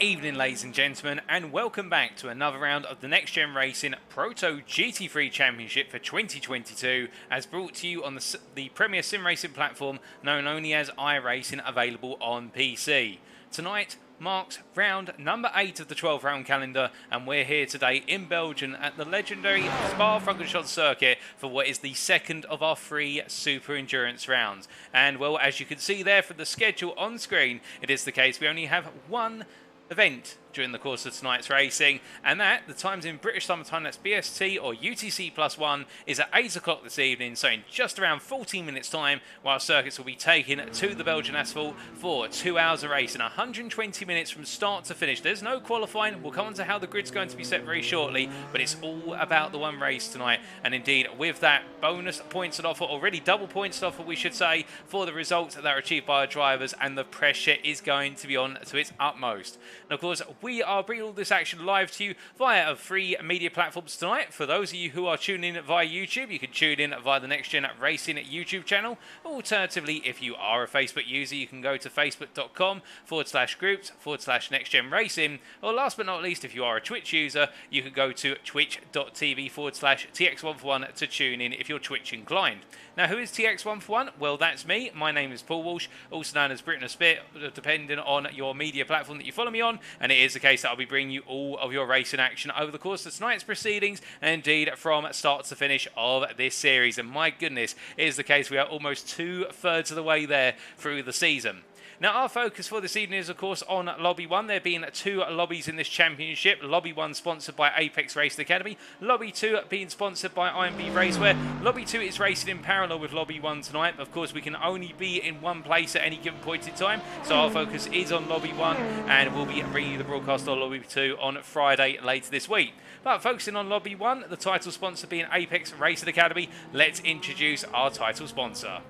Evening, ladies and gentlemen, and welcome back to another round of the NXTGEN Racing PROTO GT3 Championship for 2022, as brought to you on the premier sim racing platform known only as iRacing, available on PC. Tonight marks round number 8 of the 12-round calendar, and we're here today in Belgium at the legendary Spa-Francorchamps circuit for what is the second of our 3 super endurance rounds. And well, as you can see there from the schedule on screen, it is the case we only have one event during the course of tonight's racing, and that, the times in British Summer Time, that's BST or UTC +1, is at 8 o'clock this evening, so in just around 14 minutes time, while circuits will be taken to the Belgian asphalt for 2 hours of racing, 120 minutes from start to finish. There's no qualifying. We'll come on to how the grid's going to be set very shortly, but it's all about the one race tonight, and indeed with that, bonus points at offer, already double points at offer we should say, for the results that are achieved by our drivers, and the pressure is going to be on to its utmost. And of course, we are bringing all this action live to you via 3 media platforms tonight. For those of you who are tuning in via YouTube, you can tune in via the NXTGEN Racing YouTube channel. Alternatively, if you are a Facebook user, you can go to facebook.com/groups/NXTGEN Racing. Or last but not least, if you are a Twitch user, you can go to twitch.tv/TX141 to tune in if you're Twitch inclined. Now, who is TX141? Well, that's me. My name is Paul Walsh, also known as Britain a Spit, depending on your media platform that you follow me on. And it is the case that I'll be bringing you all of your racing action over the course of tonight's proceedings, and indeed from start to finish of this series. And my goodness, it is the case we are almost 2/3 of the way there through the season. Now, our focus for this evening is, of course, on Lobby 1. There being 2 lobbies in this championship. Lobby 1 sponsored by Apex Racing Academy. Lobby 2 being sponsored by IMB Raceware. Lobby 2 is racing in parallel with Lobby 1 tonight. Of course, we can only be in one place at any given point in time, so our focus is on Lobby 1, and we'll be bringing you the broadcast on Lobby 2 on Friday later this week. But focusing on Lobby 1, the title sponsor being Apex Racing Academy, let's introduce our title sponsor.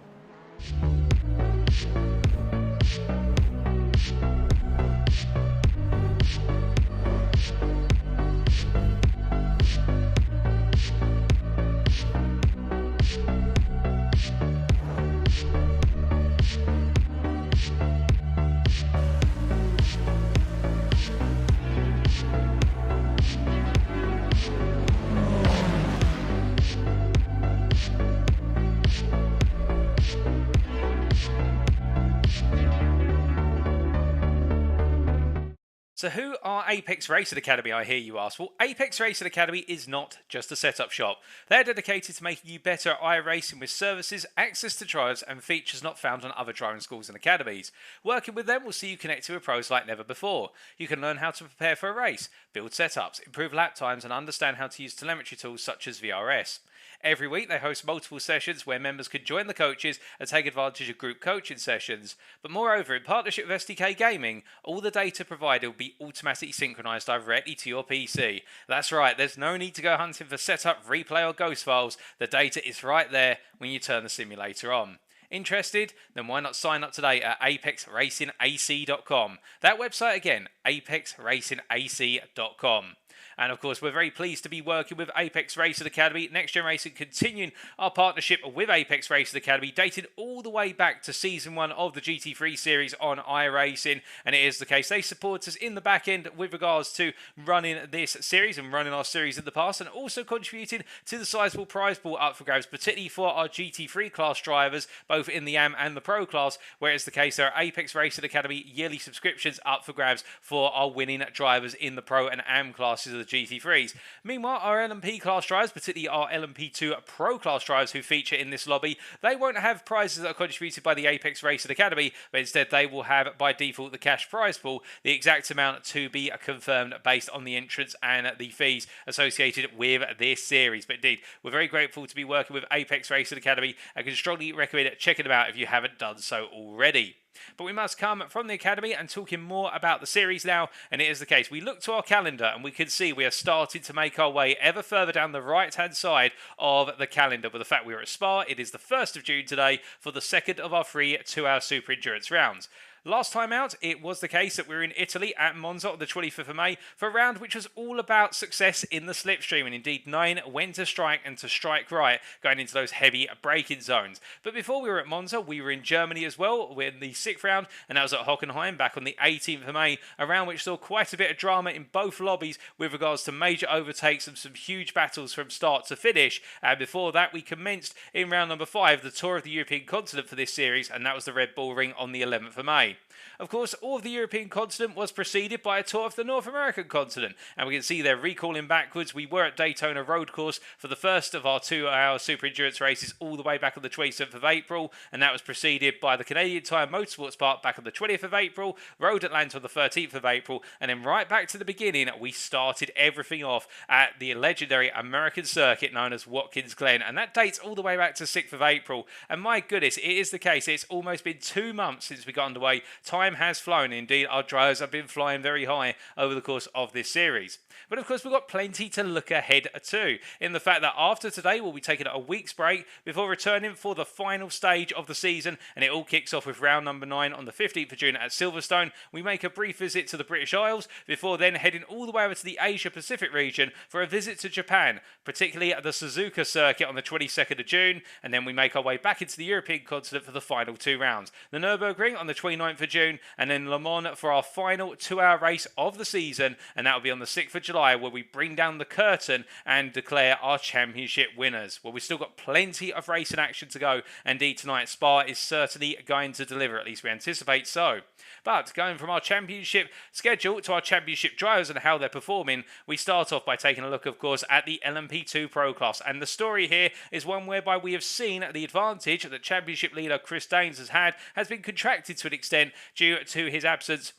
So who are Apex Racing Academy, I hear you ask? Well, Apex Racing Academy is not just a setup shop. They're dedicated to making you better at iRacing with services, access to trials and features not found on other driving schools and academies. Working with them will see you connected with pros like never before. You can learn how to prepare for a race, build setups, improve lap times and understand how to use telemetry tools such as VRS. Every week they host multiple sessions where members can join the coaches and take advantage of group coaching sessions. But moreover, in partnership with SDK Gaming, all the data provided will be automatically synchronized directly to your PC. That's right, there's no need to go hunting for setup, replay or ghost files. The data is right there when you turn the simulator on. Interested? Then why not sign up today at apexracingac.com. That website again, apexracingac.com. And of course, we're very pleased to be working with Apex Racing Academy. NXTGEN Racing continuing our partnership with Apex Racing Academy, dated all the way back to Season 1 of the GT3 series on iRacing. And it is the case they support us in the back end with regards to running this series and running our series in the past, and also contributing to the sizable prize pool up for grabs, particularly for our GT3 class drivers, both in the AM and the Pro class, where it's the case there are Apex Racing Academy yearly subscriptions up for grabs for our winning drivers in the Pro and AM classes of the GT3s. Meanwhile, our LMP class drivers, particularly our LMP2 Pro class drivers who feature in this lobby, they won't have prizes that are contributed by the Apex Racing Academy, but instead they will have, by default, the cash prize pool, the exact amount to be confirmed based on the entrance and the fees associated with this series. But indeed, we're very grateful to be working with Apex Racing Academy and can strongly recommend checking them out if you haven't done so already. But we must come from the Academy and talking more about the series now, and it is the case. We look to our calendar and we can see we are starting to make our way ever further down the right-hand side of the calendar. With the fact we are at Spa, it is the 1st of June today for the second of our 3 2-hour super endurance rounds. Last time out, it was the case that we were in Italy at Monza on the 25th of May for a round which was all about success in the slipstream, and indeed 9 when to strike and to strike right, going into those heavy braking zones. But before we were at Monza, we were in Germany as well. We're in the 6th round, and that was at Hockenheim back on the 18th of May, a round which saw quite a bit of drama in both lobbies with regards to major overtakes and some huge battles from start to finish. And before that, we commenced in round number 5, the tour of the European continent for this series, and that was the Red Bull Ring on the 11th of May. Of course, all of the European continent was preceded by a tour of the North American continent, and we can see there recalling backwards. We were at Daytona Road Course for the first of our 2-hour Super Endurance races all the way back on the 27th of April, and that was preceded by the Canadian Tire Motorsports Park back on the 20th of April, Road Atlanta on the 13th of April, and then right back to the beginning, we started everything off at the legendary American circuit known as Watkins Glen, and that dates all the way back to 6th of April, and my goodness, it is the case. It's almost been 2 months since we got underway. Time has flown. Indeed, our drivers have been flying very high over the course of this series. But of course, we've got plenty to look ahead to, in the fact that after today, we'll be taking a week's break before returning for the final stage of the season, and it all kicks off with round number 9 on the 15th of June at Silverstone. We make a brief visit to the British Isles before then heading all the way over to the Asia-Pacific region for a visit to Japan, particularly at the Suzuka circuit on the 22nd of June, and then we make our way back into the European continent for the final 2 rounds. The Nürburgring on the 29th of June, and then Le Mans for our final 2-hour race of the season, and that will be on the 6th of July, where we bring down the curtain and declare our championship winners. Well, we've still got plenty of racing action to go. Indeed, tonight Spa is certainly going to deliver, at least we anticipate so. But going from our championship schedule to our championship drivers and how they're performing, we start off by taking a look, of course, at the LMP2 Pro class. And the story here is one whereby we have seen the advantage that championship leader Chris Daines has been contracted to an extent due to his absence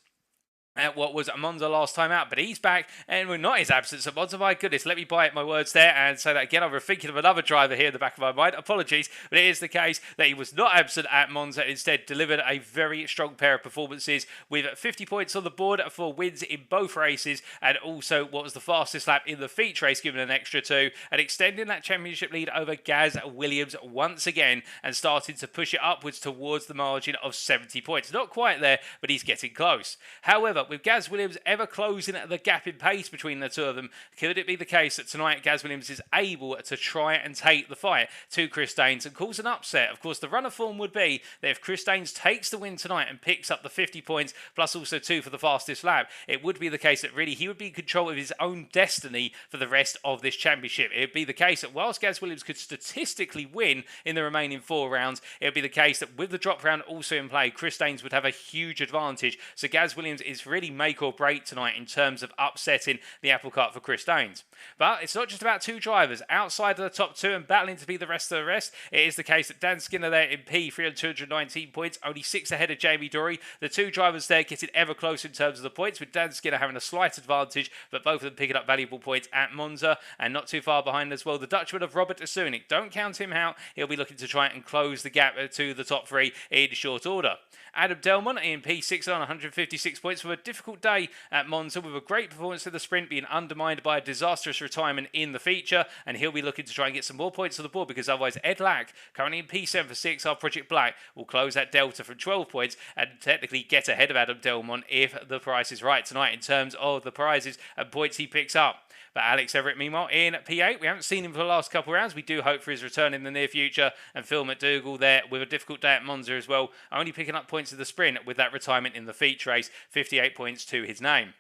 at what was Monza last time out, but he's back, and we're not his absence at Monza. My goodness, let me bite my words there and say that again. I'm thinking of another driver here in the back of my mind. Apologies, but it is the case that he was not absent at Monza. Instead, delivered a very strong pair of performances with 50 points on the board for wins in both races, and also what was the fastest lap in the feature race, given an extra 2, and extending that championship lead over Gaz Williams once again, and starting to push it upwards towards the margin of 70 points. Not quite there, but he's getting close. However, with Gaz Williams ever closing the gap in pace between the two of them, could it be the case that tonight Gaz Williams is able to try and take the fight to Chris Daines and cause an upset? Of course, the run of form would be that if Chris Daines takes the win tonight and picks up the 50 points, plus also 2 for the fastest lap, it would be the case that really he would be in control of his own destiny for the rest of this championship. It would be the case that whilst Gaz Williams could statistically win in the remaining 4 rounds, it would be the case that with the drop round also in play, Chris Daines would have a huge advantage. So Gaz Williams is really make or break tonight in terms of upsetting the apple cart for Chris Daines. But it's not just about 2 drivers. Outside of the top 2 and battling to be the rest of the rest, it is the case that Dan Skinner there in P3 on 219 points, only 6 ahead of Jamie Dory. The 2 drivers there getting ever closer in terms of the points, with Dan Skinner having a slight advantage, but both of them picking up valuable points at Monza, and not too far behind as well, the Dutchman of Robert de Sunik. Don't count him out. He'll be looking to try and close the gap to the top 3 in short order. Adam Delmont in P6 on 156 points for a difficult day at Monza, with a great performance in the sprint being undermined by a disastrous retirement in the feature, and he'll be looking to try and get some more points on the board, because otherwise Ed Lack, currently in P7 for 6, our Project Black, will close that delta from 12 points and technically get ahead of Adam Delmont if the price is right tonight in terms of the prizes and points he picks up. But Alex Everett, meanwhile, in P8, we haven't seen him for the last couple of rounds. We do hope for his return in the near future. And Phil McDougall there with a difficult day at Monza as well, only picking up points in the sprint with that retirement in the feature race, 58 points to his name.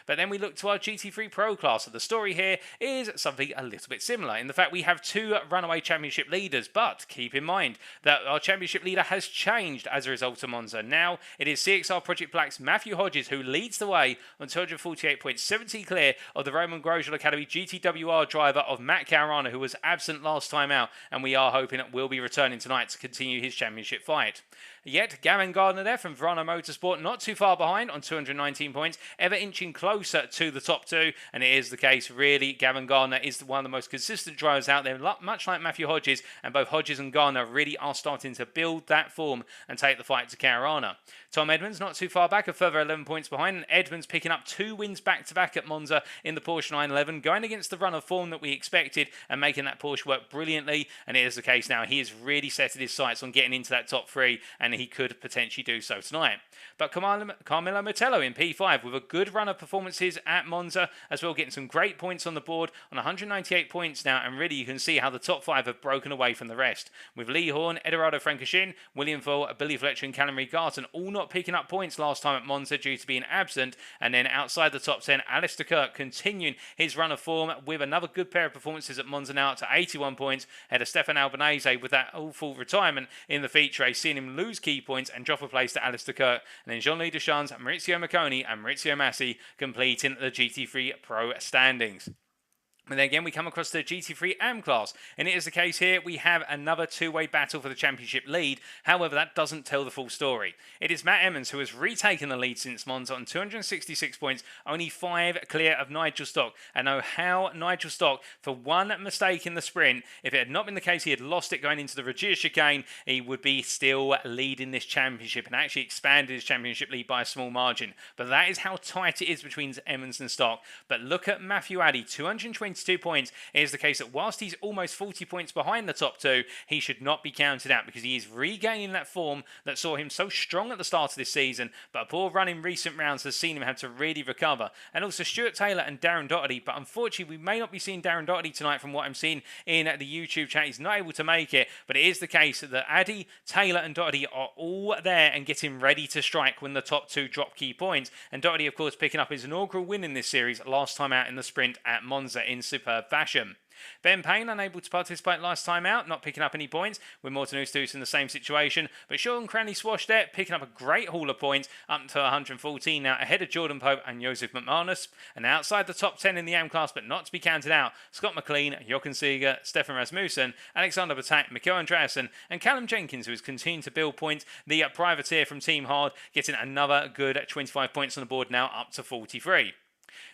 But then we look to our GT3 Pro class, and the story here is something a little bit similar in the fact we have 2 runaway championship leaders, but keep in mind that our championship leader has changed as a result of Monza. Now it is CXR Project Black's Matthew Hodges who leads the way on 248 points, 70 clear of the Roman Grosjean Academy GTWR driver of Matt Caruana, who was absent last time out, and we are hoping that will be returning tonight to continue his championship fight. Yet Gavin Gardner there from Verano Motorsport, not too far behind on 219 points, ever inching closer to the top 2, and it is the case really. Gavin Gardner is one of the most consistent drivers out there, much like Matthew Hodges, and both Hodges and Gardner really are starting to build that form and take the fight to Caruana. Tom Edmonds not too far back, a further 11 points behind, and Edmonds picking up 2 wins back-to-back at Monza in the Porsche 911, going against the run of form that we expected and making that Porsche work brilliantly, and it is the case now. He has really set his sights on getting into that top 3, and he could potentially do so tonight. But Carmelo Mettello in P5 with a good run of performances at Monza as well, getting some great points on the board on 198 points now, and really you can see how the top 5 have broken away from the rest, with Lee Horn, Eduardo Francochin, William Vole, Billy Fletcher and Callum Reed-Garton all not picking up points last time at Monza due to being absent. And then outside the top 10, Alistair Kirk continuing his run of form with another good pair of performances at Monza now, up to 81 points, ahead of Stefan Albanese with that awful retirement in the feature race, seeing him lose key points and drop a place to Alistair Kirk. And then Jean-Louis Deschamps, Maurizio Macconi and Maurizio Massi completing the GT3 Pro standings. And then again, we come across the GT3 AM class, and it is the case here we have another two-way battle for the championship lead. However, that doesn't tell the full story. It is Matt Emmons who has retaken the lead since Monza on 266 points, only 5 clear of Nigel Stock. And know how Nigel Stock, for one mistake in the sprint, if it had not been the case he had lost it going into the Regia chicane, he would be still leading this championship and actually expanded his championship lead by a small margin. But that is how tight it is between Emmons and Stock. But look at Matthew Addy, 222 points. It is the case that whilst he's almost 40 points behind the top 2, he should not be counted out because he is regaining that form that saw him so strong at the start of this season, but a poor run in recent rounds has seen him have to really recover. And also Stuart Taylor and Darren Doherty, but unfortunately we may not be seeing Darren Doherty tonight from what I'm seeing in the YouTube chat. He's not able to make it, but it is the case that Addy, Taylor and Doherty are all there and getting ready to strike when the top 2 drop key points. And Doherty, of course, picking up his inaugural win in this series last time out in the sprint at Monza in superb fashion. Ben Payne unable to participate last time out, not picking up any points, with Morten Oosthuus in the same situation. But Sean Cranley Swash there, picking up a great haul of points, up to 114 now, ahead of Jordan Pope and Joseph McManus. And outside the top 10 in the AM class, but not to be counted out, Scott McLean, Jochen Seeger, Stefan Rasmussen, Alexander Batak, Mikkel Andreasen, and Callum Jenkins, who is continuing to build points. The privateer from Team Hard getting another good 25 points on the board now, up to 43.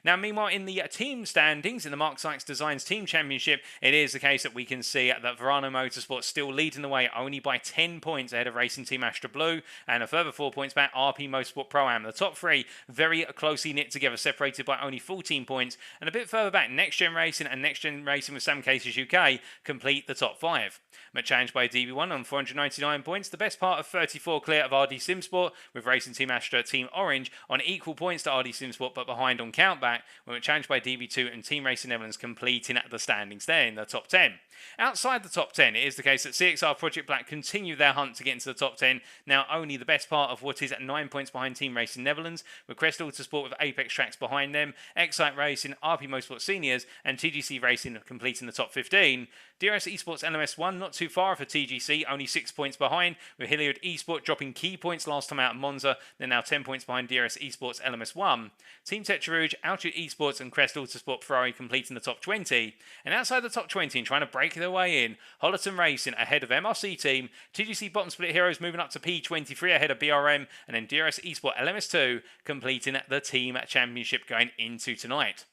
Now, meanwhile, in the team standings, in the Mark Sykes Designs Team Championship, it is the case that we can see that Verano Motorsport still leading the way only by 10 points ahead of Racing Team Astra Blue, and a further 4 points back RP Motorsport Pro-Am. The top 3 very closely knit together, separated by only 14 points, and a bit further back, NXTGEN Racing and NXTGEN Racing with Sam Cases UK complete the top 5. Much challenged by DB1 on 499 points, the best part of 34 clear of RD Simsport, with Racing Team Astra Team Orange on equal points to RD Simsport but behind on countback, when challenged by DB2 and Team Racing Netherlands completing the standings there in the top 10. Outside the top 10, it is the case that CXR Project Black continue their hunt to get into the top 10, now only the best part of what is at 9 points behind Team Racing Netherlands, with Crest Autosport with Apex Tracks behind them, Excite Racing, RP Motorsport Seniors and TGC Racing completing the top 15. DRS Esports LMS1 not too far for TGC, only 6 points behind, with Hilliard Esport dropping key points last time out at Monza. They're now 10 points behind DRS Esports LMS1. Team Tetra Rouge, Altitude Esports and Crest Autosport Ferrari completing the top 20. And outside the top 20 and trying to break their way in, Hollerton Racing ahead of MRC Team, TGC Bottom Split Heroes moving up to P23 ahead of BRM, and then DRS Esport LMS2 completing the team championship going into tonight.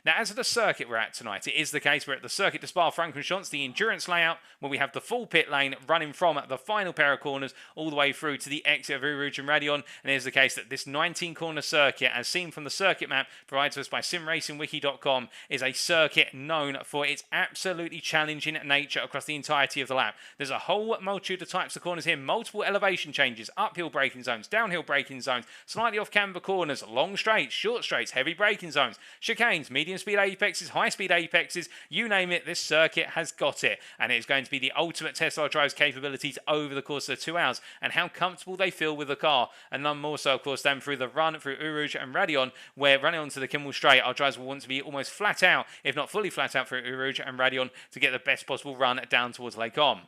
Now, as of the circuit we're at tonight, it is the case we're at the circuit de Spa-Francorchamps, the endurance layout, where we have the full pit lane running from the final pair of corners all the way through to the exit of Eau Rouge and Raidillon. And it is the case that this 19-corner circuit, as seen from the circuit map provided to us by simracingwiki.com, is a circuit known for its absolutely challenging nature across the entirety of the lap. There's a whole multitude of types of corners here, multiple elevation changes, uphill braking zones, downhill braking zones, slightly off-camber corners, long straights, short straights, heavy braking zones, chicanes, medium speed apexes, high speed apexes, you name it, this circuit has got it. And it's going to be the ultimate test of our driver's capabilities over the course of the 2 hours and how comfortable they feel with the car. And none more so, of course, than through the run through Eau Rouge and Raidillon, where running onto the Kimmel Straight, our drivers will want to be almost flat out, if not fully flat out, through Eau Rouge and Raidillon to get the best possible run down towards Lake Om.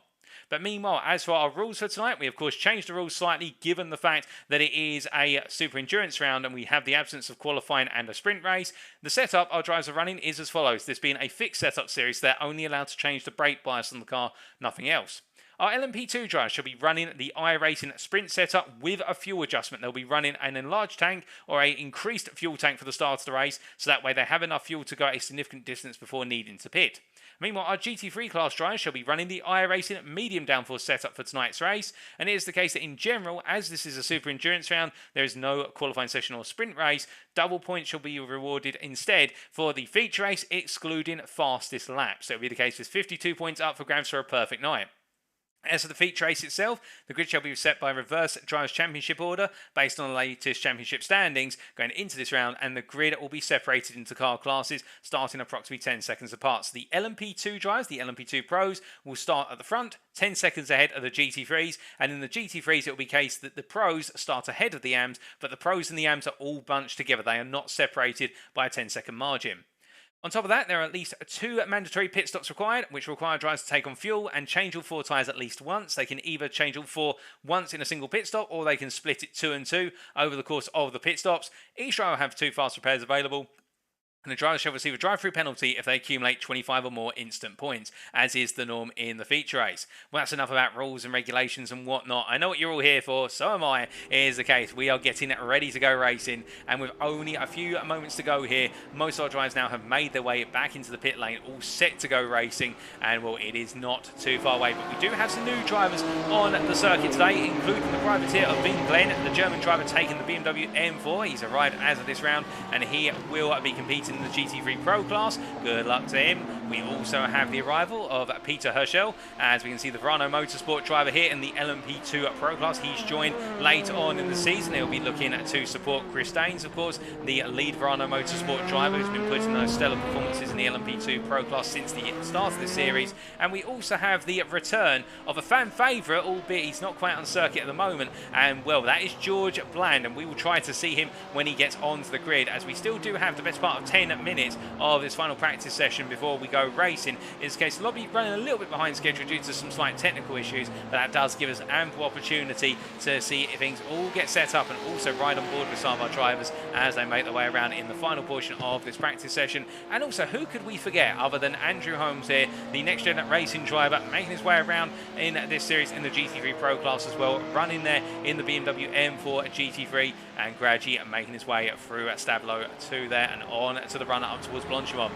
But meanwhile, as for our rules for tonight, we of course changed the rules slightly given the fact that it is a super endurance round and we have the absence of qualifying and a sprint race. The setup our drivers are running is as follows. This being a fixed setup series, they're only allowed to change the brake bias on the car, nothing else. Our LMP2 drivers shall be running the iRacing sprint setup with a fuel adjustment. They'll be running an enlarged tank or an increased fuel tank for the start of the race, so that way they have enough fuel to go a significant distance before needing to pit. Meanwhile, our GT3 class drivers shall be running the iRacing medium downforce setup for tonight's race, and it is the case that in general, as this is a super endurance round, there is no qualifying session or sprint race. Double points shall be rewarded instead for the feature race, excluding fastest lap. So it'll be the case with 52 points up for grabs for a perfect night. As for the feature race itself, the grid shall be set by reverse Drivers' Championship order based on the latest championship standings going into this round, and the grid will be separated into car classes starting approximately 10 seconds apart. So the LMP2 drivers, the LMP2 pros, will start at the front, 10 seconds ahead of the GT3s, and in the GT3s it will be the case that the pros start ahead of the AMs, but the pros and the AMs are all bunched together. They are not separated by a 10-second margin. On top of that, there are at least 2 mandatory pit stops required, which require drivers to take on fuel and change all 4 tyres at least once. They can either change all 4 once in a single pit stop, or they can split it 2 and 2 over the course of the pit stops. Each driver will have 2 fast repairs available, and the driver shall receive a drive-through penalty if they accumulate 25 or more instant points, as is the norm in the feature race. Well, that's enough about rules and regulations and whatnot. I know what you're all here for, so am I. It is the case. We are getting ready to go racing, and with only a few moments to go here, most of our drivers now have made their way back into the pit lane, all set to go racing, and well, it is not too far away. But we do have some new drivers on the circuit today, including the privateer of Vin Glenn, the German driver taking the BMW M4. He's arrived as of this round, and he will be competing in the GT3 Pro class. Good luck to him. We also have the arrival of Peter Herschel, as we can see the Verano Motorsport driver here in the LMP2 Pro class. He's joined late on in the season. He'll be looking to support Chris Daines, of course, the lead Verano Motorsport driver who's been putting those stellar performances in the LMP2 Pro class since the start of the series. And we also have the return of a fan favourite, albeit he's not quite on circuit at the moment, and well, that is George Bland, and we will try to see him when he gets onto the grid, as we still do have the best part of 10 minutes of this final practice session before we go racing. In this case, the lobby running a little bit behind schedule due to some slight technical issues, but that does give us ample opportunity to see if things all get set up and also ride on board with some of our drivers as they make their way around in the final portion of this practice session. And also, who could we forget other than Andrew Holmes here, the NXTGEN racing driver, making his way around in this series in the GT3 Pro class as well, running there in the BMW M4 GT3, and gradually making his way through Stablo to there and on to the run up towards Blanchimont.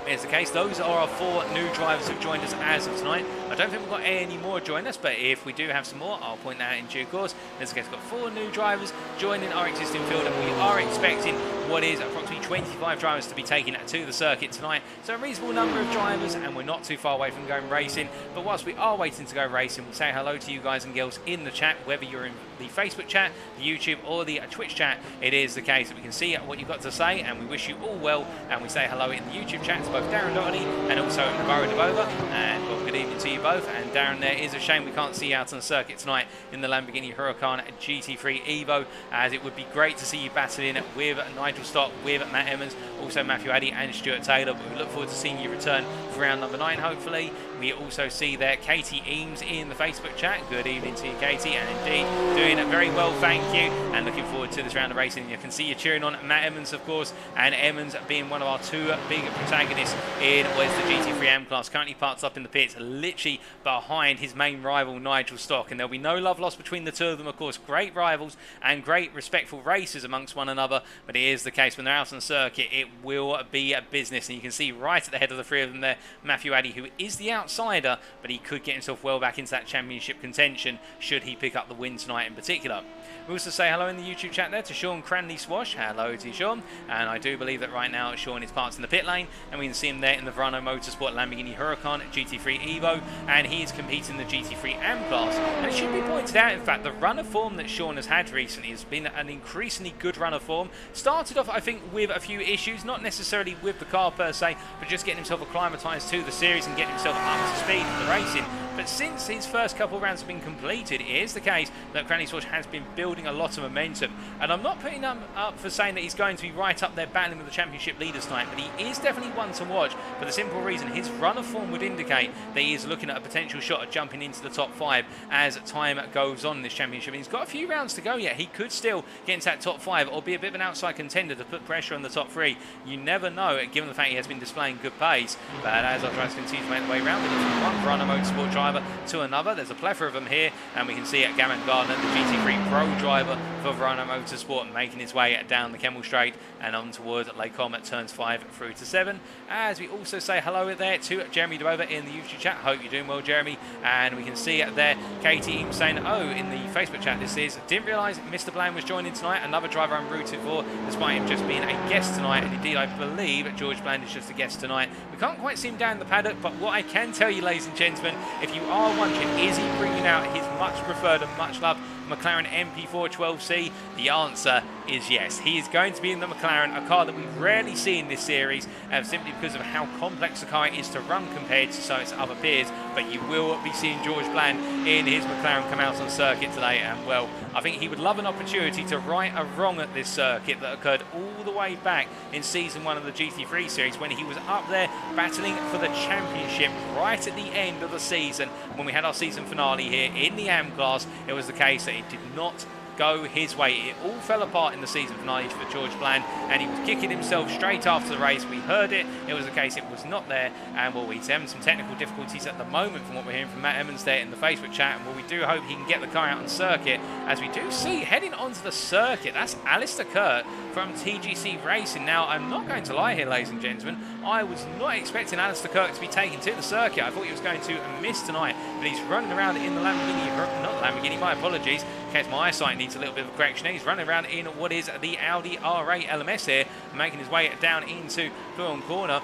Is the case. Those are our 4 new drivers who've joined us as of tonight. I don't think we've got any more join us, but if we do have some more, I'll point that out in due course. In this case, we've got 4 new drivers joining our existing field, and we are expecting what is approximately 25 drivers to be taken to the circuit tonight. So a reasonable number of drivers, and we're not too far away from going racing. But whilst we are waiting to go racing, we'll say hello to you guys and girls in the chat, whether you're in the Facebook chat, the YouTube, or the Twitch chat. It is the case that we can see what you've got to say, and we wish you all well, and we say hello in the YouTube chat to both Darren Doherty and also Navarro Debova, and well, good evening to you both. And Darren, there is a shame we can't see you out on the circuit tonight in the Lamborghini Huracan GT3 Evo, as it would be great to see you battling with Nigel Stott, with Matt Emmons, also Matthew Addy and Stuart Taylor. But we look forward to seeing you return for round number 9, hopefully. We also see there Katie Eames in the Facebook chat. Good evening to you, Katie, and indeed doing very well, thank you, and looking forward to this round of racing. You can see you cheering on Matt Emmons, of course, and Emmons being one of our 2 big protagonists in what is the GT3 M class, currently parked up in the pits, literally behind his main rival Nigel Stock, and there'll be no love lost between the 2 of them. Of course, great rivals and great respectful racers amongst one another, but it is the case when they're out on the circuit, it will be a business. And you can see right at the head of the 3 of them there, Matthew Addy, who is the outsider, but he could get himself well back into that championship contention should he pick up the win tonight in particular. We also say hello in the YouTube chat there to Sean Cranley Swash. Hello to you, Sean. And I do believe that right now Sean is parked in the pit lane, and we can see him there in the Verano Motorsport Lamborghini Huracan GT3 Evo, and he is competing in the GT3 AM class. And it should be pointed out, in fact, the run of form that Sean has had recently has been an increasingly good run of form. Started off, I think, with a few issues, not necessarily with the car per se, but just getting himself acclimatised to the series and getting himself up to speed with the racing. But since his first couple of rounds have been completed, it is the case that Cranley Swash has been building a lot of momentum. And I'm not putting him up for saying that he's going to be right up there battling with the championship leaders tonight, but he is definitely one to watch for the simple reason his run of form would indicate that he is looking at a potential shot at jumping into the top 5 as time goes on in this championship. And he's got a few rounds to go yet. He could still get into that top 5 or be a bit of an outside contender to put pressure on the top 3. You never know, given the fact he has been displaying good pace. But as our drivers continue to make their way around, from one Verano Motorsport driver to another, there's a plethora of them here, and we can see at Gammon Gardner, the GT3 Pro driver for Verano Motorsport, making his way down the Kemmel Straight and on towards Lake Comet turns 5 through to 7. As we also say hello there to Jeremy Debova in the YouTube chat. Hope you're doing well, Jeremy. And we can see there Katie saying, oh, in the Facebook chat, this is, didn't realise Mr. Bland was joining tonight, another driver I'm rooted for, despite him just being a guest tonight. And indeed, I believe George Bland is just a guest tonight. We can't quite see him down the paddock, but what I can tell you, ladies and gentlemen, if if you are wondering, is he bringing out his much preferred and much loved McLaren MP4 12C? The answer is yes. He is going to be in the McLaren, a car that we rarely see in this series, simply because of how complex the car is to run compared to some of its other peers. But you will be seeing George Bland in his McLaren come out on circuit today, and well, I think he would love an opportunity to right a wrong at this circuit that occurred all the way back in season 1 of the GT3 series, when he was up there battling for the championship right at the end of the season. When we had our season finale here in the AM class, it was the case that it did not go his way. It all fell apart in the season finale for George Bland, and he was kicking himself straight after the race. We heard it. It was the case it was not there, and well, he's having some technical difficulties at the moment from what we're hearing from Matt Emmons there in the Facebook chat, and well, we do hope he can get the car out on circuit, as we do see heading onto the circuit. That's Alistair Kurt from TGC Racing. Now, I'm not going to lie here, ladies and gentlemen, I was not expecting Alistair Kurt to be taken to the circuit. I thought he was going to miss tonight, but he's running around in the Lamborghini, not Lamborghini, my apologies, in case my eyesight needs a little bit of correction. He's running around in what is the Audi ARA LMS here, making his way down into Furon Corner.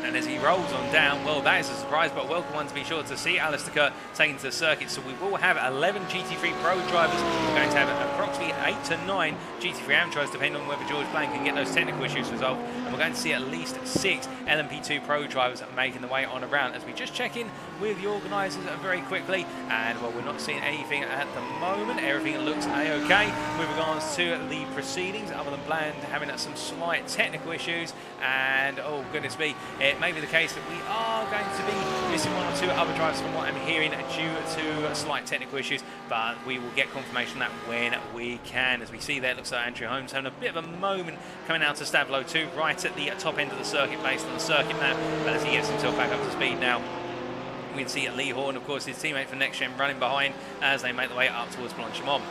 And as he rolls on down, well, that is a surprise, but a welcome one to be sure to see Alistair Kurt taken to the circuit. So we will have 11 GT3 Pro drivers. We're going to have approximately 8 to 9 GT3 AM drivers, depending on whether George Blank can get those technical issues resolved. And we're going to see at least 6 LMP2 Pro drivers making the way on around. As we just check in with the organisers very quickly, and well, we're not seeing anything at the moment. Everything looks a-okay with regards to the proceedings, other than Bland having some slight technical issues. And oh goodness me, it may be the case that we are going to be missing 1 or 2 other drivers from what I'm hearing due to slight technical issues, but we will get confirmation of that when we can. As we see there, it looks like Andrew Holmes having a bit of a moment coming out to Stavlo 2, right at the top end of the circuit based on the circuit map, but as he gets himself back up to speed now, we can see Lee Horn, of course, his teammate from NXTGEN, running behind as they make their way up towards Blanchimont.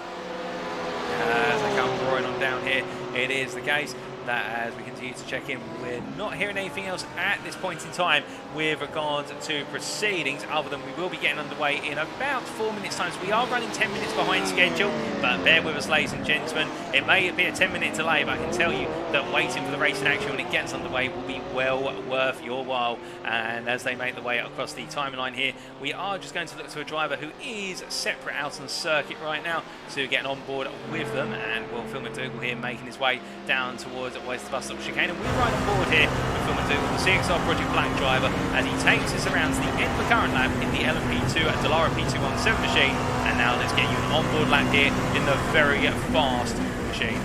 As they come roaring on down here, it is the case that as we continue to check in, we're not hearing anything else at this point in time with regards to proceedings, other than we will be getting underway in about 4 minutes time. So we are running 10 minutes behind schedule, but bear with us, ladies and gentlemen. It may be a 10-minute delay, but I can tell you that waiting for the racing action when it gets underway will be well worth your while. And as they make the way across the timeline here, we are just going to look to a driver who is separate out on the circuit right now to get on board with them. And well, Phil McDougall here making his way down towards West Bus Stop Chicane, and we're right on board here with Phil McDougall, the CXR Project Black driver, as he takes us around to the end of the current lap in the LMP2 at Dallara P217 machine. And now let's get you an onboard lap here in the very fast machine.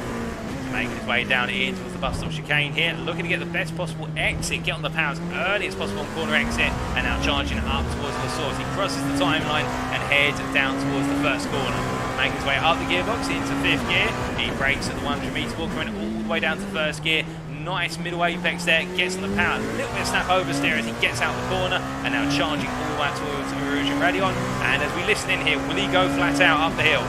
Making his way down in towards the bus stop chicane here, looking to get the best possible exit, get on the power as early as possible on corner exit, and now charging up towards the source. He crosses the timeline and heads down towards the first corner. Making his way up the gearbox into 5th gear. He brakes at the 100 metre walk, coming all the way down to first gear. Nice middle apex there, gets on the power, a little bit of snap oversteer as he gets out the corner, and now charging all the way towards Eau Rouge and Raidillon. And as we listen in here, will he go flat out up the hill?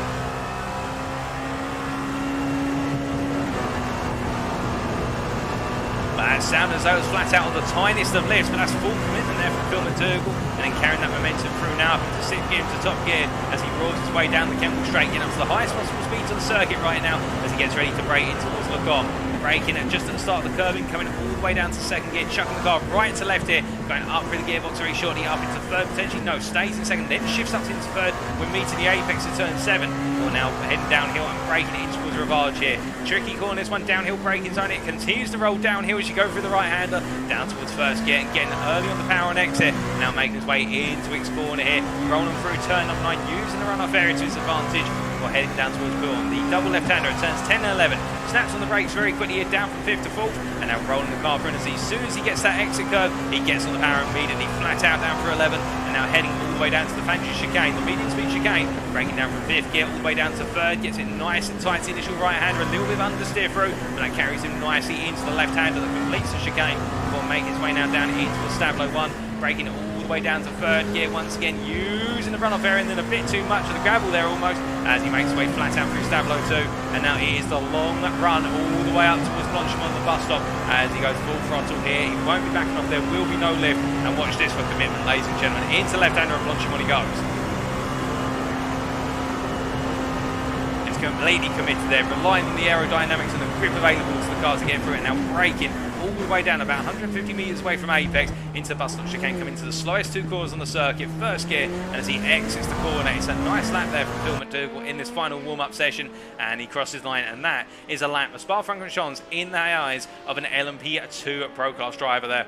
That sounded as though it was flat out on the tiniest of lifts, but that's full commitment there from Phil McDougall, and then carrying that momentum through now up into 6th gear, into top gear, as he roars his way down the Kemble Straight, getting up to the highest possible speed to the circuit right now, as he gets ready to brake in towards Lecom. Braking it just at the start of the curbing, coming all the way down to 2nd gear, chucking the car right to left here, going up through the gearbox very shortly, up into 3rd potentially, no, stays in 2nd, then shifts up into 3rd, we're meeting the apex of turn 7, we're now heading downhill and braking it in towards Rivage here. Tricky corner, this one, downhill braking zone, it continues to roll downhill as you go through the right-hander, down towards 1st gear, and getting early on the power on exit, now making his way into X corner here, rolling through turn number 9, using the runoff area to his advantage, while heading down towards Bourne. The double left-hander at turns 10 and 11. Snaps on the brakes very quickly here, down from 5th to 4th, and now rolling the car through. And as soon as he gets that exit curve, he gets on the power immediately, flat out down for 11, and now heading all the way down to the Fancy chicane, the medium speed chicane, breaking down from 5th gear all the way down to 3rd, gets it nice and tight to the initial right-hander, a little bit of understeer through, but that carries him nicely into the left-hander that completes the chicane, before making his way now down into the Stablo 1, breaking it all the way down to 3rd gear, once again using the runoff area, and then a bit too much of the gravel there almost, as he makes his way flat out through Stablo 2, and now it is the long run all the way up towards Blanchimont on the bus stop, as he goes full throttle here. He won't be backing off, there will be no lift, and watch this for commitment, ladies and gentlemen, into left-hander of Blanchimont he goes. It's completely committed there, relying on the aerodynamics and the grip available to the car to get through it, now braking all the way down, about 150 metres away from apex, into the bus stop chicane, coming to the slowest 2 corners on the circuit, first gear, and as he exits the corner, it's a nice lap there from Phil McDougall in this final warm-up session, and he crosses the line, and that is a lap of Spa-Francorchamps in the eyes of an LMP 2 Pro Class driver there.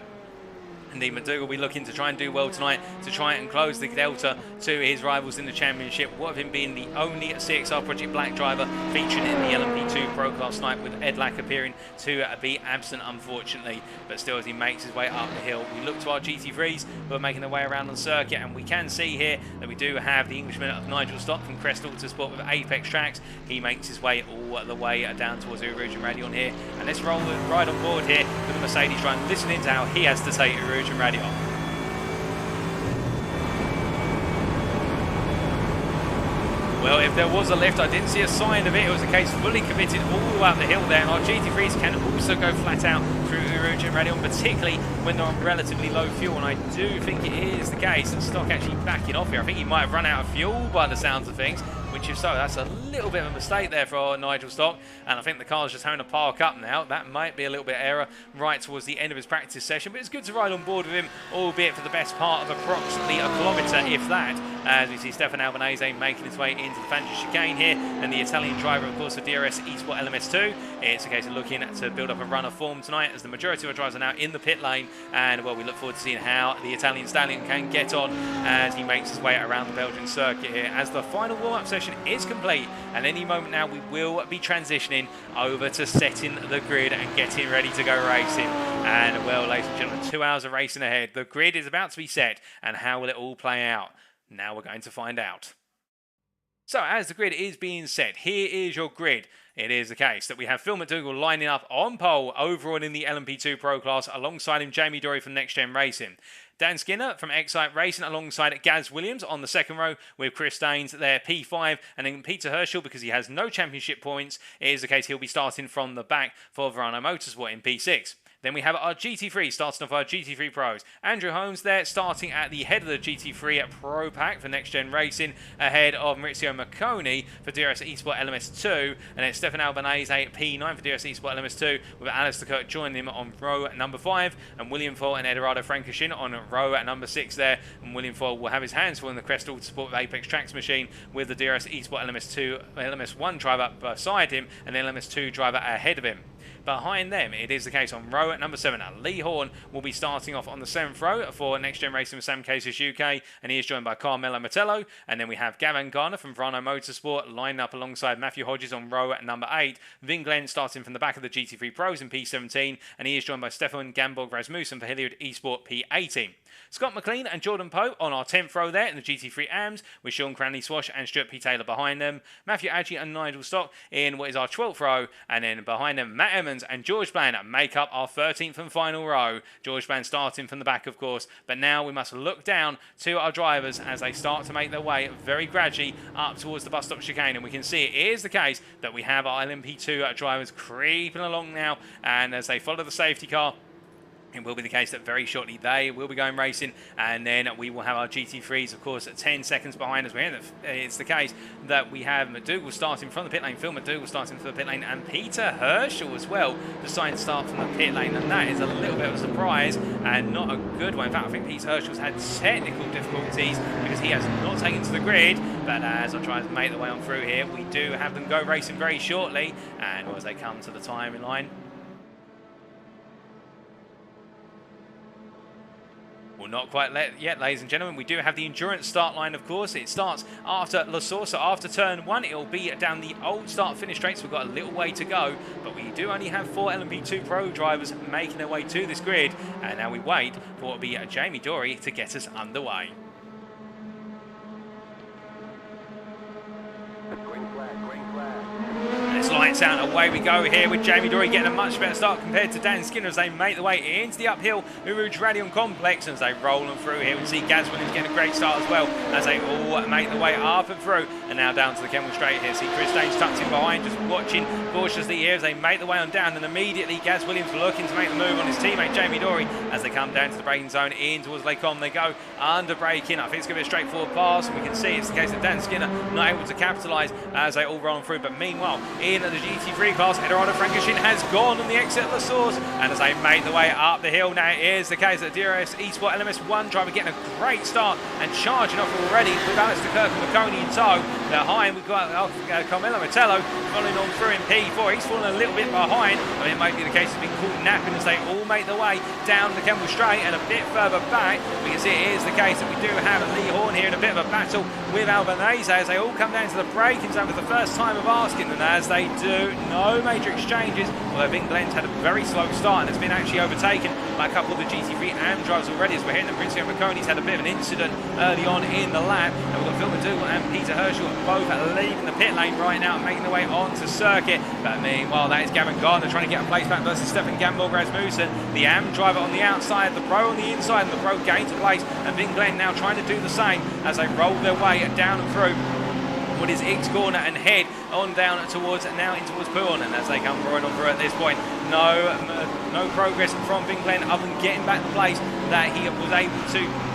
Indeed, McDougall will be looking to try and do well tonight to try and close the delta to his rivals in the championship. What of him being the only CXR Project Black driver featuring in the LMP2 Pro Class night, with Ed Lack appearing to be absent, unfortunately. But still, as he makes his way up the hill, we look to our GT3s who are making their way around on the circuit, and we can see here that we do have the Englishman of Nigel Stock from Crest Autosport with Apex Tracks. He makes his way all the way down towards Eau Rouge and Raidillon here, and let's roll right on board here with the Mercedes try and listen into how he has to take Eau Rouge and Raidillon. Well, if there was a lift, I didn't see a sign of it. It was a case fully committed all the way up the hill there, and our GT3s can also go flat out through Eau Rouge and Raidillon, particularly when they're on relatively low fuel, and I do think it is the case that Stock actually backing off here. I think he might have run out of fuel by the sounds of things, which if so, that's a little bit of a mistake there for Nigel Stock, and I think the car's just having to park up now. That might be a little bit error right towards the end of his practice session, but it's good to ride on board with him, albeit for the best part of approximately a kilometre, if that, as we see Stefano Albanese making his way into the Fangio chicane here, and the Italian driver, of course, for DRS Esport LMS2. It's a case of looking to build up a run of form tonight, as the majority of our drivers are now in the pit lane, and well, we look forward to seeing how the Italian stallion can get on as he makes his way around the Belgian circuit here, as the final warm-up session is complete, and any moment now we will be transitioning over to setting the grid and getting ready to go racing. And well, ladies and gentlemen, 2 hours of racing ahead. The grid is about to be set, and how will it all play out? Now we're going to find out. So as the grid is being set, here is your grid. It is the case that we have Phil McDougall lining up on pole overall in the LMP2 Pro Class, alongside him Jamie Dory from NXTGEN Racing. Dan Skinner from Excite Racing alongside Gaz Williams on the second row, with Chris Daines there P5, and then Peter Herschel, because he has no championship points, it is the case he'll be starting from the back for Verano Motorsport in P6. Then we have our GT3 starting off our GT3 Pros. Andrew Holmes there starting at the head of the GT3 Pro Pack for NXTGEN Racing, ahead of Maurizio Marconi for DRS Esport LMS2, and then Stefano Albanese P9 for DRS Esport LMS2, with Alistair Kirk joining him on row number 5, and William Foyle and Eduardo Frankishin on row at number 6 there. And William Foyle will have his hands full in the Crest Autosport with Apex Tracks machine, with the DRS Esport LMS1 driver beside him, and the LMS2 driver ahead of him. Behind them, it is the case on row at number 7. Lee Horn will be starting off on the 7th row for NXTGEN Racing with Sam Cases UK, and he is joined by Carmelo Metello. And then we have Gavin Garner from Verano Motorsport lined up alongside Matthew Hodges on row at number 8. Vin Glenn starting from the back of the GT3 Pros in P17, and he is joined by Stefan Gamborg Rasmussen for Hilliard Esport P18. Scott McLean and Jordan Poe on our 10th row there in the GT3 AMS, with Sean Cranley Swash and Stuart P. Taylor behind them. Matthew Adji and Nigel Stock in what is our 12th row, and then behind them Matt Emmons and George Bland make up our 13th and final row. George Bland starting from the back, of course, but now we must look down to our drivers as they start to make their way very gradually up towards the bus stop chicane, and we can see it is the case that we have our LMP2 drivers creeping along now, and as they follow the safety car, it will be the case that very shortly they will be going racing, and then we will have our GT3s, of course, at 10 seconds behind us. It's the case that we have McDougall starting from the pit lane, Phil McDougall starting from the pit lane, and Peter Herschel as well deciding to start from the pit lane, and that is a little bit of a surprise and not a good one. In fact, I think Peter Herschel's had technical difficulties because he has not taken to the grid, but as I try to make the way on through here, we do have them go racing very shortly, and as they come to the timing line, well, not quite yet, ladies and gentlemen. We do have the endurance start line, of course. It starts after La Source, so after turn 1. It'll be down the old start-finish straight, so we've got a little way to go. But we do only have 4 LMP2 Pro drivers making their way to this grid. And now we wait for what will be Jamie Dory to get us underway. It's lights out, away we go here with Jamie Dory getting a much better start compared to Dan Skinner as they make their way into the uphill Eau Rouge Raidillon complex. And as they roll on through here, we see Gaz Williams getting a great start as well as they all make their way up and through. And now down to the Kenmore Straight here. See Chris Daines tucked in behind, just watching cautiously here as they make their way on down. And immediately Gaz Williams looking to make the move on his teammate Jamie Dory as they come down to the braking zone in towards Lake Com. They go under braking. I think it's going to be a straightforward pass, and we can see it's the case that Dan Skinner not able to capitalise as they all roll on through. But meanwhile, in the GT3 class. Spa-Francorchamps has gone on the exit of the source, and as they make the way up the hill, now here's the case that DRS Esport LMS1 driver getting a great start and charging off already with Alistair Kirk and McConey in tow. Behind we've got Carmelo Mettello following on through in P4. He's fallen a little bit behind. I mean, it might be the case he's been caught napping as they all make their way down the Kemble Straight, and a bit further back we can see it is the case that we do have Lee Horn here in a bit of a battle with Albanese as they all come down to the braking zone for the first time of asking, and as they do, no major exchanges, although Vin Glenn's had a very slow start and has been actually overtaken by a couple of the GT3 AM drivers already, as we're hitting the Principe McConey's had a bit of an incident early on in the lap, and we've got Phil McDougall and Peter Herschel both leaving the pit lane right now and making their way onto circuit. But meanwhile, that is Gavin Gardner trying to get a place back versus Stefan Gamborg Rasmussen, the AM driver on the outside, the Pro on the inside, and the Pro gains a place, and Vin Glenn now trying to do the same as they roll their way down and through what is X corner and head on down towards now in towards Puon, and as they come right on through at this point, no progress from Vin Glenn other than getting back the place that he was able to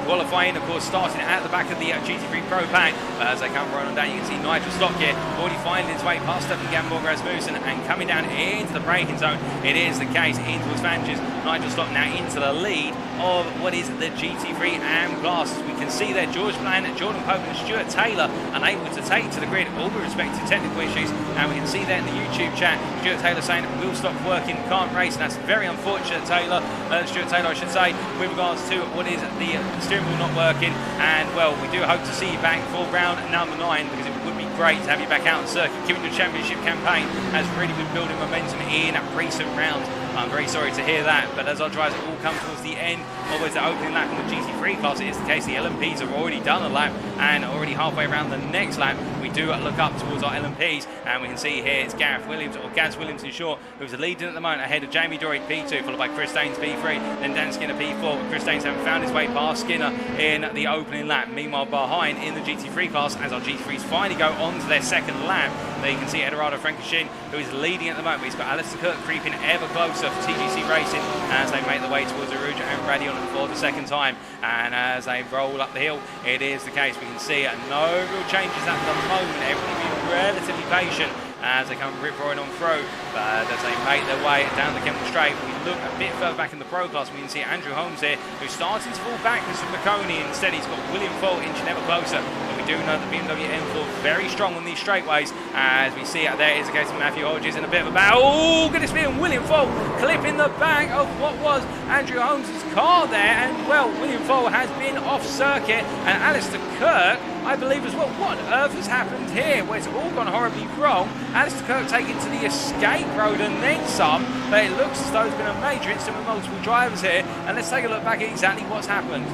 qualifying, of course, starting at the back of the GT3 Pro pack. As they come right on down, you can see Nigel Stock here already finding his way past Stefan Gamborg Rasmussen and coming down into the braking zone. It is the case in towards Vanges. Nigel Stock now into the lead of what is the GT3 AM class. We can see there George Bland, Jordan Pope and Stuart Taylor unable to take to the grid, all with respect to technical issues, and we can see there in the YouTube chat Stuart Taylor saying we'll stop working, can't race, and that's very unfortunate, Stuart Taylor I should say, with regards to what is the steering wheel not working. And well, we do hope to see you back for round number 9, because it would be great to have you back out on circuit, given your championship campaign has really been building momentum in recent rounds. I'm very sorry to hear that, but as our drivers all come towards the end of the opening lap on the GT3 class, it is the case the LMPs have already done a lap, and already halfway around the next lap we do look up towards our LMPs, and we can see here it's Gareth Williams, or Gaz Williams in short, who's leading at the moment ahead of Jamie Dory P2, followed by Chris Daines P3, then Dan Skinner P4, with Chris Daines having found his way past Skinner in the opening lap. Meanwhile, behind in the GT3 class, as our GT3s finally go on to their second lap, there you can see Spa-Francorchamps, who is leading at the moment. He's got Alistair Kirk creeping ever closer for TGC Racing as they make their way towards Eau Rouge and Raidillon for the second time. And as they roll up the hill, it is the case. We can see no real changes at the moment. Everybody being relatively patient as they come rip-roaring on through. But as they make their way down the Kemble Straight, we look a bit further back in the Pro class. We can see Andrew Holmes here, who's starting to fall back with McConey. Instead, he's got William Fall inching ever closer. But we do know that BMW M4 very strong on these straightaways. As we see out there is the case of Matthew Hodges in a bit of a battle. Oh, goodness me, and William Fall clipping the back of what was Andrew Holmes' car there. And, well, William Fall has been off circuit. And Alistair Kirk, I believe as well. What on earth has happened here? Well, it's all gone horribly wrong. Alistair Kirk taken to the escape road and then some, but it looks as though there's been a major incident with multiple drivers here, and let's take a look back at exactly what's happened.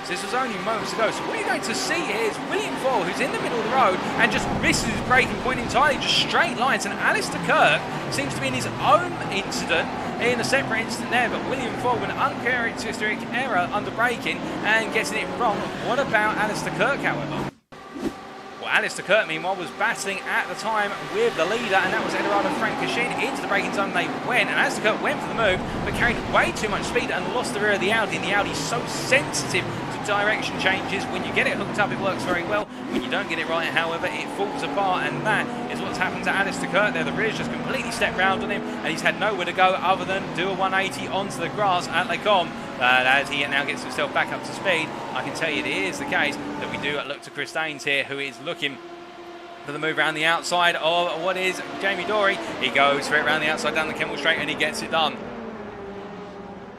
So this was only moments ago, so what you're going to see is William Fall, who's in the middle of the road and just misses his braking point entirely, just straight lines, and Alistair Kirk seems to be in his own incident, in a separate incident there, but William Fall with an uncharacteristic error under braking and getting it wrong. What about Alistair Kirk, however? Alistair Kirk, meanwhile, was battling at the time with the leader, and that was Spa-Francorchamps. Into the braking zone they went, and Alistair Kirk went for the move, but carried way too much speed and lost the rear of the Audi, and the Audi's so sensitive to direction changes. When you get it hooked up, it works very well. When you don't get it right, however, it falls apart, and that is what's happened to Alistair Kirk there. The rear's just completely stepped round on him, and he's had nowhere to go other than do a 180 onto the grass at Les Combes. As he now gets himself back up to speed, I can tell you it is the case that we do look to Chris Daines here, who is looking for the move around the outside of what is Jamie Dory. He goes for it around the outside down the Kemble Straight, and he gets it done.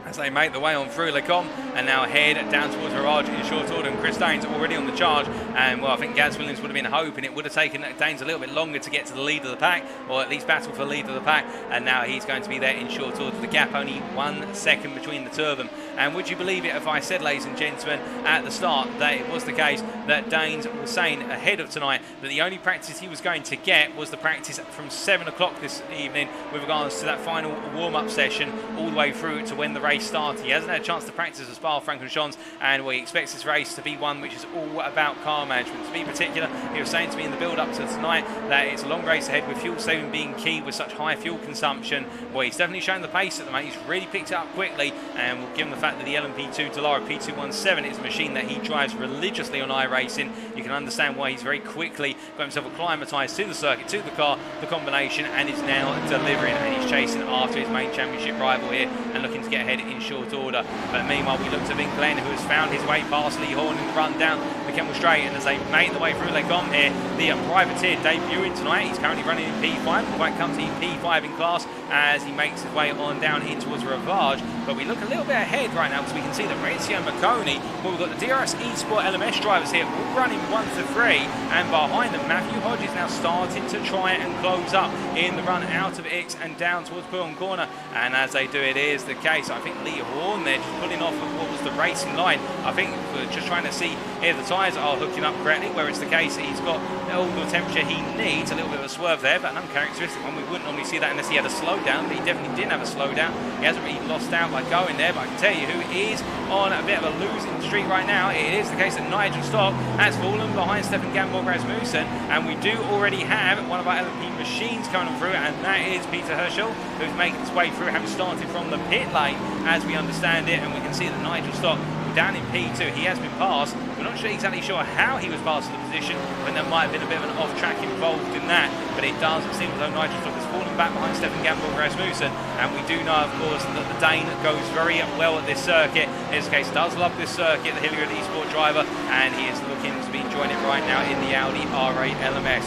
As they make the way on through Les Combes and now head down towards Rouge in short order, and Chris Daines already on the charge, and well, I think Gaz Williams would have been hoping it would have taken Daines a little bit longer to get to the lead of the pack, or at least battle for the lead of the pack, and now he's going to be there in short order. The gap only 1 second between the two of them. And would you believe it if I said, ladies and gentlemen, at the start that it was the case that Daines was saying ahead of tonight that the only practice he was going to get was the practice from 7 o'clock this evening with regards to that final warm-up session all the way through to when the race started. He hasn't had a chance to practice at Spa-Francorchamps, and he expects this race to be one which is all about car management. To be particular, he was saying to me in the build-up to tonight that it's a long race ahead with fuel saving being key with such high fuel consumption. Well, he's definitely shown the pace at the moment. He's really picked it up quickly, and we'll give him the fact that the LMP2 Dallara P217 is a machine that he drives religiously on iRacing. You can understand why he's very quickly got himself acclimatised to the circuit, to the car, the combination, and is now delivering, and he's chasing after his main championship rival here and looking to get ahead in short order. But meanwhile, we look to Vin Glenn, who has found his way past Lee Horn in the run down the Kemmel Straight, and as they make the way through Le Gomme here, the privateer debuting tonight. He's currently running in P5, quite comfy P5 in class, as he makes his way on down in towards Ravage. But we look a little bit ahead right now, because we can see that Maurizio Marconi, well, we've got the DRS eSport LMS drivers here, all running 1 to 3, and behind them, Matthew Hodges now starting to try and close up in the run out of Ix and down towards Pullen Corner. And as they do, it is the case. I think Lee Horn there just pulling off of what was the racing line. I think we're just trying to see if the tyres are hooking up correctly, where it's the case he's got all the temperature he needs. A little bit of a swerve there, but an uncharacteristic one. We wouldn't normally see that unless he had a slowdown, but he definitely didn't have a slowdown. He hasn't really lost out by going there, but I can tell you who is on a bit of a losing streak right now. It is the case that Nigel Stock has fallen behind Stefan Gamborg Rasmussen, and we do already have one of our LMP machines coming through, and that is Peter Herschel, who's making his way through, having started from the pit lane as we understand it. And we can see that Nigel Stock down in P2, he has been passed. We're not exactly sure how he was passed to the position, when there might have been a bit of an off-track involved in that, but it does seem as though Nigel Stock has fallen back behind Stefan Gamborg Rasmussen. And we do know, of course, that the Dane goes very well at this circuit. In this case, does love this circuit, the Hilliard eSport driver, and he is looking to be enjoying it right now in the Audi ARA LMS.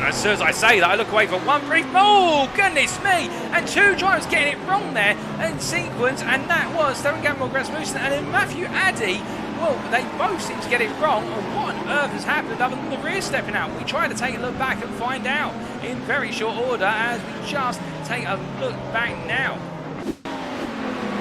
As soon as I say that, I look away for one brief, oh goodness me, and two drivers getting it wrong there in sequence, and that was Stefan Gamborg Rasmussen and then Matthew Addy. Well, they both seem to get it wrong. What on earth has happened other than the rear stepping out? We try to take a look back and find out in very short order as we just take a look back now.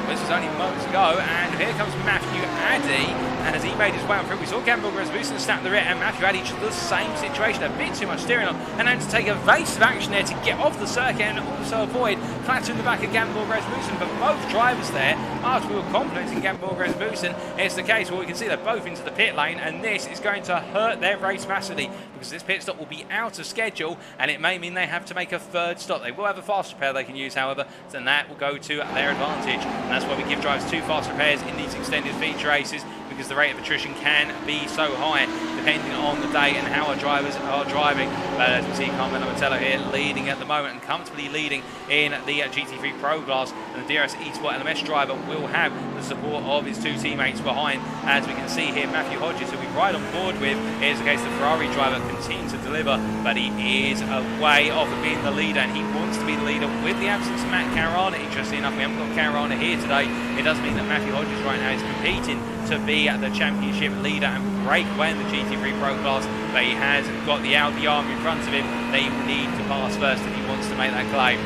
This was only moments ago, and here comes Matthew Addy, and as he made his way on through, we saw Gamborg Rasmussen snap the rear, and Matthew Addy just the same situation, a bit too much steering on, and had to take evasive action there to get off the circuit and also avoid clattering the back of Gamborg Rasmussen. But both drivers there, after we were complimenting Gamborg Rasmussen, it's the case where we can see they're both into the pit lane, and this is going to hurt their race massively, because this pit stop will be out of schedule, and it may mean they have to make a third stop. They will have a fast repair they can use, however, and that will go to their advantage. And that's why we give drivers 2 fast repairs in these extended feature races, because the rate of attrition can be so high depending on the day and how our drivers are driving. But as we see, Carmen Amatello here leading at the moment and comfortably leading in the GT3 Pro class, and the DRS eSport LMS driver will have the support of his 2 teammates behind. As we can see here, Matthew Hodges, who we ride on board with, is the case the Ferrari driver continues to deliver, but he is way off of being the leader, and he wants to be the leader with the absence of Matt Caruana. Interesting enough, we haven't got Caruana here today. It does mean that Matthew Hodges right now is competing to be the championship leader and break away in the GT3 Pro class, but he has got the Audi arm in front of him that he will need to pass first if he wants to make that claim.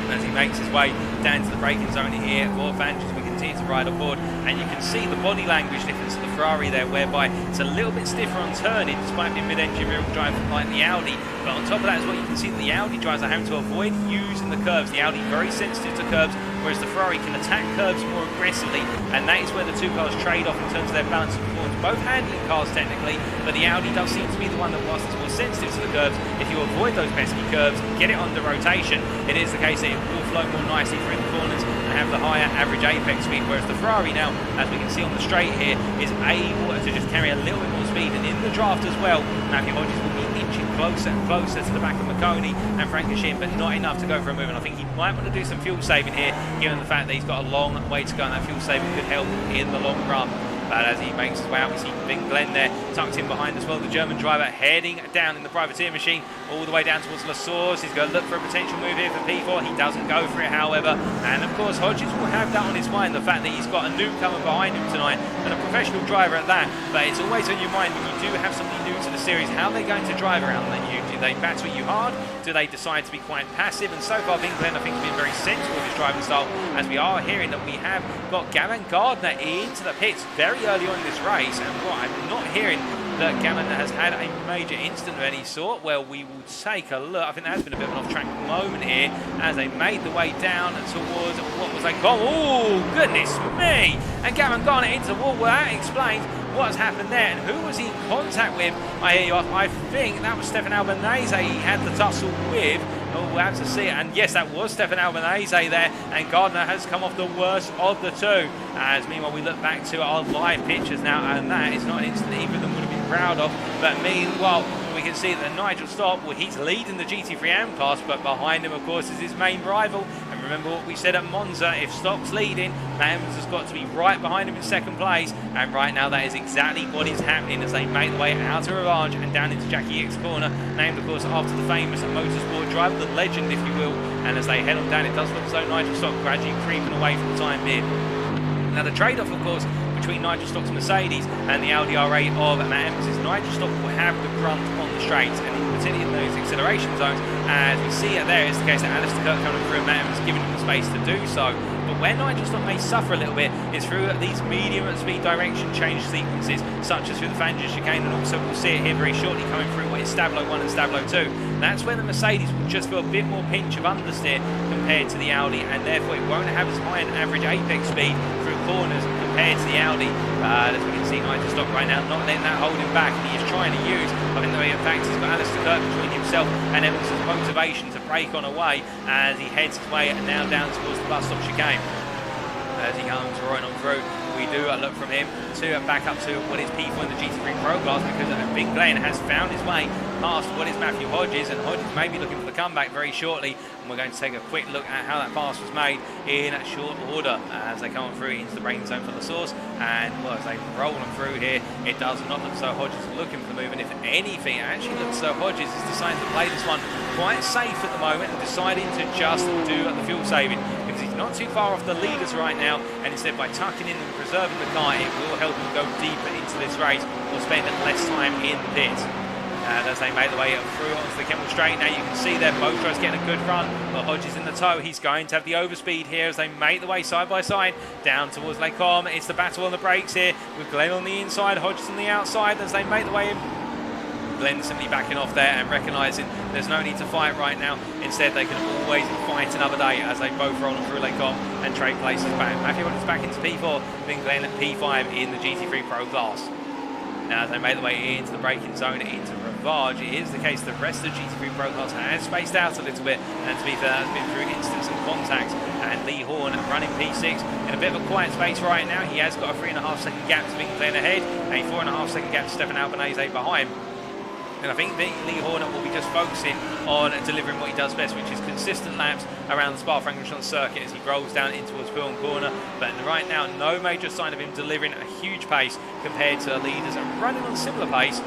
As he makes his way down to the braking zone here for Vanges, we continue to ride on board, and you can see the body language difference of the Ferrari there, whereby it's a little bit stiffer on turning despite being mid-engine rear wheel drive like the Audi. But on top of that as well, you can see that the Audi drivers are having to avoid using the curves. The Audi very sensitive to curbs, whereas the Ferrari can attack curbs more aggressively, and that is where the 2 cars trade off in terms of their balance and performance. Both handling cars technically, but the Audi does seem to be the one that, whilst it's more sensitive to the curves, if you avoid those pesky curves, get it under rotation, it is the case that it will flow more nicely through the corners and have the higher average apex speed, whereas the Ferrari now, as we can see on the straight here, is able to just carry a little bit more speed. And in the draft as well, Matthew Hodges will be inching closer and closer to the back of Marconi and Francorchamps, but not enough to go for a move. And I think he might want to do some fuel saving here, given the fact that he's got a long way to go, and that fuel saving could help in the long run. But as he makes his way out, we see Vin Glenn there tucked in behind as well, the German driver heading down in the privateer machine all the way down towards La Source. He's going to look for a potential move here for P4. He doesn't go for it, however, and of course Hodges will have that on his mind, the fact that he's got a newcomer behind him tonight, and a professional driver at that. But it's always on your mind when you do have somebody new to the series, how they're going to drive around than you. Do they battle you hard? Do they decide to be quite passive? And so far Vin Glenn, I think, has been very sensible with his driving style, as we are hearing that we have got Gavin Gardner into the pits very early on in this race, and what I'm not hearing that Gavin has had a major incident of any sort. Well, we will take a look. I think there has been a bit of an off-track moment here as they made the way down towards what was like, oh goodness me, and Gavin Gardner into the wall. Well, that explains what has happened there, and who was he in contact with? I hear you off. I think that was Stefan Albanese he had the tussle with, Oh, we'll have to see it. And yes, that was Stefan Albanese there, and Gardner has come off the worst of the two. As meanwhile, we look back to our live pictures now, and that is not an incident either of them would have been proud of. But meanwhile, we can see that Nigel Stock, well, he's leading the GT3 AM class, but behind him, of course, is his main rival. And remember what we said at Monza, if Stock's leading, Matt Evans has got to be right behind him in second place. And right now, that is exactly what is happening as they make their way out of Revanche and down into Jackie X corner, named, of course, after the famous motorsport driver, the legend, if you will. And as they head on down, it does look as though Nigel Stock gradually creeping away for the time being. Now, the trade-off, of course, between Nigel Stock's Mercedes and the Audi ARA of Matt Evans is Nigel Stock will have the grunt on the straights, and particularly in those acceleration zones, as we see it there, it's the case that Alistair Kirk coming through and Matt Evans giving him the space to do so. But where Nigel Stock may suffer a little bit is through these medium speed direction change sequences, such as through the Fangers chicane, and also we'll see it here very shortly coming through what is Stablo 1 and Stablo 2. That's where the Mercedes will just feel a bit more pinch of understeer compared to the Audi, and therefore it won't have as high an average apex speed through corners compared to the Audi. As we can see, Nigel Stock right now not letting that hold him back, and he is trying to use, I think, in fact, he's got Alistair Kirk between himself and Evans' motivation to break on away as he heads his way now down towards the bus stop chicane. As he comes right on through, we do look from him to back up to what is P4 in the GT3 Pro class, because Big Glenn has found his way past what is Matthew Hodges, and Hodges may be looking for the comeback very shortly. And we're going to take a quick look at how that pass was made in short order as they come on through into the braking zone for the source. And well, as they roll on through here, it does not look so Hodges is looking for the move, and if anything, it actually looks so Hodges is deciding to play this one quite safe at the moment and deciding to just do the fuel saving, because he's not too far off the leaders right now, and instead by tucking in and preserving the car, it will help him go deeper into this race or spend less time in the pits. And as they make their way through onto the Kemmel Straight, now you can see there both guys getting a good run, but Hodges in the tow. He's going to have the overspeed here as they make their way side by side down towards Les Combes. It's the battle on the brakes here with Glenn on the inside, Hodges on the outside as they make their way in. Glenn simply backing off there and recognising there's no need to fight right now. Instead, they can always fight another day as they both roll on through Les Combes and trade places back. Matthew Hodges back into P4, then Glenn at P5 in the GT3 Pro class. Now, as they make their way into the braking zone, into Revanche, it is the case the rest of the GT3 Pro class has spaced out a little bit, and to be fair, that's been through instance and contact. And Lee Horn running P6 in a bit of a quiet space right now. He has got a 3.5 second gap to Big Glenn ahead, a 4.5 second gap to Stefan Albanese behind. And I think Lee Horner will be just focusing on delivering what he does best, which is consistent laps around the Spa-Francorchamps circuit as he rolls down in towards Pullen Corner. But right now, no major sign of him delivering a huge pace compared to the leaders and running on a similar pace.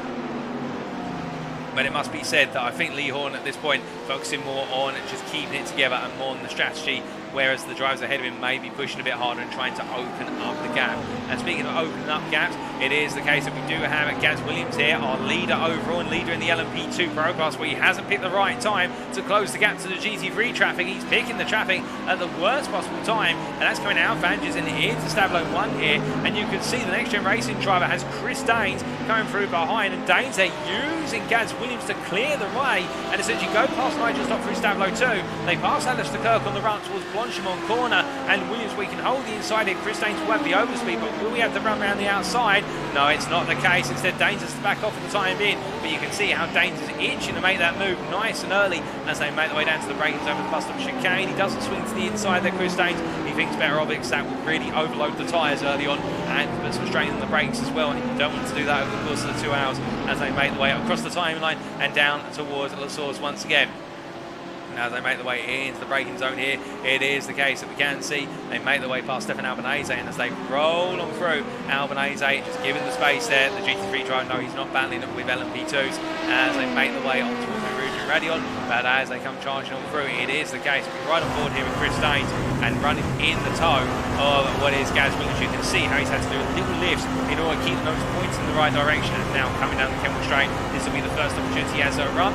But it must be said that I think Lee Horn at this point focusing more on just keeping it together and more on the strategy, whereas the drivers ahead of him may be pushing a bit harder and trying to open up the gap. And speaking of opening up gaps, it is the case that we do have Gaz Williams here, our leader overall and leader in the LMP 2 Pro class, where he hasn't picked the right time to close the gap to the GT3 traffic. He's picking the traffic at the worst possible time, and that's coming out of Fangers and into Stablo 1 here. And you can see the NXTGEN Racing driver has Chris Daines coming through behind, and Daines are using Gaz Williams to clear the way and essentially go past Nigel Stock through Stablo 2. They pass Alistair Kirk on the run towards Blanchimont corner, and Williams, we can hold the inside here. Chris Daines will have the overspeed, but will we have to run around the outside? No, it's not the case. Instead, Daines has to back off for the time being, but you can see how Daines is itching to make that move nice and early as they make their way down to the braking zone with the bus stop chicane. He doesn't swing to the inside there, Chris Daines. He thinks better of it because that will really overload the tyres early on and put some strain on the brakes as well, and you don't want to do that over the course of the 2 hours as they make their way across the timeline and down towards the source once again. As they make their way into the braking zone here, it is the case that we can see they make their way past Stefan Albanese, and as they roll on through, Albanese just giving the space there. The GT3 driver, no, he's not battling them with LMP2s as they make their way on towards Eau Rouge and Raidillon, but as they come charging on through, it is the case we're right on board here with Chris Daines and running in the tow of what is Gaz Williams. You can see how he's had to do a little lift in order to keep those points in the right direction, and now coming down the Kemmel Straight, this will be the first opportunity as a run.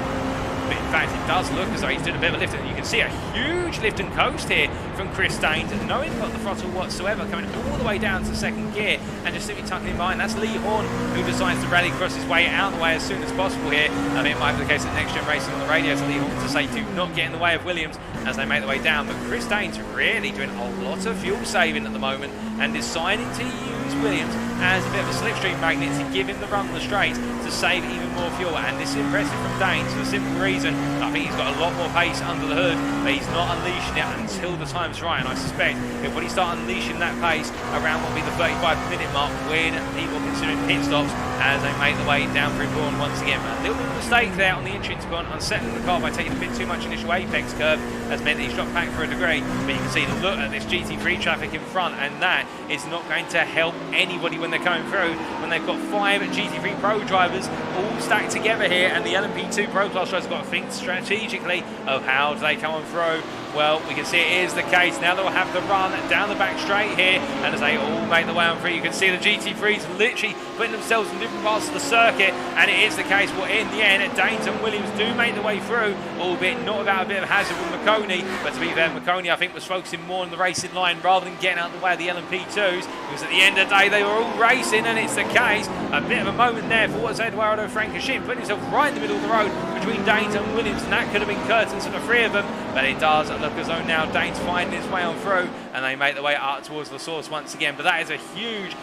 But in fact, it does look as though he's doing a bit of a lift, and you can see a huge lift and coast here from Chris Daines, and no input the throttle whatsoever, coming all the way down to second gear and just simply tucking him behind. That's Lee Horn, who decides to rally across his way out of the way as soon as possible here. I mean, it might be the case that NXTGEN Racing on the radio to Lee Horn to say do not get in the way of Williams as they make their way down. But Chris Daines really doing a lot of fuel saving at the moment and deciding to use Williams as a bit of a slipstream magnet to give him the run on the straight to save even more fuel. And this is impressive from Daines for the simple reason I think he's got a lot more pace under the hood, but he's not unleashing it until the time's right. And I suspect he'll probably start unleashing that pace around what will be the 35-minute mark when people are considering pit stops as they make the way down through corner once again. But a little bit of a mistake there on the entry into corner, unsettling the car by taking a bit too much initial apex curve has meant that he's dropped back for a degree. But you can see, look at this GT3 traffic in front, and that is not going to help anybody when they're coming through, when they've got 5 GT3 Pro drivers all stacked together here, and the LMP2 Pro Class drivers got to think strategically of how do they come on through. Well, we can see it is the case. Now they'll have the run down the back straight here, and as they all make the way on through, you can see the GT3s literally putting themselves in different parts of the circuit, and it is the case. Well, in the end, Daines and Williams do make the way through, albeit not without a bit of hazard with McConey. But to be fair, McConey, I think, was focusing more on the racing line rather than getting out of the way of the LMP2s, because at the end of the day, they were all racing, and it's the case. A bit of a moment there for what's Spa-Francorchamps, putting himself right in the middle of the road between Daines and Williams, and that could have been curtains for the three of them, but it does look as though now Daines finding his way on through, and they make the way up towards the source once again. But that is a huge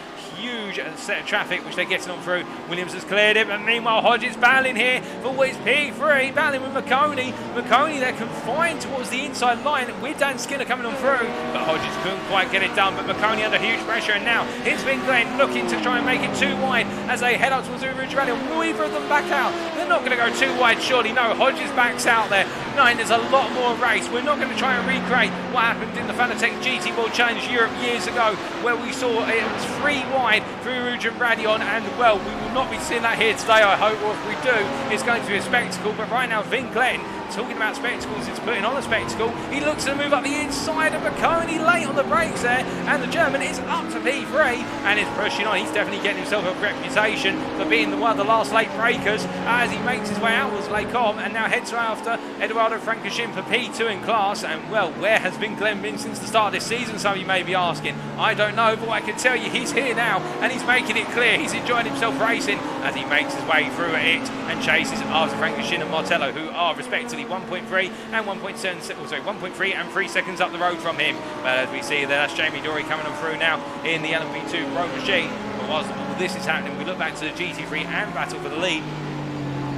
set of traffic which they're getting on through. Williams has cleared it, but meanwhile Hodges battling here for what is P3, battling with McConey. They're confined towards the inside line with Dan Skinner coming on through, but Hodges couldn't quite get it done. But McConey under huge pressure, and now it's Vin Glenn looking to try and make it too wide as they head up towards Eau Rouge rally. Will either of them back out? They're not going to go too wide, surely. No, Hodges backs out there. There's a lot more race. We're not going to try and recreate what happened in the Fanatec GT World Challenge Europe years ago, where we saw it was 3 wide through Eau Rouge and Raidillon, and well, we will not be seeing that here today, I hope, or if we do, it's going to be a spectacle. But right now, Vin Glenn, talking about spectacles, it's putting on a spectacle. He looks to move up the inside of McConey, late on the brakes there, and the German is up to P3 and is pushing on. He's definitely getting himself a reputation for being one of the last late breakers as he makes his way outwards Lake Com, and now heads after Spa-Francorchamps for P2 in class. And well, where has Vin Glenn been since the start of this season, some of you may be asking? I don't know, but I can tell you he's here now, and he's making it clear he's enjoying himself racing as he makes his way through it and chases after Francorchamps and Martello, who are respectively 1.3 and 1.3 and 3 seconds up the road from him. But as we see there, that's Jamie Dory coming on through now in the LMP2 Pro machine. But whilst all this is happening, we look back to the GT3 and battle for the lead,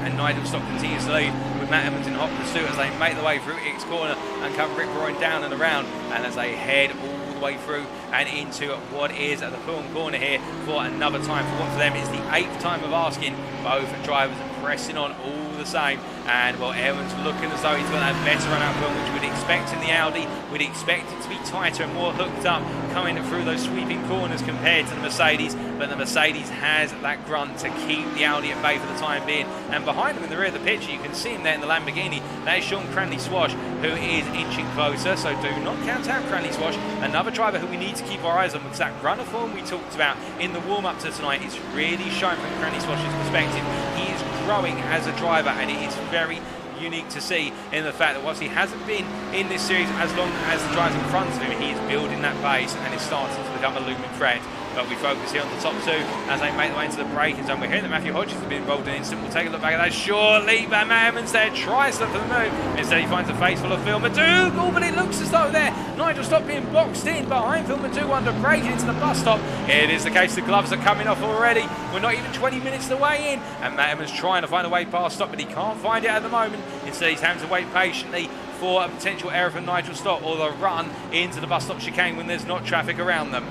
and Nigel Stock continues to lead with Matt Evans in hot pursuit as they make the way through X corner and come rip-roaring down and around, and as they head all the way through and into what is at the Fulham corner here for another time. For what for them is the 8th time of asking, both drivers pressing on all the same. And well, Evans looking as though he's got that better run out point, which we'd expect in the Audi. We'd expect it to be tighter and more hooked up coming through those sweeping corners compared to the Mercedes, but the Mercedes has that grunt to keep the Audi at bay for the time being. And behind him in the rear of the picture, you can see him there in the Lamborghini. That is Sean Cranley-Swash, who is inching closer, so do not count out Cranley-Swash. Another driver who we need to keep our eyes on, because that runner form we talked about in the warm-up to tonight is really showing from Cranley-Swash's perspective. He is growing as a driver, and it is very unique to see in the fact that whilst he hasn't been in this series as long as the drivers in front of him, he is building that pace and is starting to become a looming threat. But we focus here on the top two as they make their way into the braking zone. We're hearing that Matthew Hodges has been involved in an instant. We'll take a look back at that shortly. But Matt Evans there tries to look for the move. Instead, he finds a face full of Phil Madoug. Oh, but it looks as though there Nigel Stock being boxed in behind Phil Madoug under braking into the bus stop. It is the case, the gloves are coming off already. We're not even 20 minutes the way in, and Matt Evans trying to find a way past Stock, but he can't find it at the moment. Instead, he's having to wait patiently for a potential error from Nigel Stock or the run into the bus stop chicane when there's not traffic around them.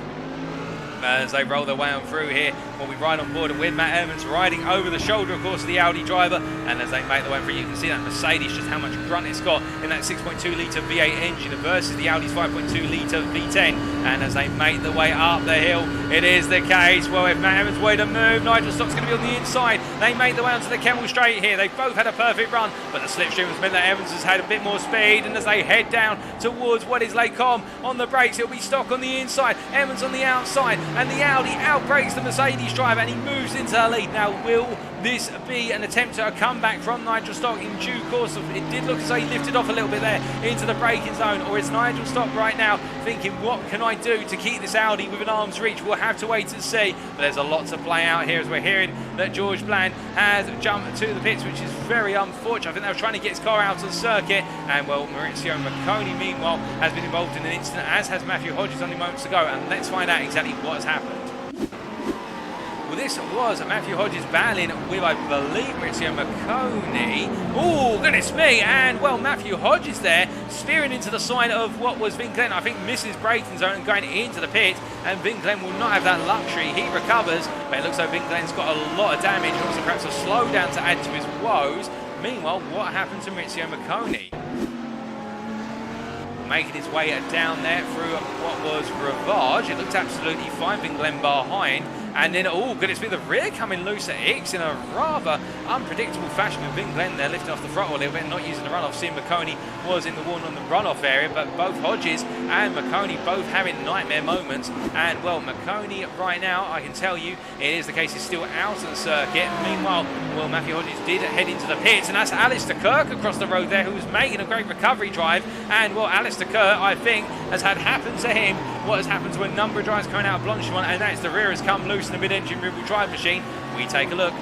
As they roll their way on through here, when we ride on board with Matt Evans riding over the shoulder, of course, of the Audi driver. And as they make their way through, you can see that Mercedes, just how much grunt it's got in that 6.2 litre V8 engine versus the Audi's 5.2 litre V10. And as they make their way up the hill, it is the case. Well, if Matt Evans were to move, Nigel Stock's going to be on the inside. They make their way onto the Kemmel straight here. They both had a perfect run, but the slipstream has meant that Evans has had a bit more speed. And as they head down towards what is Lake Com on the brakes, it'll be Stock on the inside, Evans on the outside, and the Audi outbrakes the Mercedes driver, and he moves into the lead. Now, will this be an attempt at a comeback from Nigel Stock in due course? It did look as though he lifted off a little bit there into the braking zone, or is Nigel Stock right now thinking, what can I do to keep this Audi within arm's reach? We'll have to wait and see, but there's a lot to play out here as we're hearing that George Bland has jumped to the pits, which is very unfortunate. I think they were trying to get his car out of the circuit, and well, Maurizio McConey meanwhile has been involved in an incident, as has Matthew Hodges only moments ago, and let's find out exactly what has happened. this was Matthew Hodges battling with, I believe, Maurizio Marconi. Oh, goodness me. And, well, Matthew Hodges there spearing into the side of what was Vin Glen. I think misses braking zone and going into the pit. And Vin Glen will not have that luxury. He recovers, but it looks like Vin Glen's got a lot of damage. Also, perhaps a slowdown to add to his woes. Meanwhile, what happened to Maurizio Marconi? Making his way down there through what was Ravage. It looked absolutely fine. Vin Glen behind. And then, oh goodness me, the rear coming loose at X in a rather unpredictable fashion with Vin Glen there lifting off the throttle a little bit and not using the runoff. Seeing Marconi was in the warn on the runoff area, but both Hodges and Marconi both having nightmare moments. And, well, Marconi right now, I can tell you, it is the case, he's still out of the circuit. Meanwhile, well, Matthew Hodges did head into the pits, and that's Alistair Kirk across the road there, who was making a great recovery drive. And, well, Alistair Kirk, I think, has had happened to him what has happened to a number of drivers coming out of Blanchimont, and that's the rear has come loose in the mid-engine rear-wheel drive machine. We take a look.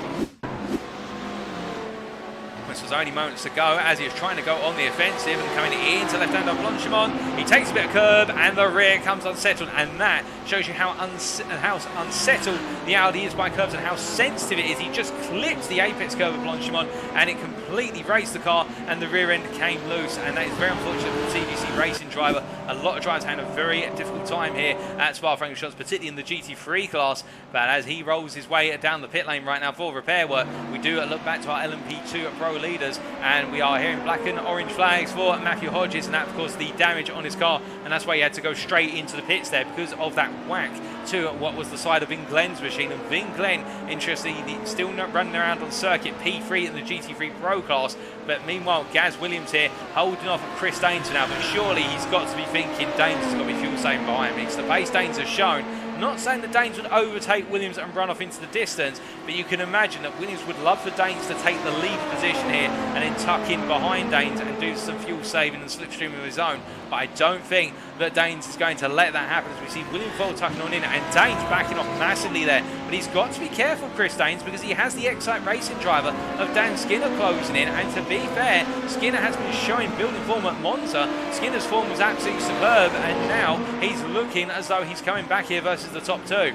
This was only moments to go as he was trying to go on the offensive and coming into left-hand of Blanchimont. He takes a bit of curb and the rear comes unsettled, and that shows you how unsettled the Audi is by curbs and how sensitive it is. He just clipped the apex curve of Blanchimont and it completely raced the car and the rear end came loose, and that is very unfortunate for the TVC racing driver. A lot of drivers having a very difficult time here at Spa-Francorchamps, particularly in the GT3 class, but as he rolls his way down the pit lane right now for repair work, we do look back to our LMP Pro leaders, and we are hearing black and orange flags for Matthew Hodges, and that, of course, the damage on his car, and that's why he had to go straight into the pits there because of that whack to what was the side of Vin Glen's machine. And Vin Glen, interestingly, still not running around on circuit P3 in the GT3 Pro class, but meanwhile Gaz Williams here holding off at Chris Daines now, but surely he's got to be thinking Daines has got to be fuel saving behind me. It's the pace Daines has shown. Not saying that Daines would overtake Williams and run off into the distance, but you can imagine that Williams would love for Daines to take the lead position here and then tuck in behind Daines and do some fuel saving and slipstream of his own. But I don't think that Daines is going to let that happen, as we see William Fold tucking on in and Daines backing off massively there. But he's got to be careful, Chris Daines, because he has the Excite Racing driver of Dan Skinner closing in, and to be fair, Skinner has been showing building form at Monza. Skinner's form was absolutely superb, and now he's looking as though he's coming back here versus the top two.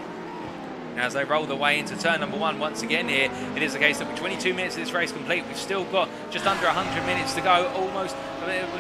As they roll their way into turn number one once again here, it is the case that with 22 minutes of this race complete, we've still got just under 100 minutes to go, almost,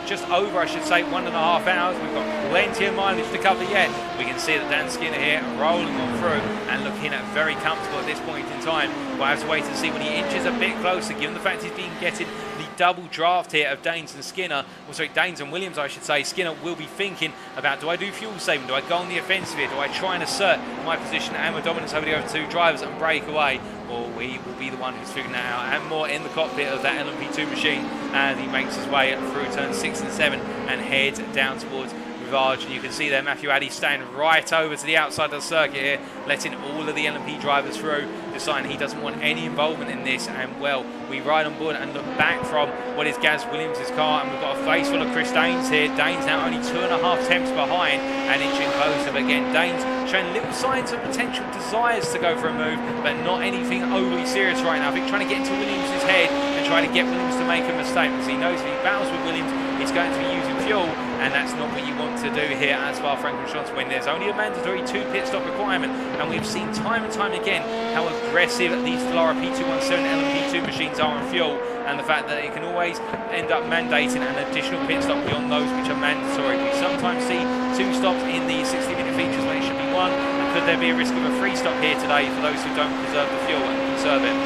just over, I should say, 1.5 hours. We've got plenty of mileage to cover yet. We can see that Dan Skinner here rolling on through and looking at very comfortable at this point in time. We'll have to wait and see when he inches a bit closer, given the fact he's been getting the double draft here of Daines and Skinner, or sorry, Daines and Williams, I should say. Skinner will be thinking about, do I do fuel saving? Do I go on the offensive here? Do I try and assert my position and my dominance over the other two drivers and break away? Or we will be the one who's figuring that out, and more in the cockpit of that LMP2 machine as he makes his way through turns 6 and 7 and heads down towards Ravage. And you can see there Matthew Addy staying right over to the outside of the circuit here, letting all of the LMP drivers through, deciding he doesn't want any involvement in this. And well, we ride on board and look back from what is Gaz Williams' car, and we've got a face full of Chris Daines here. Daines now only 2.5 tenths behind and inching closer, but again Daines showing little signs of potential desires to go for a move, but not anything overly serious right now. I think trying to get into Williams' head and trying to get Williams to make a mistake, because he knows if he battles with Williams he's going to be using fuel, and that's not what you want to do here at Spa-Francorchamps when there's only a mandatory 2 pit stop requirement. And we've seen time and time again how aggressive these Dallara P217 LMP2 machines are on fuel, and the fact that it can always end up mandating an additional pit stop beyond those which are mandatory. We sometimes see 2 stops in the 60-minute features when it should be 1, and could there be a risk of a 3 stop here today for those who don't preserve the fuel and conserve it?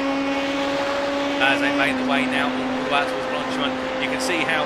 As they make the way now all the way towards Blanchimont, you can see how,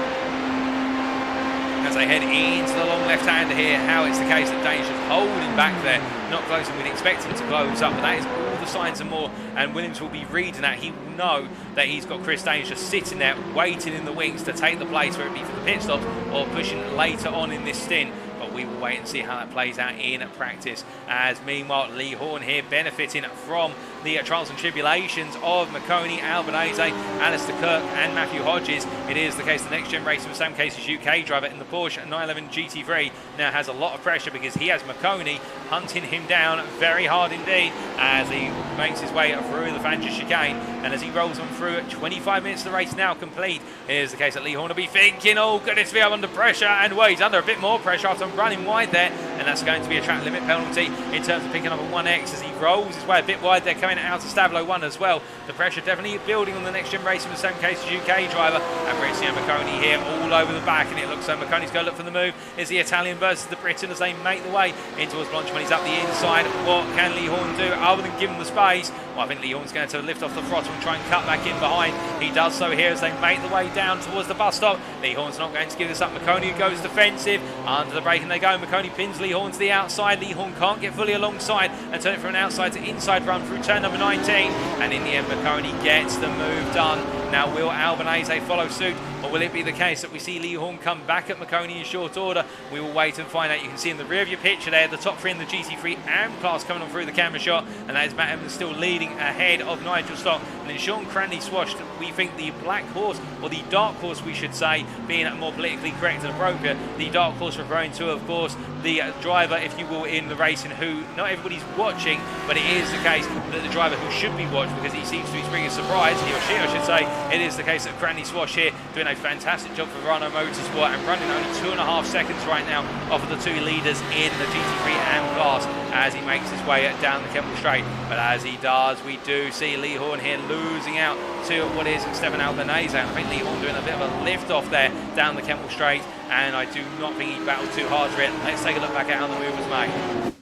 as they head into the long left-hander here, how it's the case that Daines just holding back there, not closing. We'd expect him to close up, but that is all the signs and more, and Williams will be reading that. He will know that he's got Chris Daines just sitting there, waiting in the wings to take the place, whether it be for the pit stop or pushing later on in this stint. But we will wait and see how that plays out in practice. As meanwhile, Lee Horn here benefiting from the trials and tribulations of Marconi, Albanese, Alistair Kirk and Matthew Hodges. It is the case the next gen racing with Sam Case's UK driver in the Porsche 911 GT3 now has a lot of pressure because he has McConey hunting him down very hard indeed as he makes his way through the Fangers chicane, and as he rolls on through, 25 minutes of the race now complete. Here's the case that Lee Horn will be thinking, oh goodness me, I'm under pressure, and well, he's under a bit more pressure after running wide there, and that's going to be a track limit penalty in terms of picking up a 1X as he rolls his way a bit wide there, coming out to Stavlo 1 as well. The pressure definitely building on the next gen racing, the same case as UK driver, and Maurizio McConey here all over the back, and it looks like McConey's going to look for the move. Is the Italian versus the Briton as they make the way in towards Blanchimont. He's up the inside. What can Lee Horn do other than give him the space? Well, I think Lee Horn's going to lift off the throttle and try and cut back in behind. He does so here as they make the way down towards the bus stop. Lee Horn's not going to give this up. McConey goes defensive. Under the brake and they go. McConey pins Lee Horn to the outside. Lee Horn can't get fully alongside and turn it from an outside to inside run through turn number 19. And in the end, McConey gets the move done. Now, will Albanese follow suit, or will it be the case that we see Lee Horn come back at McConey in short order? We will wait and find out. You can see in the rear view picture there, the top three in the GT3 AM class coming on through the camera shot, and that is Matt Evans still leading ahead of Nigel Stock. And then Sean Cranley swashed, we think, the black horse, or the dark horse we should say, being more politically correct and appropriate. The dark horse referring to, of course, the driver, if you will, in the racing who not everybody's watching, but it is the case that the driver who should be watched because he seems to be bringing a surprise, he or she I should say. It is the case that Cranley Swash here doing a fantastic job for Rhino Motorsport and running only 2.5 seconds right now off of the two leaders in the GT3 AM class as he makes his way down the Kemble Straight. But as he does, we do see Lee Horn here losing out to what is Stefan Albanese. I think Lee Horn doing a bit of a lift off there down the Kemble Straight, and I do not think he battled too hard for it. Let's take a look back at how the move was made.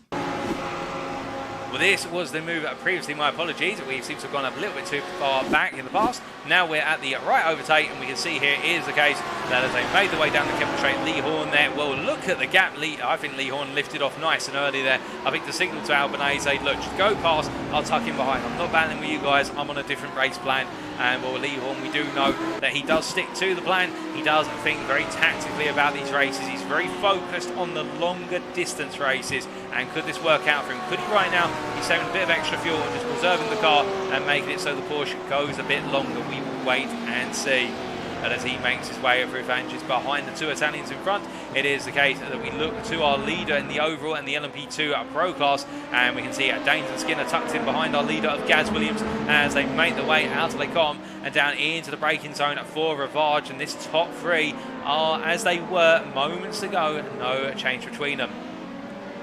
Well, this was the move previously, my apologies. We seem to have gone a little bit too far back in the past. Now we're at the right overtake, and we can see here is the case that as they made the way down the Kemble Straight, Lee Horn there, well, look at the gap. I think Lee Horn lifted off nice and early there. I think the signal to Albanese, look, just go past, I'll tuck him behind. I'm not battling with you guys, I'm on a different race plan. And well, Lee Horn, we do know that he does stick to the plan. He does think very tactically about these races. He's very focused on the longer distance races. And could this work out for him? Could he right now be saving a bit of extra fuel and just preserving the car and making it so the Porsche goes a bit longer? We will wait and see. And as he makes his way over Fangers behind the two Italians in front, it is the case that we look to our leader in the overall and the LMP Pro class, and we can see Daines and Skinner tucked in behind our leader of Gaz Williams as they make their way out of Lecom and down into the braking zone for Ravage. And this top three are as they were moments ago, no change between them.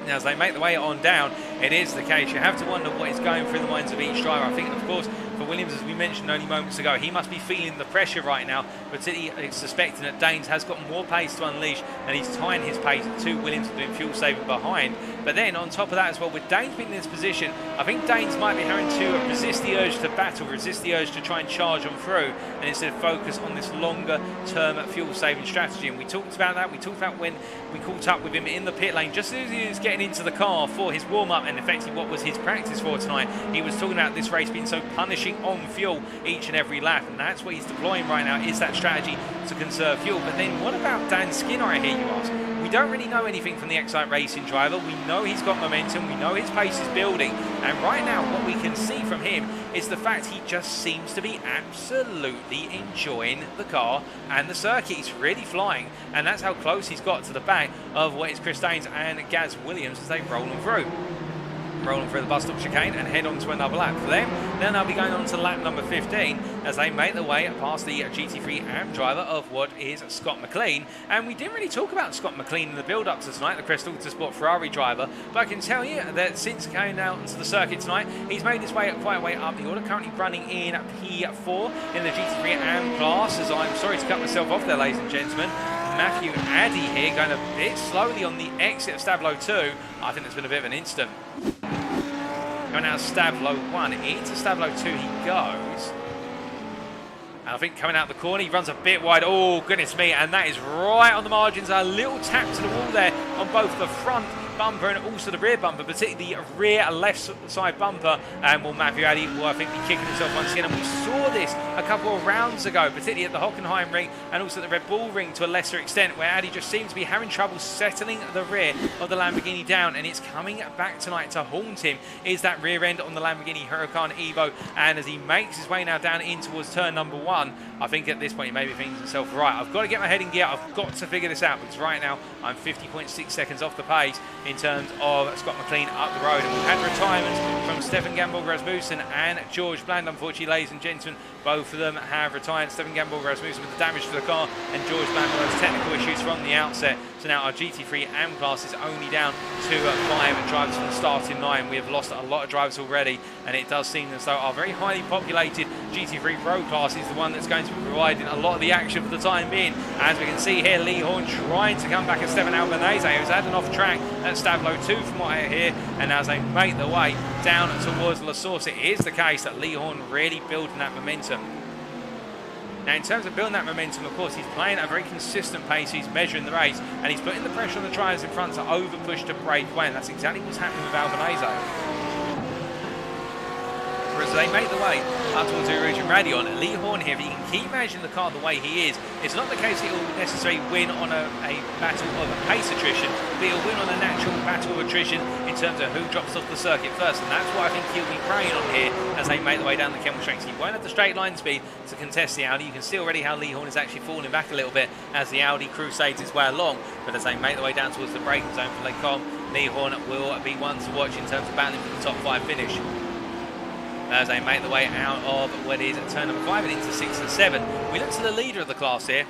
Now, as they make the way on down, it is the case. You have to wonder what is going through the minds of each driver. I think, of course, for Williams, as we mentioned only moments ago, he must be feeling the pressure right now, particularly suspecting that Daines has got more pace to unleash, and he's tying his pace to Williams doing fuel saving behind. But then, on top of that as well, with Daines being in this position, I think Daines might be having to resist the urge to battle, resist the urge to try and charge on through, and instead focus on this longer term fuel saving strategy. And we talked about that. We talked about when we caught up with him in the pit lane, just as he was getting into the car for his warm-up and effectively what was his practice for tonight. He was talking about this race being so punishing on fuel each and every lap, and that's what he's deploying right now, is that strategy to conserve fuel. But then what about Dan Skinner, I hear you ask? We don't really know anything from the Excite Racing driver. We know he's got momentum, we know his pace is building, and right now what we can see from him is the fact he just seems to be absolutely enjoying the car and the circuit. He's really flying, and that's how close he's got to the back of what is Chris Daines and Gaz Williams as they roll on through. Rolling through the bus stop chicane and head on to another lap for them. Then they'll be going on to lap number 15 as they make their way past the GT3 AM driver of what is Scott McLean. And we didn't really talk about Scott McLean in the build-up to tonight, the Crest Autosport Ferrari driver, but I can tell you that since going out into the circuit tonight, he's made his way quite a way up the order, currently running in P4 in the GT3 AM class, as I'm sorry to cut myself off there, ladies and gentlemen. Matthew Addy here going a bit slowly on the exit of Stavlo 2. I think there's been a bit of an incident. Going out of Stavlo 1 into Stavlo 2 he goes. And I think coming out the corner, he runs a bit wide. Oh, goodness me. And that is right on the margins. A little tap to the wall there on both the front front bumper and also the rear bumper, particularly the rear left side bumper, and will Matthew Addy will, I think, be kicking himself once again. And we saw this a couple of rounds ago, particularly at the Hockenheim ring and also at the Red Bull ring to a lesser extent, where Addy just seems to be having trouble settling the rear of the Lamborghini down, and it's coming back tonight to haunt him, is that rear end on the Lamborghini Huracan Evo. And as he makes his way now down in towards turn number 1, I think at this point he may be thinking to himself, right, I've got to get my head in gear, I've got to figure this out, because right now I'm 50.6 seconds off the pace in terms of Scott McLean up the road. And we've had retirements from Stefan Gamborg Rasmussen and George Bland. Unfortunately, ladies and gentlemen, both of them have retired. Stefan Gamborg Rasmussen with the damage to the car, and George Bland with those technical issues from the outset. So now our GT3 AM class is only down to 5 drivers from the starting line. We have lost a lot of drivers already, and it does seem as though our very highly populated GT3 Pro class is the one that's going to be providing a lot of the action for the time being. As we can see here, Lee Horn trying to come back at Stefan Albanese, who's had an off track at Stavlo 2 from what I hear, and as they make their way down towards La Source, it is the case that Lee Horn really building that momentum. Now, in terms of building that momentum, of course, he's playing at a very consistent pace. He's measuring the race, and he's putting the pressure on the drivers in front to over-push to break away, and that's exactly what's happening with Albanese. As they make the way up towards Eau Rouge and Raidillon, Lee Horn here, if he can keep managing the car the way he is, it's not the case that he'll necessarily win on a battle of a pace attrition, but he'll win on a natural battle of attrition in terms of who drops off the circuit first, and that's what I think he'll be preying on here as they make the way down the Kemmel Straight. He won't have the straight line speed to contest the Audi. You can see already how Lee Horn is actually falling back a little bit as the Audi crusades its way along, but as they make the way down towards the braking zone for Lecom, Lee Horn will be one to watch in terms of battling for the top 5 finish. As they make the way out of what is turn number 5 and into 6 and 7. We look to the leader of the class here,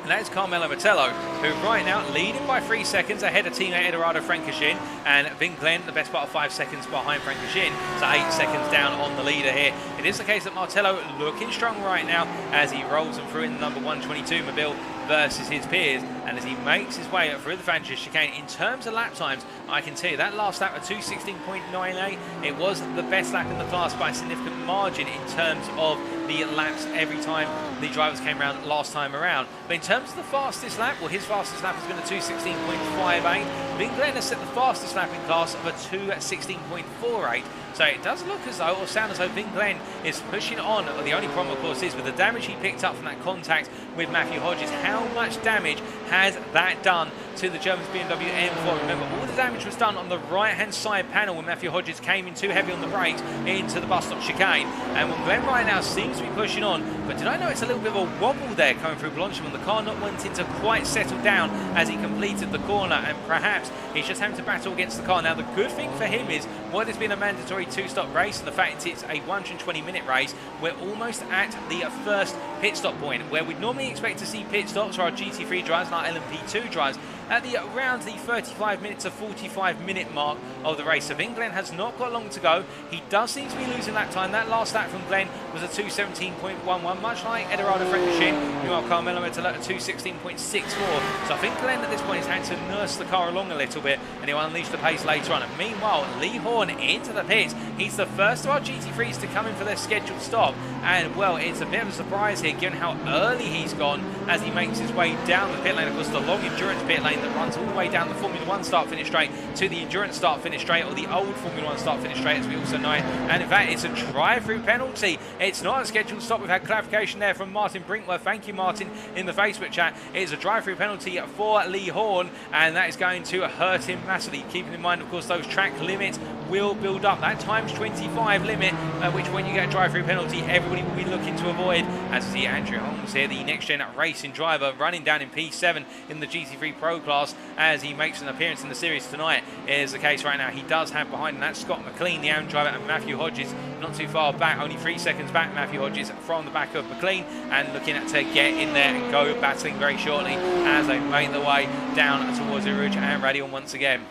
and that is Carmelo Mettello, who right now leading by 3 seconds ahead of teammate Eduardo Francochin, and Vin Glenn the best part of 5 seconds behind Francochin, so 8 seconds down on the leader here. It is the case that Martello looking strong right now as he rolls them through in the number 122 Mobile versus his peers, and as he makes his way through the Francis chicane. In terms of lap times, I can tell you that last lap of 2:16.98, it was the best lap in the class by a significant margin in terms of the laps every time the drivers came around last time around. But in terms of the fastest lap, well, his fastest lap has been a 2:16.58. Vin Glenn has set the fastest lap in class of a 2:16.48. So it does look as though, or sound as though, Vin Glenn is pushing on. Well, the only problem, of course, is with the damage he picked up from that contact with Matthew Hodges. How much damage has that done to the German's BMW M4? Remember, all the damage was done on the right-hand side panel when Matthew Hodges came in too heavy on the brakes into the bus stop chicane. And when Glenn right now seems to be pushing on, but did I know it's a little bit of a wobble there coming through Blanchimont, the car not wanting to quite settle down as he completed the corner, and perhaps he's just having to battle against the car. Now, the good thing for him is, what has been a mandatory 2-stop race, and the fact it's a 120-minute race, we're almost at the first pit stop point, where we'd normally expect to see pit stops for our GT3 drivers and our LMP2 drivers at around the 35-minute to 45-minute mark of the race. So Vin Glenn has not got long to go. He does seem to be losing that time. That last lap from Glenn was a 2:17.11, much like Eduardo Francochin, meanwhile Carmelo Mettello at 2:16.64. So I think Glenn at this point is having to nurse the car along a little bit, and he'll unleash the pace later on. And meanwhile, Lee Horn into the pits. He's the first of our GT3s to come in for their scheduled stop, and well, it's a bit of a surprise here given how early he's gone as he makes his way down the pit lane. Of course, the long endurance pit lane that runs all the way down the Formula 1 start-finish straight to the endurance start-finish straight, or the old Formula 1 start-finish straight as we also know it. And in fact, it's a drive-through penalty. It's not a scheduled stop. We've had clarification there from Martin Brinkworth. Thank you, Martin, in the Facebook chat. It is a drive-through penalty for Lee Horn, and that is going to hurt him massively. Keeping in mind, of course, those track limits will build up. That times 25 limit, which when you get a drive-through penalty, everybody will be looking to avoid. As we see Andrew Holmes here, the next-gen racing driver, running down in P7 in the GT3 Pro class as he makes an appearance in the series tonight. It is the case right now. He does have behind him that Scott McLean, the AM driver, and Matthew Hodges not too far back, only 3 seconds back, Matthew Hodges from the back of McLean, and looking to get in there and go battling very shortly as they make their way down towards Eau Rouge and Raidillon once again.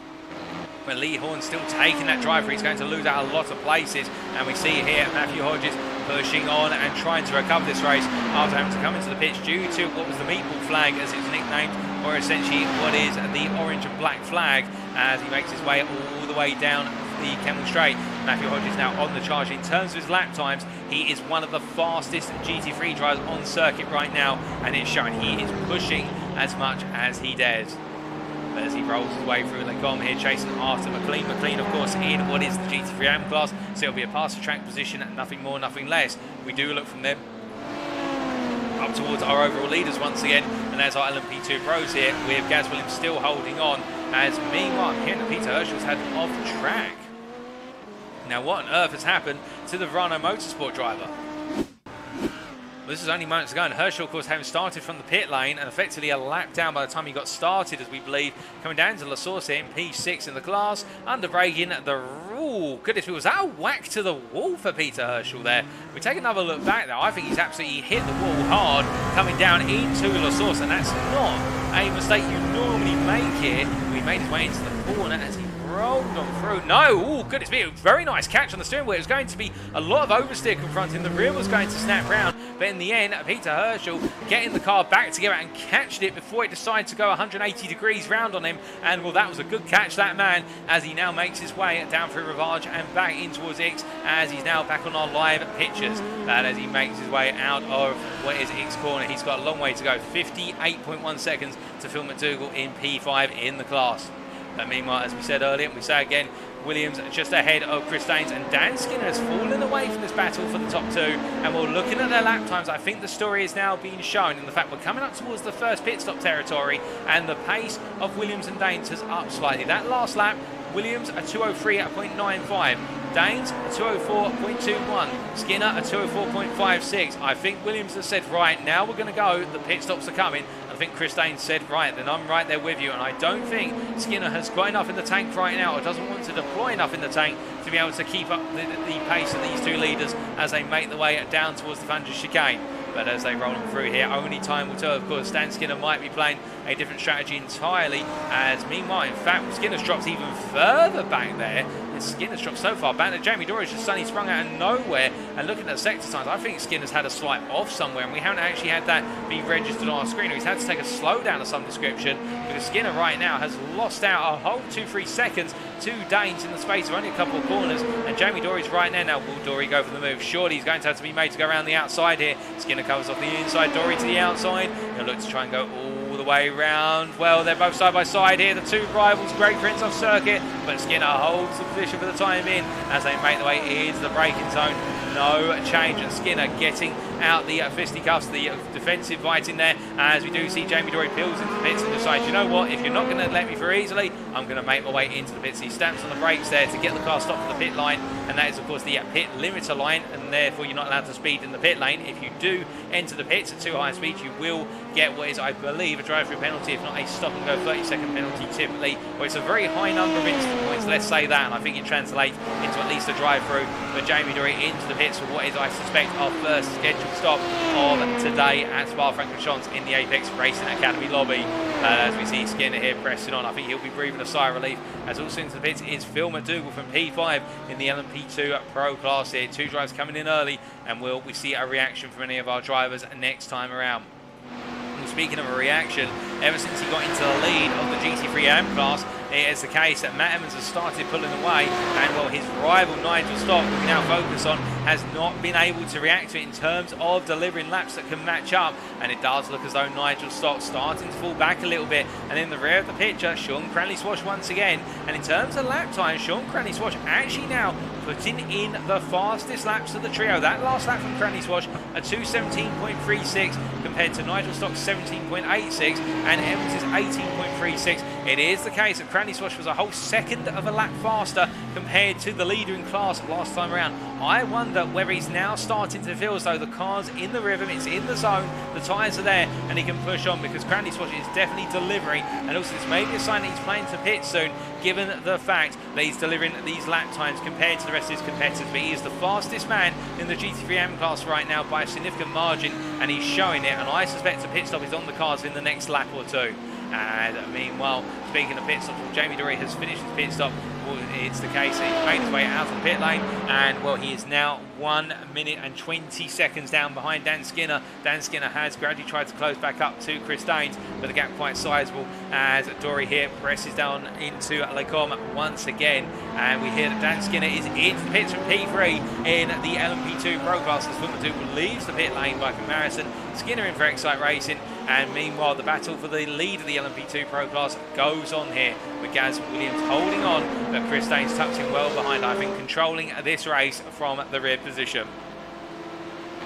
But Lee Horn still taking that driver. He's going to lose out a lot of places, and we see here Matthew Hodges pushing on and trying to recover this race after having to come into the pitch due to what was the meatball flag, as it's nicknamed, or essentially what is the orange and black flag, as he makes his way all the way down the Kemmel Straight. Matthew Hodges now on the charge. In terms of his lap times, he is one of the fastest GT3 drivers on circuit right now, and it's showing. He is pushing as much as he dares. But as he rolls his way through, they come here chasing after McLean. McLean, of course, in what is the GT3 AM class, so it'll be a past the track position, nothing more, nothing less. We do look from them up towards our overall leaders once again, and there's our LMP pros here with Gaz Williams still holding on, as meanwhile I'm hearing that Peter Herschel's had off track. Now what on earth has happened to the Renault Motorsport driver? Well, this is only moments ago, and Herschel, of course, having started from the pit lane and effectively a lap down by the time he got started, as we believe, coming down to La Source here in P6 in the class, under braking the rule. Goodness me, was that a whack to the wall for Peter Herschel there? We take another look back though. I think he's absolutely hit the wall hard coming down into La Source, and that's not a mistake you normally make here. He made his way into the corner as he rolled on through. No, oh goodness me, very nice catch on the steering wheel. It was going to be a lot of oversteer confronting. The rear was going to snap round, but in the end, Peter Herschel getting the car back together and catched it before it decided to go 180 degrees round on him. And well, that was a good catch, that man, as he now makes his way down through Rivage and back in towards X, as he's now back on our live pictures. And as he makes his way out of what is X corner, he's got a long way to go. 58.1 seconds to Phil McDougall in P5 in the class. But meanwhile, as we said earlier, and we say again, Williams just ahead of Chris Daines, and Dan Skinner has fallen away from this battle for the top two. And we're looking at their lap times. I think the story is now being shown in the fact we're coming up towards the first pit stop territory, and the pace of Williams and Daines has upped slightly. That last lap, Williams a 203 at 0.95, Daines a 204.21, Skinner a 204.56. I think Williams has said, right, now we're going to go, the pit stops are coming. I think Chris Daines said, right, then I'm right there with you. And I don't think Skinner has got enough in the tank right now, or doesn't want to deploy enough in the tank to be able to keep up the pace of these two leaders as they make the way down towards the Flanders chicane. But as they roll on through here, only time will tell. Of course, Dan Skinner might be playing a different strategy entirely, as meanwhile, in fact, Skinner's dropped even further back there. And Skinner's dropped so far back that Jamie Dorridge just suddenly sprung out of nowhere. And looking at sector times, I think Skinner's had a slight off somewhere, and we haven't actually had that be registered on our screen. He's had to take a slowdown of some description, because Skinner right now has lost out a whole 2-3 seconds to Daines in the space of only a couple of corners. And Jamie Dorridge right now, will Dory go for the move? Surely he's going to have to be made to go around the outside here. Skinner covers off the inside, Dory to the outside. He'll look to try and go all the way round. Well, they're both side by side here, the two rivals, great friends off circuit, but Skinner holds the position for the time in as they make their way into the braking zone. No change, and Skinner getting out the fisticuffs, the defensive bite in there, as we do see Jamie Dory peels into the pits and decides, you know what, if you're not going to let me through easily, I'm going to make my way into the pits. He stamps on the brakes there to get the car stopped for the pit line, and that is of course the pit limiter line, and therefore you're not allowed to speed in the pit lane. If you do enter the pits at too high speed, you will get what is, I believe, a drive-through penalty, if not a stop-and-go 30-second penalty typically, where it's a very high number of instant points, let's say that, and I think it translates into at least a drive-through for Jamie Dory into the pits for what is, I suspect, our first scheduled stop of today at Spa-Francorchamps in the Apex Racing Academy lobby. As we see Skinner here pressing on, I think he'll be breathing a sigh of relief, as also into the pits is Phil McDougall from P5 in the LMP Pro class here. Two drivers coming in early, and will we see a reaction from any of our drivers next time around? Speaking of a reaction, ever since he got into the lead of the GT3 AM class, it is the case that Matt Emmons has started pulling away, and well, his rival Nigel Stott, who we now focus on, has not been able to react to it in terms of delivering laps that can match up, and it does look as though Nigel Stott starting to fall back a little bit. And in the rear of the picture, Sean Cranley-Swash once again, and in terms of lap time, Sean Cranley-Swash actually now putting in the fastest laps of the trio. That last lap from Cranley-Swash, a 2:17.36 compared to Nigel Stott's 17.86 and Emmons' 18.36. It is the case that Cranley-Swash was a whole second of a lap faster compared to the leader in class last time around. I wonder whether he's now starting to feel as though the car's in the rhythm, it's in the zone, the tyres are there, and he can push on, because Cranley-Swash is definitely delivering. And also this may be a sign that he's playing to pit soon, given the fact that he's delivering these lap times compared to the rest of his competitors. But he is the fastest man in the GT3 AM class right now by a significant margin, and he's showing it, and I suspect a pit stop is on the cards in the next lap or two. And meanwhile, speaking of pit stops, Jamie Dory has finished his pit stop well, it's the case. He's made his way out of the pit lane, and well, he is now 1 minute and 20 seconds down behind Dan Skinner. Dan Skinner has gradually tried to close back up to Chris Daines, but the gap quite sizable as Dory here presses down into Lecombe once again. And we hear that Dan Skinner is in the pits from P3 in the LMP2 Pro Class as Formula 2 leaves the pit lane by comparison. Skinner in for Excite Racing, and meanwhile the battle for the lead of the LMP2 Pro Class goes on here with Gaz Williams holding on, but Chris Daines tucks in well behind, I think, controlling this race from the rear position.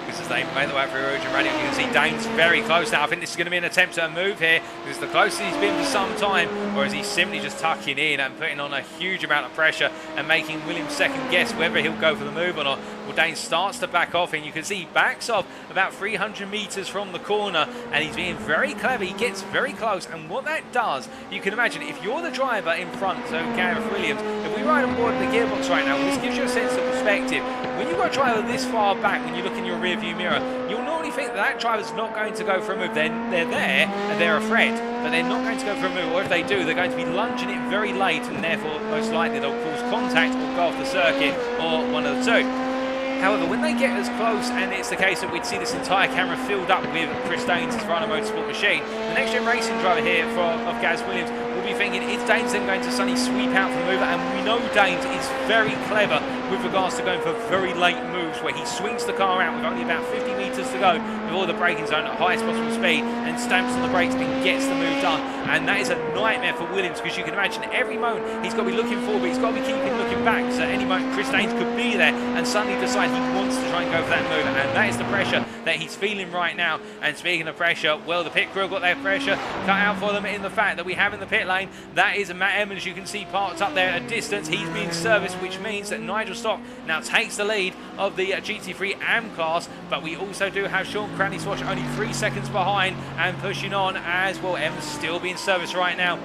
As they make the way through Eau Rouge and Raidillon, you can see Daines very close now. I think this is going to be an attempt at a move here. This is the closest he's been for some time, or is he simply just tucking in and putting on a huge amount of pressure and making Williams second guess whether he'll go for the move or not? Well, Daines starts to back off, and you can see he backs off about 300 metres from the corner, and he's being very clever. He gets very close, and what that does, you can imagine, if you're the driver in front, so Gareth Williams, if we ride on board the gearbox right now, this gives you a sense of perspective. When you've got a driver this far back, when you look in your rear view mirror, you'll normally think that driver's not going to go for a move. They're there and they're a threat, but they're not going to go for a move, or if they do, they're going to be lunging it very late, and therefore most likely they'll cause contact or go off the circuit, or one of the two. However, when they get as close, and it's the case that we'd see this entire camera filled up with Chris Daines' Rhino Motorsport machine, the NXTGEN Racing driver here of Gaz Williams will be thinking, is Daines then going to suddenly sweep out for the mover? And we know Daines is very clever with regards to going for very late moves, where he swings the car out with only about 50 metres to go before the braking zone at highest possible speed, and stamps on the brakes and gets the move done. And that is a nightmare for Williams, because you can imagine every moment he's got to be looking forward, but he's got to be keeping looking back, so at any moment Chris Daines could be there and suddenly decide he wants to try and go for that move, and that is the pressure that he's feeling right now. And speaking of pressure, well, the pit crew have got their pressure cut out for them in the fact that we have in the pit lane, that is Matt Emmons, you can see parked up there at a distance. He's being serviced, which means that Nigel Stock now takes the lead of the GT3 AM class, but we also do have Sean Cranley-Swatch only 3 seconds behind and pushing on as well. Emmons still being serviced right now.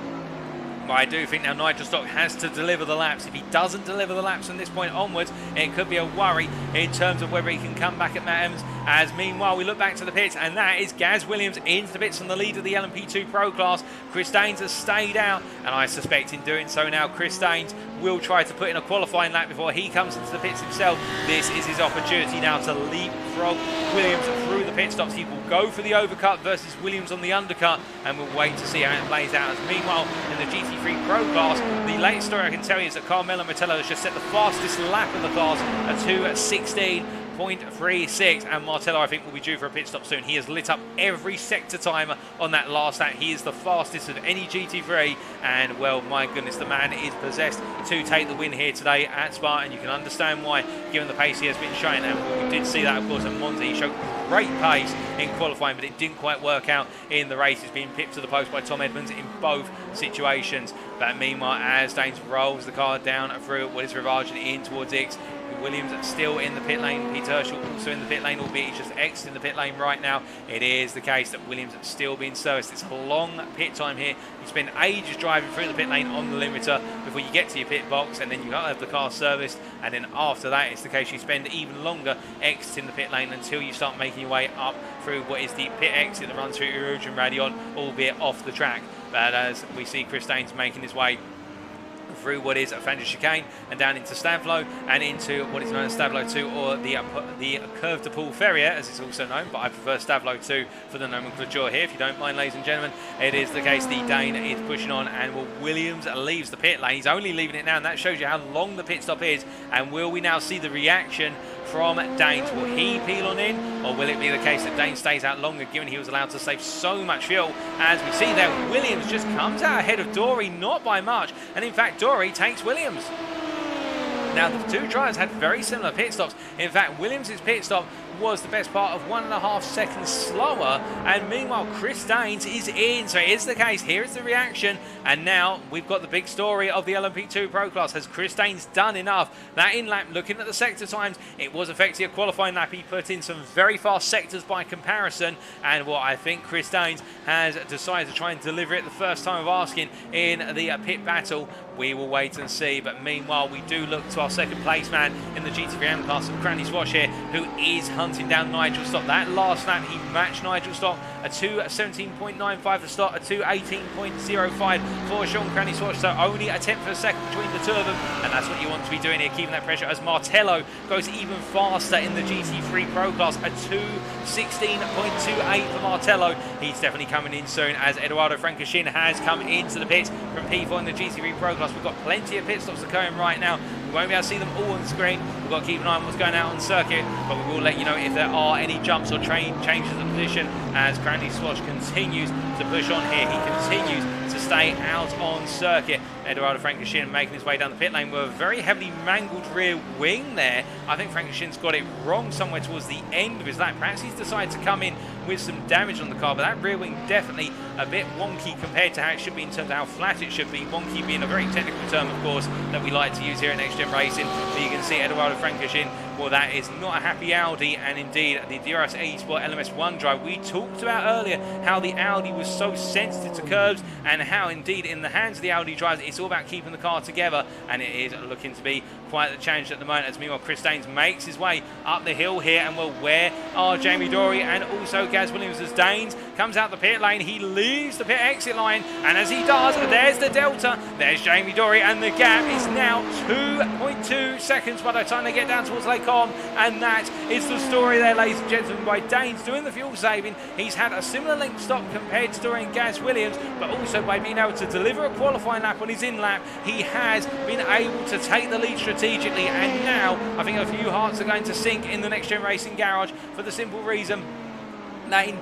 I do think now Nigel Stock has to deliver the laps. If he doesn't deliver the laps from this point onwards, it could be a worry in terms of whether he can come back at Matt Emmons. As meanwhile, we look back to the pits, and that is Gaz Williams into the pits on the lead of the LMP2 Pro Class. Chris Daines has stayed out, and I suspect in doing so now, Chris Daines will try to put in a qualifying lap before he comes into the pits himself. This is his opportunity now to leapfrog Williams through the pit stops. He will go for the overcut versus Williams on the undercut, and we'll wait to see how it plays out. As meanwhile, in the GT3 Pro Class, the latest story I can tell you is that Carmelo Martello has just set the fastest lap of the class at 2:16.36, and Martello, I think, will be due for a pit stop soon. He has lit up every sector timer on that last lap. He is the fastest of any GT3, and well, my goodness, the man is possessed to take the win here today at Spa, and you can understand why, given the pace he has been showing. And we did see that, of course, at Monza. He showed great pace in qualifying, but it didn't quite work out in the race. He's being pipped to the post by Tom Edmonds in both situations. But meanwhile, as Daines rolls the car down through what is resurgence in towards X, Williams still in the pit lane. Peter Herschel also in the pit lane, albeit he's just exiting the pit lane right now. It is the case that Williams is still being serviced. It's a long pit time here. You spend ages driving through the pit lane on the limiter before you get to your pit box, and then you have the car serviced, and then after that it's the case you spend even longer exiting the pit lane until you start making your way up through what is the pit exit that runs through Eau Rouge and Raidillon, albeit off the track. But as we see Chris Daines making his way through what is a Fender chicane and down into Stavlo and into what is known as Stavlo 2, or the Curve de Pool Ferrier as it's also known, but I prefer Stavlo 2 for the nomenclature here, if you don't mind, ladies and gentlemen. It is the case the Dane is pushing on, and well, Williams leaves the pit lane. He's only leaving it now, and that shows you how long the pit stop is. And will we now see the reaction from Daines? Will he peel on in, or will it be the case that Daines stays out longer, given he was allowed to save so much fuel? As we see there, Williams just comes out ahead of Dory, not by much, and in fact Dory takes Williams. Now, the two drivers had very similar pit stops. In fact, Williams' pit stop was the best part of 1.5 seconds slower, and meanwhile Chris Daines is in. So it is the case, here is the reaction, and now we've got the big story of the LMP2 Pro Class. Has Chris Daines done enough? That in lap, looking at the sector times, it was effectively a qualifying lap. He put in some very fast sectors by comparison, and what I think Chris Daines has decided to try and deliver it the first time of asking in the pit battle. we will wait and see. But meanwhile, we do look to our second place man in the GT3 class of Granny Swash here, who is hunting down Nigel Stock. That last lap, he matched Nigel Stock, a 2:17.95 to start, a 2:18.05 for Sean Granny Swash. So only a tenth of a second between the two of them, and that's what you want to be doing here, keeping that pressure as Martello goes even faster in the GT3 Pro class, a 2:16.28 for Martello. He's definitely coming in soon, as Spa-Francorchamps has come into the pits from P4 in the GT3 Pro class. We've got plenty of pit stops occurring right now. We won't be able to see them all on screen. We've got to keep an eye on what's going out on circuit, but we will let you know if there are any jumps or changes of position as Granny Swash continues to push on here. He continues to stay out on circuit. Spa-Francorchamps making his way down the pit lane with a very heavily mangled rear wing there. I think Francorchamps got it wrong somewhere towards the end of his lap. Perhaps he's decided to come in with some damage on the car, but that rear wing definitely a bit wonky compared to how it should be in terms of how flat it should be. Wonky being a very technical term, of course, that we like to use here at NXTGEN Racing. But you can see Spa-Francorchamps, well, that is not a happy Audi, and indeed the DRS Sport LMS1 drive. We talked about earlier how the Audi was so sensitive to curbs, and how indeed in the hands of the Audi drivers it's all about keeping the car together, and it is looking to be quite the challenge at the moment, as meanwhile Chris Daines makes his way up the hill here. And well, where are Jamie Dory and also Gaz Williams? As Daines comes out the pit lane, he leaves the pit exit line, and as he does, there's the delta, there's Jamie Dory, and the gap is now 2.2 seconds by the time they get down towards Lake On. And that is the story there, ladies and gentlemen, by Daines doing the fuel saving. He's had a similar length stop compared to Dory and Gaz Williams, but also by being able to deliver a qualifying lap on his in lap, he has been able to take the lead strategically. And now I think a few hearts are going to sink in the NXTGEN Racing garage, for the simple reason that in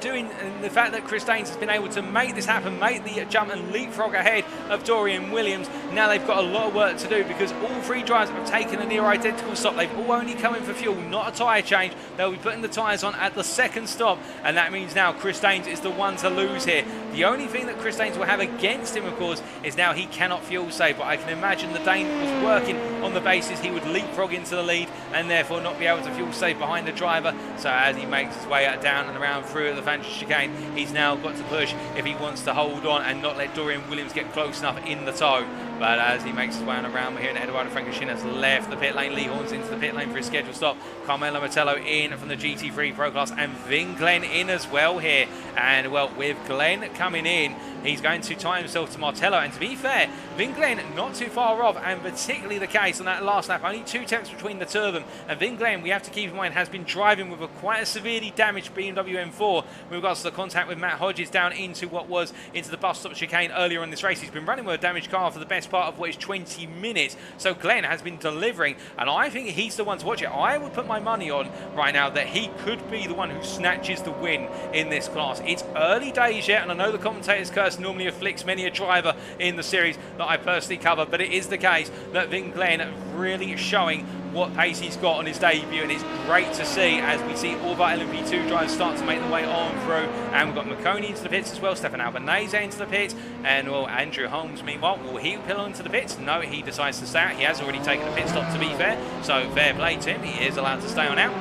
the fact that Chris Daines has been able to make this happen, make the jump and leapfrog ahead of Dorian Williams. Now they've got a lot of work to do, because all three drivers have taken a near identical stop. They've all only come in for fuel, not a tyre change. They'll be putting the tyres on at the second stop, and that means now Chris Daines is the one to lose here. The only thing that Chris Daines will have against him, of course, is now he cannot fuel save, but I can imagine the Dane was working on the basis he would leapfrog into the lead and therefore not be able to fuel save behind the driver. So as he makes his way down and around through the Fantasy chicane, he's now got to push if he wants to hold on and not let Dorian Williams get close enough in the tow. But as he makes his way on around here, and Spa-Francorchamps has left the pit lane, Lee Horns into the pit lane for his scheduled stop. Carmelo Martello in from the GT3 Pro class, and Vin Glenn in as well here. And well, with Glenn coming in, he's going to tie himself to Martello, and to be fair, Vin Glenn not too far off, and particularly the case on that last lap, only 2 tenths between the two of them. And Vin Glenn, we have to keep in mind, has been driving with quite a severely damaged BMW M4 with regards to the contact with Matt Hodges down into the bus stop chicane earlier in this race. He's been running with a damaged car for the best part of what is 20 minutes. So Glenn has been delivering, and I think he's the one to watch it. I would put my money on right now that he could be the one who snatches the win in this class. It's early days yet, and I know the commentator's curse normally afflicts many a driver in the series that I personally cover, but it is the case that Vin Glenn really showing what pace he's got on his debut, and it's great to see as we see all of our LMP2 drivers start to make their way on through. And we've got McConey into the pits as well, Stefan Albanese into the pits, and well, Andrew Holmes meanwhile, will he pull into the pits? No, he decides to stay out. He has already taken a pit stop, to be fair, so fair play to him, he is allowed to stay on out.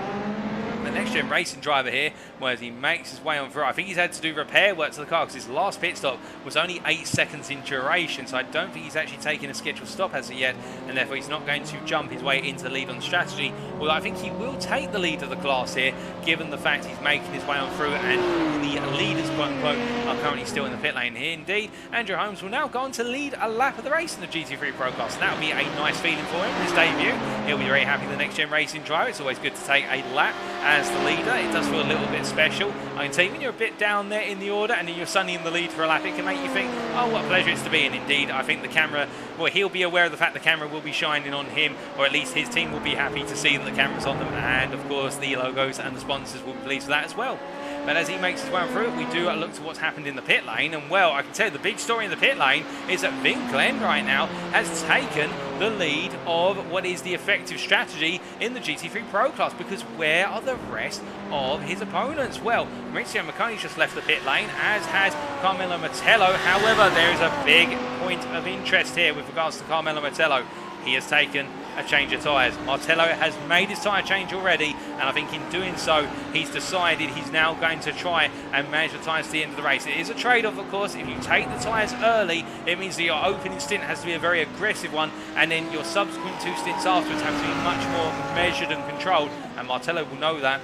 The NXTGEN Racing driver here, whereas he makes his way on through. I think he's had to do repair work to the car because his last pit stop was only 8 seconds in duration, so I don't think he's actually taken a scheduled stop as of yet, and therefore he's not going to jump his way into the lead on strategy. Although I think he will take the lead of the class here, given the fact he's making his way on through, and the leaders, quote unquote, are currently still in the pit lane here. Indeed, Andrew Holmes will now go on to lead a lap of the race in the GT3 Pro class, and that will be a nice feeling for him in his debut. He'll be very happy with the NXTGEN Racing driver. It's always good to take a lap as the leader. It does feel a little bit special. I can tell you, when you're a bit down there in the order and then you're suddenly in the lead for a lap, it can make you think, oh, what a pleasure it's to be. And indeed, I think the camera, well, he'll be aware of the fact the camera will be shining on him, or at least his team will be happy to see that the camera's on them, and of course the logos and the sponsors will be pleased with that as well. But as he makes his way through, we do look to what's happened in the pit lane, and well, I can tell you the big story in the pit lane is that Vin Glenn right now has taken the lead of what is the effective strategy in the GT3 Pro class, because where are the rest of his opponents? Well, Maurizio Macconi's just left the pit lane, as has Carmelo Martello. However, there is a big point of interest here with regards to Carmelo Martello. He has taken a change of tyres. Martello has made his tyre change already, and I think in doing so, he's decided he's now going to try and manage the tyres to the end of the race. It is a trade-off, of course. If you take the tyres early, it means that your opening stint has to be a very aggressive one, and then your subsequent 2 stints afterwards have to be much more measured and controlled, and Martello will know that.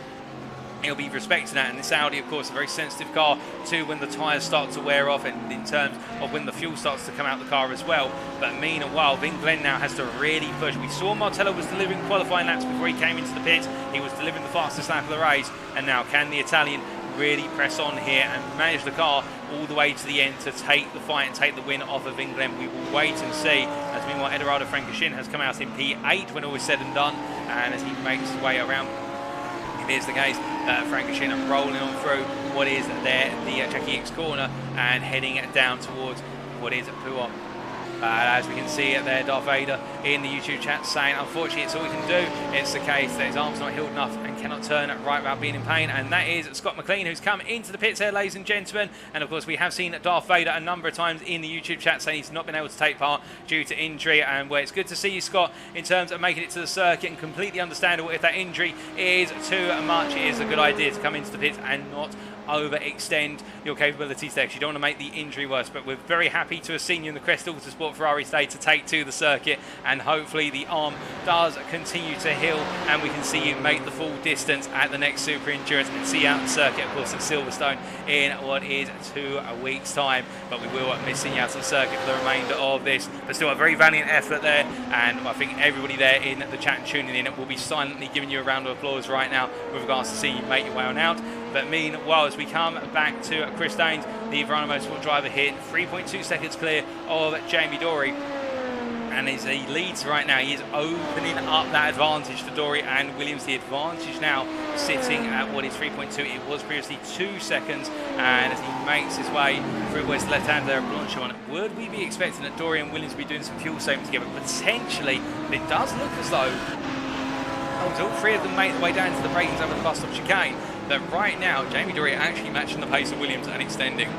He'll be respecting that, and this Audi, of course, a very sensitive car to when the tyres start to wear off and in terms of when the fuel starts to come out the car as well. But meanwhile, Glenn now has to really push. We saw Martello was delivering qualifying laps before he came into the pit. He was delivering the fastest lap of the race, and now can the Italian really press on here and manage the car all the way to the end to take the fight and take the win off of England? We will wait and see. As meanwhile, Spa-Francorchamps has come out in P8 when all is said and done, and as he makes his way around, it is the case that Francorchamps rolling on through what is there, the Jackie X corner, and heading down towards what is PRO. As we can see it there, Darth Vader in the YouTube chat saying, unfortunately, it's all we can do. It's the case that his arm's not healed enough and cannot turn right without being in pain. And that is Scott McLean, who's come into the pits here, ladies and gentlemen. And of course, we have seen Darth Vader a number of times in the YouTube chat saying he's not been able to take part due to injury. And well, it's good to see you, Scott, in terms of making it to the circuit, and completely understandable if that injury is too much. It is a good idea to come into the pits and not overextend your capabilities there, because you don't want to make the injury worse. But we're very happy to have seen you in the Crest Autosport Ferrari today to take to the circuit, and hopefully the arm does continue to heal and we can see you make the full distance at the next Super Endurance and see out the circuit, of course, at Silverstone in what is 2 weeks time. But we will miss seeing you out to the circuit for the remainder of this, but still a very valiant effort there, and I think everybody there in the chat and tuning in will be silently giving you a round of applause right now with regards to seeing you make your way on out. But meanwhile, as we come back to Chris Daines, the Verano Motorsport driver here, 3.2 seconds clear of Jamie Dory. And as he leads right now, he is opening up that advantage to Dory and Williams. The advantage now sitting at what is 3.2. It was previously 2 seconds. And as he makes his way through West left hand there at Blanchimont, would we be expecting that Dory and Williams be doing some fuel saving together? Potentially, but it does look as though all 3 of them made their way down to the breakings over the bus stop chicane. But right now, Jamie Dory actually matching the pace of Williams and extending.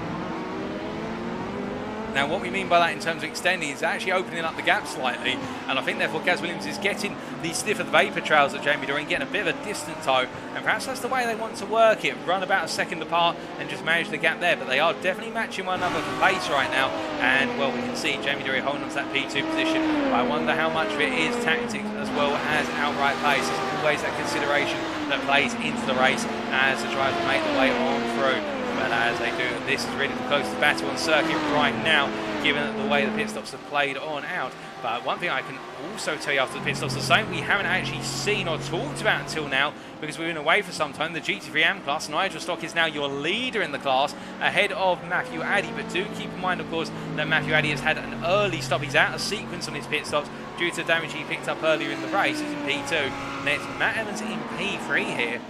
Now, what we mean by that in terms of extending is actually opening up the gap slightly, and I think therefore Gaz Williams is getting the stiffer vapour trails at Jamie Dory and getting a bit of a distant tow, and perhaps that's the way they want to work it, run about a second apart and just manage the gap there. But they are definitely matching one another for pace right now, and well, we can see Jamie Dory holding on to that P2 position. But I wonder how much of it is tactics as well as outright pace. There's always that consideration that plays into the race as the drivers make their way on through. But as they do, this is really the closest battle on circuit right now, given the way the pit stops have played on out. But one thing I can also tell you after the pit stops, the same we haven't actually seen or talked about until now, because we've been away for some time, the GT3 AM class. Nigel Stock is now your leader in the class, ahead of Matthew Addy. But do keep in mind, of course, that Matthew Addy has had an early stop. He's out of sequence on his pit stops due to damage he picked up earlier in the race. He's in P2. And it's Matt Evans in P3 here.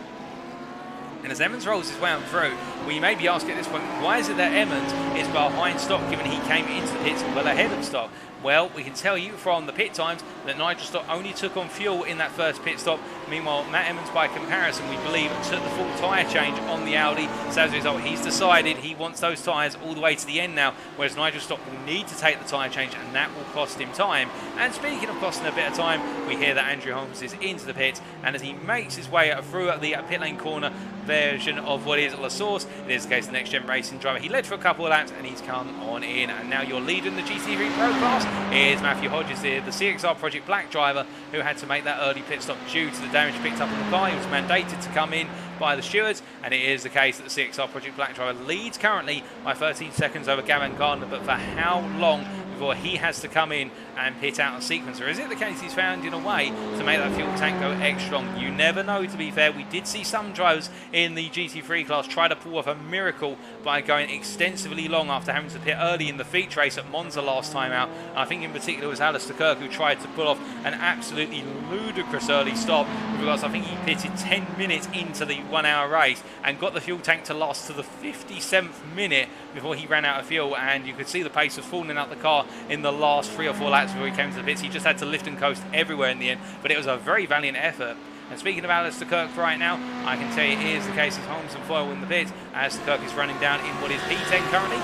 And as Emmons rolls his way on through, we may be asking at this point, why is it that Emmons is behind Stock given he came into the pits well ahead of Stock? Well, we can tell you from the pit times that Nigel Stock only took on fuel in that first pit stop. Meanwhile, Matt Emmons, by comparison, we believe, took the full tyre change on the Audi. So as a result, he's decided he wants those tyres all the way to the end now, whereas Nigel Stock will need to take the tyre change, and that will cost him time. And speaking of costing a bit of time, we hear that Andrew Holmes is into the pit, and as he makes his way through the pit lane corner version of what is La Source, it is the case of the NXTGEN Racing driver. He led for a couple of laps, and he's come on in. And now your leader in the GT3 Pro class is Matthew Hodges here, the CXR Project Black driver, who had to make that early pit stop due to the damage picked up on the car. He was mandated to come in by the stewards, and it is the case that the CXR Project Black driver leads currently by 13 seconds over Gavin Gardner. But for how long before he has to come in and pit out a sequence? Or is it the case he's found in a way to make that fuel tank go extra long? You never know, to be fair. We did see some drivers in the GT3 class try to pull off a miracle by going extensively long after having to pit early in the feature race at Monza last time out. And I think in particular it was Alistair Kirk who tried to pull off an absolutely ludicrous early stop, because I think he pitted 10 minutes into the 1 hour race and got the fuel tank to last to the 57th minute before he ran out of fuel, and you could see the pace was falling out the car in the last 3 or 4 laps before he came to the pits. He just had to lift and coast everywhere in the end, but it was a very valiant effort. And speaking of Alistair Kirk right now, I can tell you it is the case of Holmes and Foyle in the pits. Alistair Kirk is running down in what is P10 currently,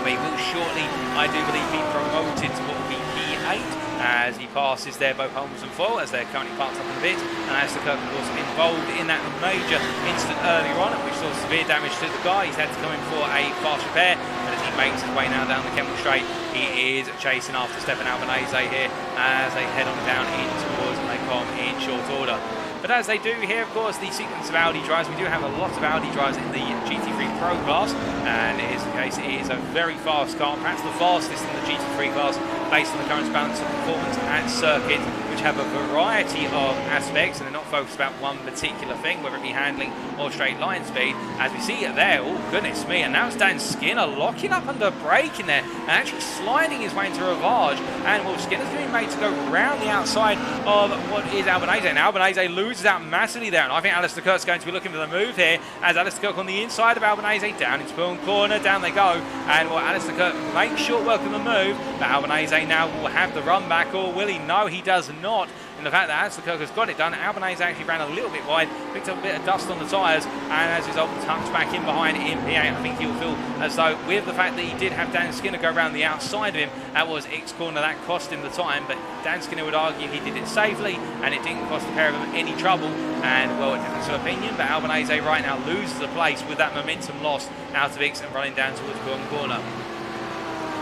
but he will shortly, I do believe, be promoted to what will be P8, as he passes there both Holmes and Foyle as they're currently parked up in the pit. And Alistair Kirk, of course, involved in that major incident earlier on, which saw severe damage to the car. He's had to come in for a fast repair, and as he makes his way now down the Kemmel Straight, he is chasing after Stefan Albanese here as they head on down in towards Lecom in short order. But as they do here, of course, the sequence of Audi drives, we do have a lot of Audi drives in the GT3 Pro class, and it is the case, it is a very fast car, perhaps the fastest in the GT3 class, based on the current balance of performance and circuit, which have a variety of aspects, and they're not focused about one particular thing, whether it be handling or straight line speed. As we see it there, oh goodness me, and now it's Dan Skinner locking up under braking there, and actually sliding his way into Ravage, and well, Skinner's being made to go round the outside of what is Albanese, and Albanese loses out massively there, and I think Alistair Kirk's going to be looking for the move here, as Alistair Kirk on the inside of Albanese, down into Bourne corner, down they go, and well, Alistair Kirk makes short work of the move, but Albanese now will have the run back, or will he? No, he does not. And the fact that Alistair Kirk has got it done, Albanese actually ran a little bit wide, picked up a bit of dust on the tyres, and as a result tucks back in behind in P8. I think he'll feel as though with the fact that he did have Dan Skinner go around the outside of him, that was X corner, that cost him the time, but Dan Skinner would argue he did it safely and it didn't cost the pair of them any trouble, and well, a difference of opinion, but Albanese right now loses the place with that momentum lost out of X and running down towards Bourne corner.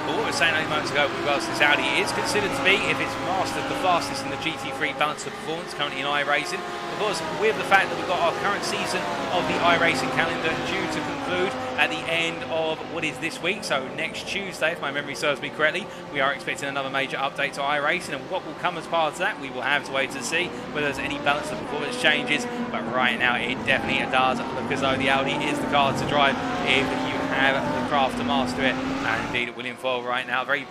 But what we were saying 8 moments ago with regards to this Audi, it is considered to be, if it's mastered, the fastest in the GT3 balance of performance currently in iRacing. Of course, with the fact that we've got our current season of the iRacing calendar due to conclude at the end of what is this week, so next Tuesday, if my memory serves me correctly, we are expecting another major update to iRacing, and what will come as part of that, we will have to wait to see whether there's any balance of performance changes. But right now, it definitely does look as though the Audi is the car to drive if you have the craft to master it. And indeed, William Foyle right now, very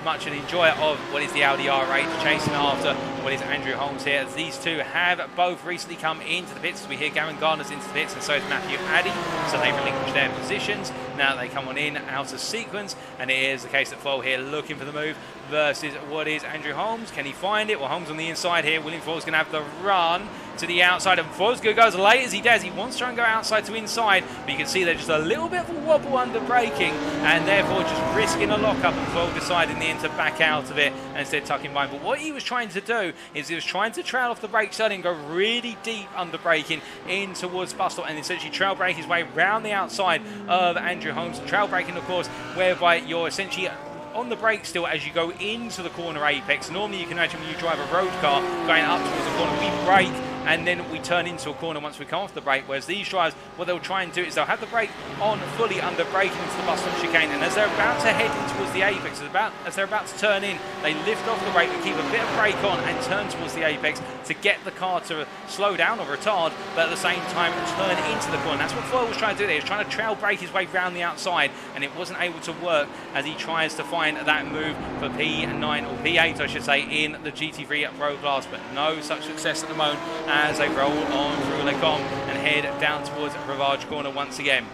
much an enjoyer of what is the Audi ARA, chasing after what is Andrew Holmes here, as these two have both recently come into the pits. As we hear Gavin Gardner's into the pits, and so is Matthew Addy, so they relinquish their positions. Now they come on in out of sequence, and it is the case that Foyle here looking for the move versus what is Andrew Holmes. Can he find it? Well, Holmes on the inside here. William Foyle's going to have the run to the outside, and Foyle's going to go as late as he does. He wants to try and go outside to inside, but you can see there's just a little bit of a wobble under braking, and therefore just risking a lockup, and Foyle deciding in the end to back out of it and instead tucking behind. But what he was trying to do is he was trying to trail off the brakes early and go really deep under braking in towards bus stop, and essentially trail brake his way round the outside of Andrew Holmes. And trail braking, of course, whereby you're essentially on the brake still as you go into the corner apex. Normally you can imagine when you drive a road car going up towards the corner, we brake and then we turn into a corner once we come off the brake, whereas these drivers, what they'll try and do is they'll have the brake on fully under braking into the bus stop chicane, and as they're about to head in towards the apex, as they're about to turn in, they lift off the brake and keep a bit of brake on and turn towards the apex to get the car to slow down or retard, but at the same time turn into the corner. That's what Foyle was trying to do there. He was trying to trail brake his way round the outside, and it wasn't able to work as he tries to find that move for P9, or P8 I should say, in the GT3 Pro class, but no such success at the moment as they roll on through Lecom and head down towards Ravage corner once again.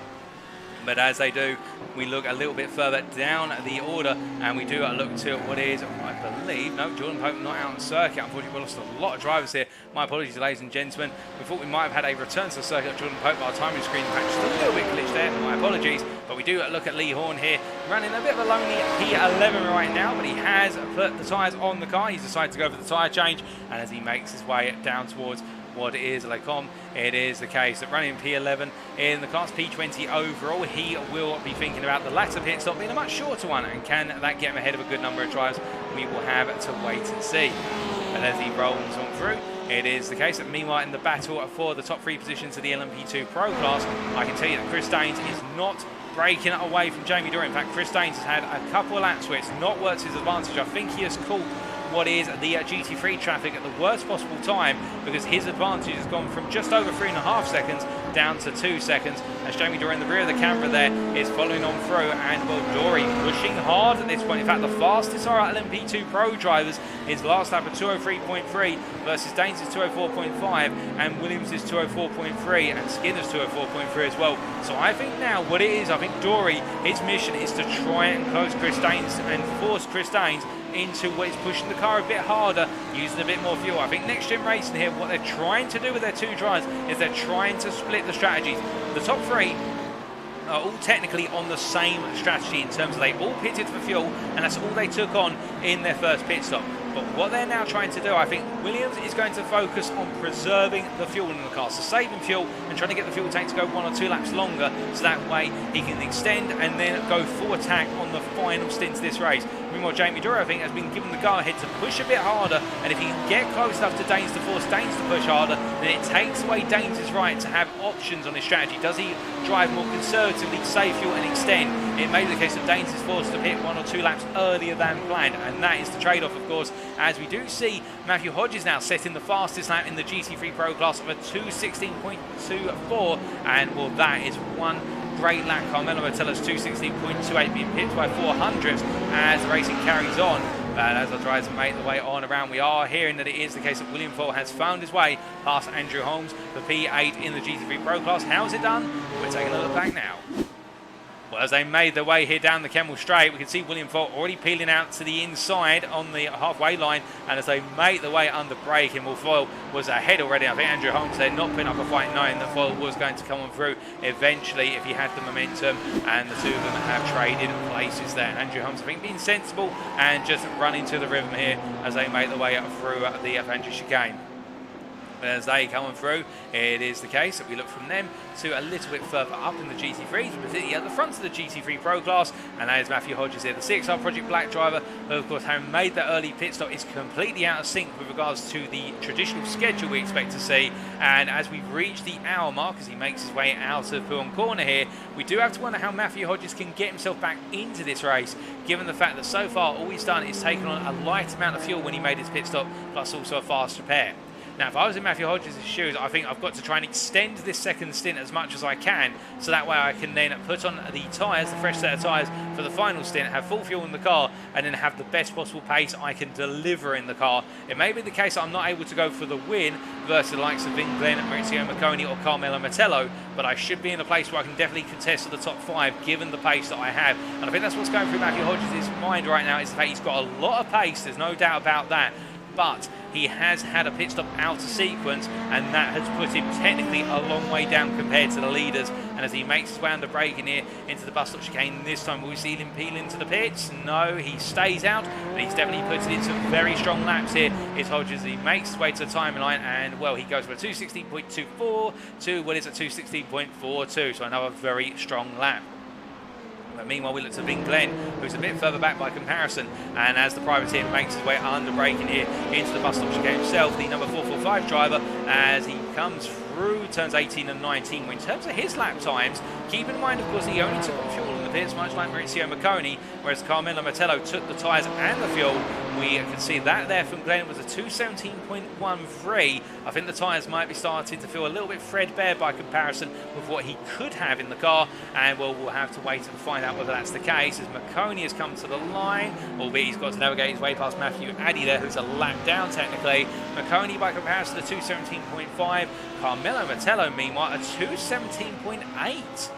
But as they do, we look a little bit further down the order, and we do look to what is, I believe, no, Jordan Pope not out on circuit. Unfortunately, we lost a lot of drivers here. My apologies, ladies and gentlemen. We thought we might have had a return to the circuit of Jordan Pope, but our timing screen just a little bit glitched there. My apologies. But we do look at Lee Horn here, running a bit of a lonely P11 right now, but he has put the tyres on the car. He's decided to go for the tyre change, and as he makes his way down towards what is Lecom, it is the case that running P11 in the class P20 overall, he will be thinking about the latter pit stop being a much shorter one, and can that get him ahead of a good number of drivers? We will have to wait and see. And as he rolls on through, it is the case that meanwhile in the battle for the top 3 positions of the LMP2 Pro class, I can tell you that Chris Daines is not breaking it away from Jamie Dorey. In fact, Chris Daines has had a couple of laps where it's not worked to his advantage. I think he has caught what is the GT3 traffic at the worst possible time, because his advantage has gone from just over 3.5 seconds down to 2 seconds, as Jamie Dorey in the rear of the camera there is following on through, and well, Dorey pushing hard at this point. In fact, the fastest are our LMP2 Pro drivers. His last lap of 203.3 versus Daines' 204.5, and Williams' 204.3, and Skinner's 204.3 as well. So I think now what it is, I think Dorey, his mission is to try and close Chris Daines and force Chris Daines into what is pushing the car a bit harder, using a bit more fuel. I think NXTGEN Racing here, what they're trying to do with their 2 drivers is they're trying to split the strategies. The top 3 are all technically on the same strategy in terms of they all pitted for fuel, and that's all they took on in their first pit stop. But what they're now trying to do, I think Williams is going to focus on preserving the fuel in the car, so saving fuel and trying to get the fuel tank to go 1 or 2 laps longer, so that way he can extend and then go full attack on the final stint of this race. Meanwhile, Jamie Dory, I think, has been given the go-ahead to push a bit harder, and if he can get close enough to Daines to force Daines to push harder, then it takes away Daines' right to have options on his strategy. Does he drive more conservatively to save fuel and extend? It may be the case that Daines is forced to pit 1 or 2 laps earlier than planned, and that is the trade-off, of course, as we do see Matthew Hodges now setting the fastest lap in the GT3 Pro class of a 2:16.24, and well, that is one great lap. Carmelo Metellus 2:16.28 being pipped by 400ths as the racing carries on. But as the drivers make their way on around, we are hearing that it is the case that William Foyle has found his way past Andrew Holmes for P8 in the GT3 Pro class. How's it done? We're taking a look back now. Well, as they made their way here down the Kemmel Straight, we can see William Foyle already peeling out to the inside on the halfway line, and as they make their way under braking, well, Foyle was ahead already. I think Andrew Holmes there not putting up a fight, knowing that Foyle was going to come on through eventually if he had the momentum, and the two of them have traded places there. Andrew Holmes, I think, being sensible and just running to the rhythm here as they make their way up through the Fangio chicane. As they come on through, it is the case that we look from them to a little bit further up in the GT3, particularly at the front of the GT3 Pro class, and that is Matthew Hodges here, the CXR Project Black driver, who of course having made that early pit stop is completely out of sync with regards to the traditional schedule we expect to see. And as we've reached the hour mark, as he makes his way out of Pouhon Corner here, we do have to wonder how Matthew Hodges can get himself back into this race, given the fact that so far all he's done is taken on a light amount of fuel when he made his pit stop, plus also a fast repair. Now, if I was in Matthew Hodges' shoes, I think I've got to try and extend this second stint as much as I can, so that way I can then put on the tyres, the fresh set of tyres for the final stint, have full fuel in the car, and then have the best possible pace I can deliver in the car. It may be the case that I'm not able to go for the win versus the likes of Vin Glenn, Maurizio Marconi or Carmelo Mettello, but I should be in a place where I can definitely contest for the top 5 given the pace that I have. And I think that's what's going through Matthew Hodges' mind right now, is the fact he's got a lot of pace, there's no doubt about that, but he has had a pit stop out of sequence, and that has put him technically a long way down compared to the leaders. And as he makes his way under braking here into the bus stop chicane, this time will we see him peel into the pits? No, he stays out, but he's definitely put it in some very strong laps here. It's Hodges, he makes his way to the timing line, and well, he goes from a 2:16.24 to what is a 2:16.42, so another very strong lap. But meanwhile, we look to Vin Glenn, who's a bit further back by comparison, and as the privateer makes his way under braking here into the bus stop chicane himself, the number 445 driver, as he comes through turns 18 and 19. Well, in terms of his lap times, keep in mind, of course, he only took on fuel in the pits, much like Maurizio Marconi, whereas Carmelo Mettello took the tyres and the fuel. We can see that there from Glenn was a 2:17.13. I think the tyres might be starting to feel a little bit threadbare by comparison with what he could have in the car, and well, we'll have to wait and find out whether that's the case, as Marconi has come to the line, albeit he's got to navigate his way past Matthew Addy there, who's a lap down technically. Marconi by comparison to 2:17.5. Carmelo Mettello, meanwhile, a 2:17.8.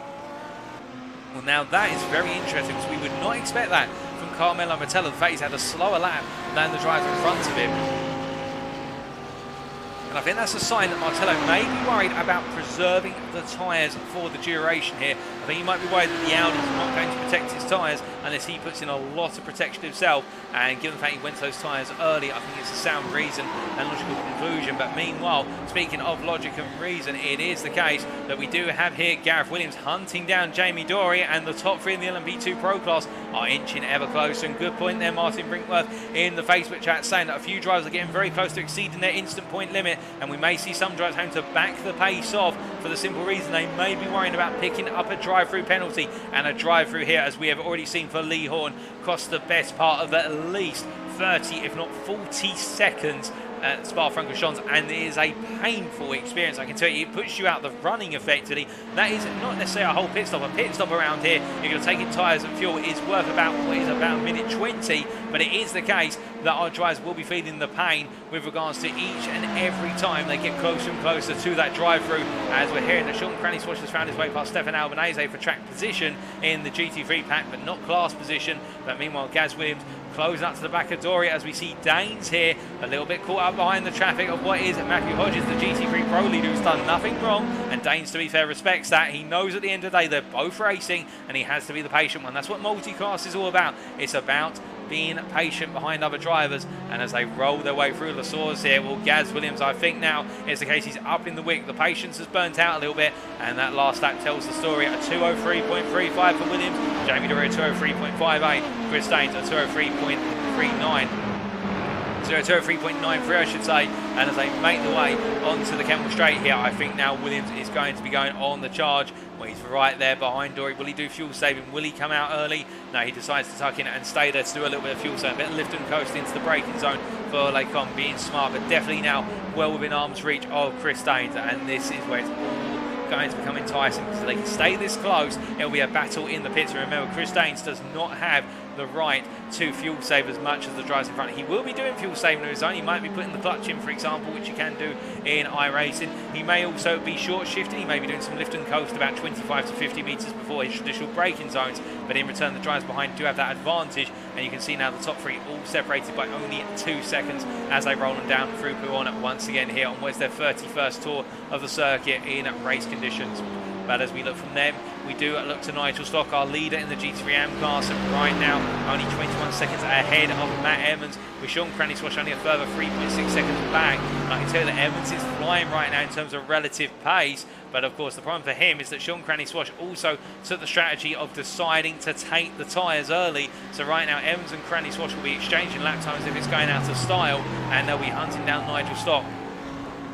Well, now that is very interesting, because we would not expect that from Carmelo Mettello. The fact he's had a slower lap than the driver in front of him. And I think that's a sign that Martello may be worried about preserving the tyres for the duration here. I think he might be worried that the Audi is not going to protect his tyres unless he puts in a lot of protection himself. And given the fact he went to those tyres early, I think it's a sound reason and logical conclusion. But meanwhile, speaking of logic and reason, it is the case that we do have here Gaz Williams hunting down Jamie Dory, and the top 3 in the LMP2 Pro class are inching ever closer. And good point there, Martin Brinkworth in the Facebook chat, saying that a few drivers are getting very close to exceeding their instant point limit, and we may see some drivers having to back the pace off for the simple reason they may be worrying about picking up a drive-through penalty. And a drive-through here, as we have already seen for Lee Horn, cost the best part of at least 30 if not 40 seconds at Spa-Francorchamps, and it is a painful experience. I can tell you, it puts you out the running effectively. That is not necessarily a whole pit stop. A pit stop around here, you're going to take in tyres and fuel, is worth about what is about a minute 20, but it is the case that our drivers will be feeling the pain with regards to each and every time they get closer and closer to that drive-through, as we're hearing that Sean Cranny-Swash has found his way past Stefan Albanese for track position in the GT3 pack, but not class position. But meanwhile, Gaz Williams closing up to the back of Doria as we see Daines here a little bit caught up behind the traffic of what is Matthew Hodges, the GT3 Pro leader, who's done nothing wrong, and Daines, to be fair, respects that. He knows at the end of the day they're both racing and he has to be the patient one. That's what multi-class is all about. It's about being patient behind other drivers, and as they roll their way through the Saws here, well, Gaz Williams, I think now it's the case he's up in the wick. The patience has burnt out a little bit, and that last lap tells the story. A 2:03.35 for Williams, Jamie Doria 2:03.58, Chris Daines at 2:03.39. 2:03.93 I should say, and as they make the way onto the Kemmel Straight here, I think now Williams is going to be going on the charge. Well, he's right there behind Dory. Will he do fuel saving? Will he come out early? No, he decides to tuck in and stay there to do a little bit of fuel saving, a bit of lift and coast into the braking zone for Lecom, being smart, but definitely now well within arm's reach of Chris Daines, and this is where it's all going to become enticing, because if they can stay this close, it'll be a battle in the pits. And remember, Chris Daines does not have the right to fuel save as much as the drivers in front. He will be doing fuel saving on his own. He might be putting the clutch in, for example, which you can do in iRacing. He may also be short shifting. He may be doing some lift and coast about 25 to 50 metres before his traditional braking zones, but in return the drivers behind do have that advantage, and you can see now the top three all separated by only 2 seconds as they roll them down through Pouhon once again here on what's their 31st tour of the circuit in race conditions. But as we look from them, we do look to Nigel Stock, our leader in the GT3 class, and right now only 21 seconds ahead of Matt Emmons, with Sean Cranny-Swash only a further 3.6 seconds back. And I can tell you that Emmons is flying right now in terms of relative pace, but of course the problem for him is that Sean Cranny-Swash also took the strategy of deciding to take the tyres early. So right now Emmons and Cranny-Swash will be exchanging lap times if it's going out of style, and they'll be hunting down Nigel Stock.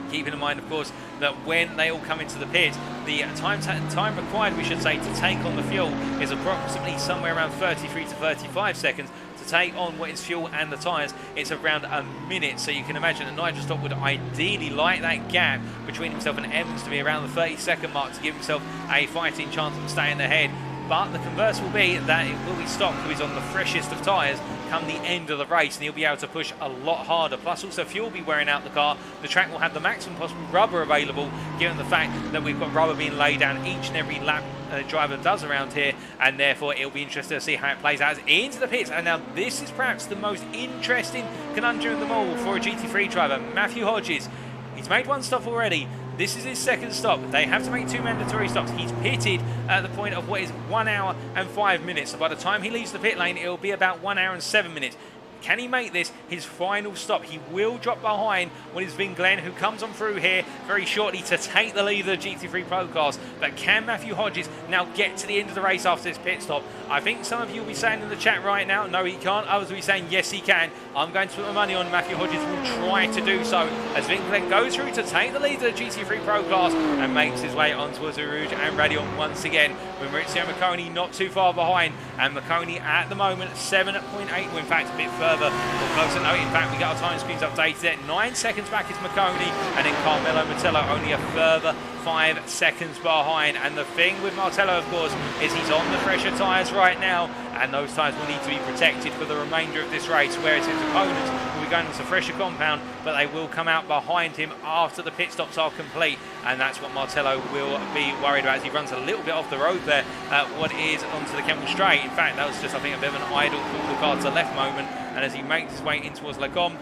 Keeping in mind, of course, that when they all come into the pit, the time required, we should say, to take on the fuel is approximately somewhere around 33 to 35 seconds. To take on what is fuel and the tyres, it's around a minute. So you can imagine that Nigel Stock would ideally like that gap between himself and Emmons to be around the 30-second mark to give himself a fighting chance of staying ahead. But the converse will be that it will be Stock who is on the freshest of tyres come the end of the race, and he'll be able to push a lot harder. Plus also fuel will be wearing out the car. The track will have the maximum possible rubber available, given the fact that we've got rubber being laid down each and every lap driver does around here, and therefore it'll be interesting to see how it plays out into the pits. And now this is perhaps the most interesting conundrum of them all for a GT3 driver, Matthew Hodges. He's made one stop already. This is his second stop. They have to make 2 mandatory stops. He's pitted at the point of what is 1 hour and 5 minutes. So by the time he leaves the pit lane, it'll be about 1 hour and 7 minutes. Can he make this his final stop? He will drop behind what is Vin Glenn, who comes on through here very shortly to take the lead of the GT3 Pro class. But can Matthew Hodges now get to the end of the race after this pit stop? I think some of you will be saying in the chat right now, no he can't. Others will be saying yes he can. I'm going to put my money on Matthew Hodges will try to do so, as Vin Glenn goes through to take the lead of the GT3 Pro class and makes his way onto Eau Rouge and Raidillon once again, with Maurizio Macconi not too far behind, and Macconi at the moment 7.8, well, in fact a bit further or closer. No, in fact we got our time screens updated there. 9 seconds back is Macconi, and then Carmelo Martello only a further 5 seconds behind. And the thing with Martello, of course, is he's on the fresher tyres right now, and those tyres will need to be protected for the remainder of this race, whereas his opponents will be going into the fresher compound, but they will come out behind him after the pit stops are complete, and that's what Martello will be worried about as he runs a little bit off the road there at what is onto the Kemmel Straight. In fact, that was just, I think, a bit of an idle pull the car to the left moment, and as he makes his way in towards Lecom,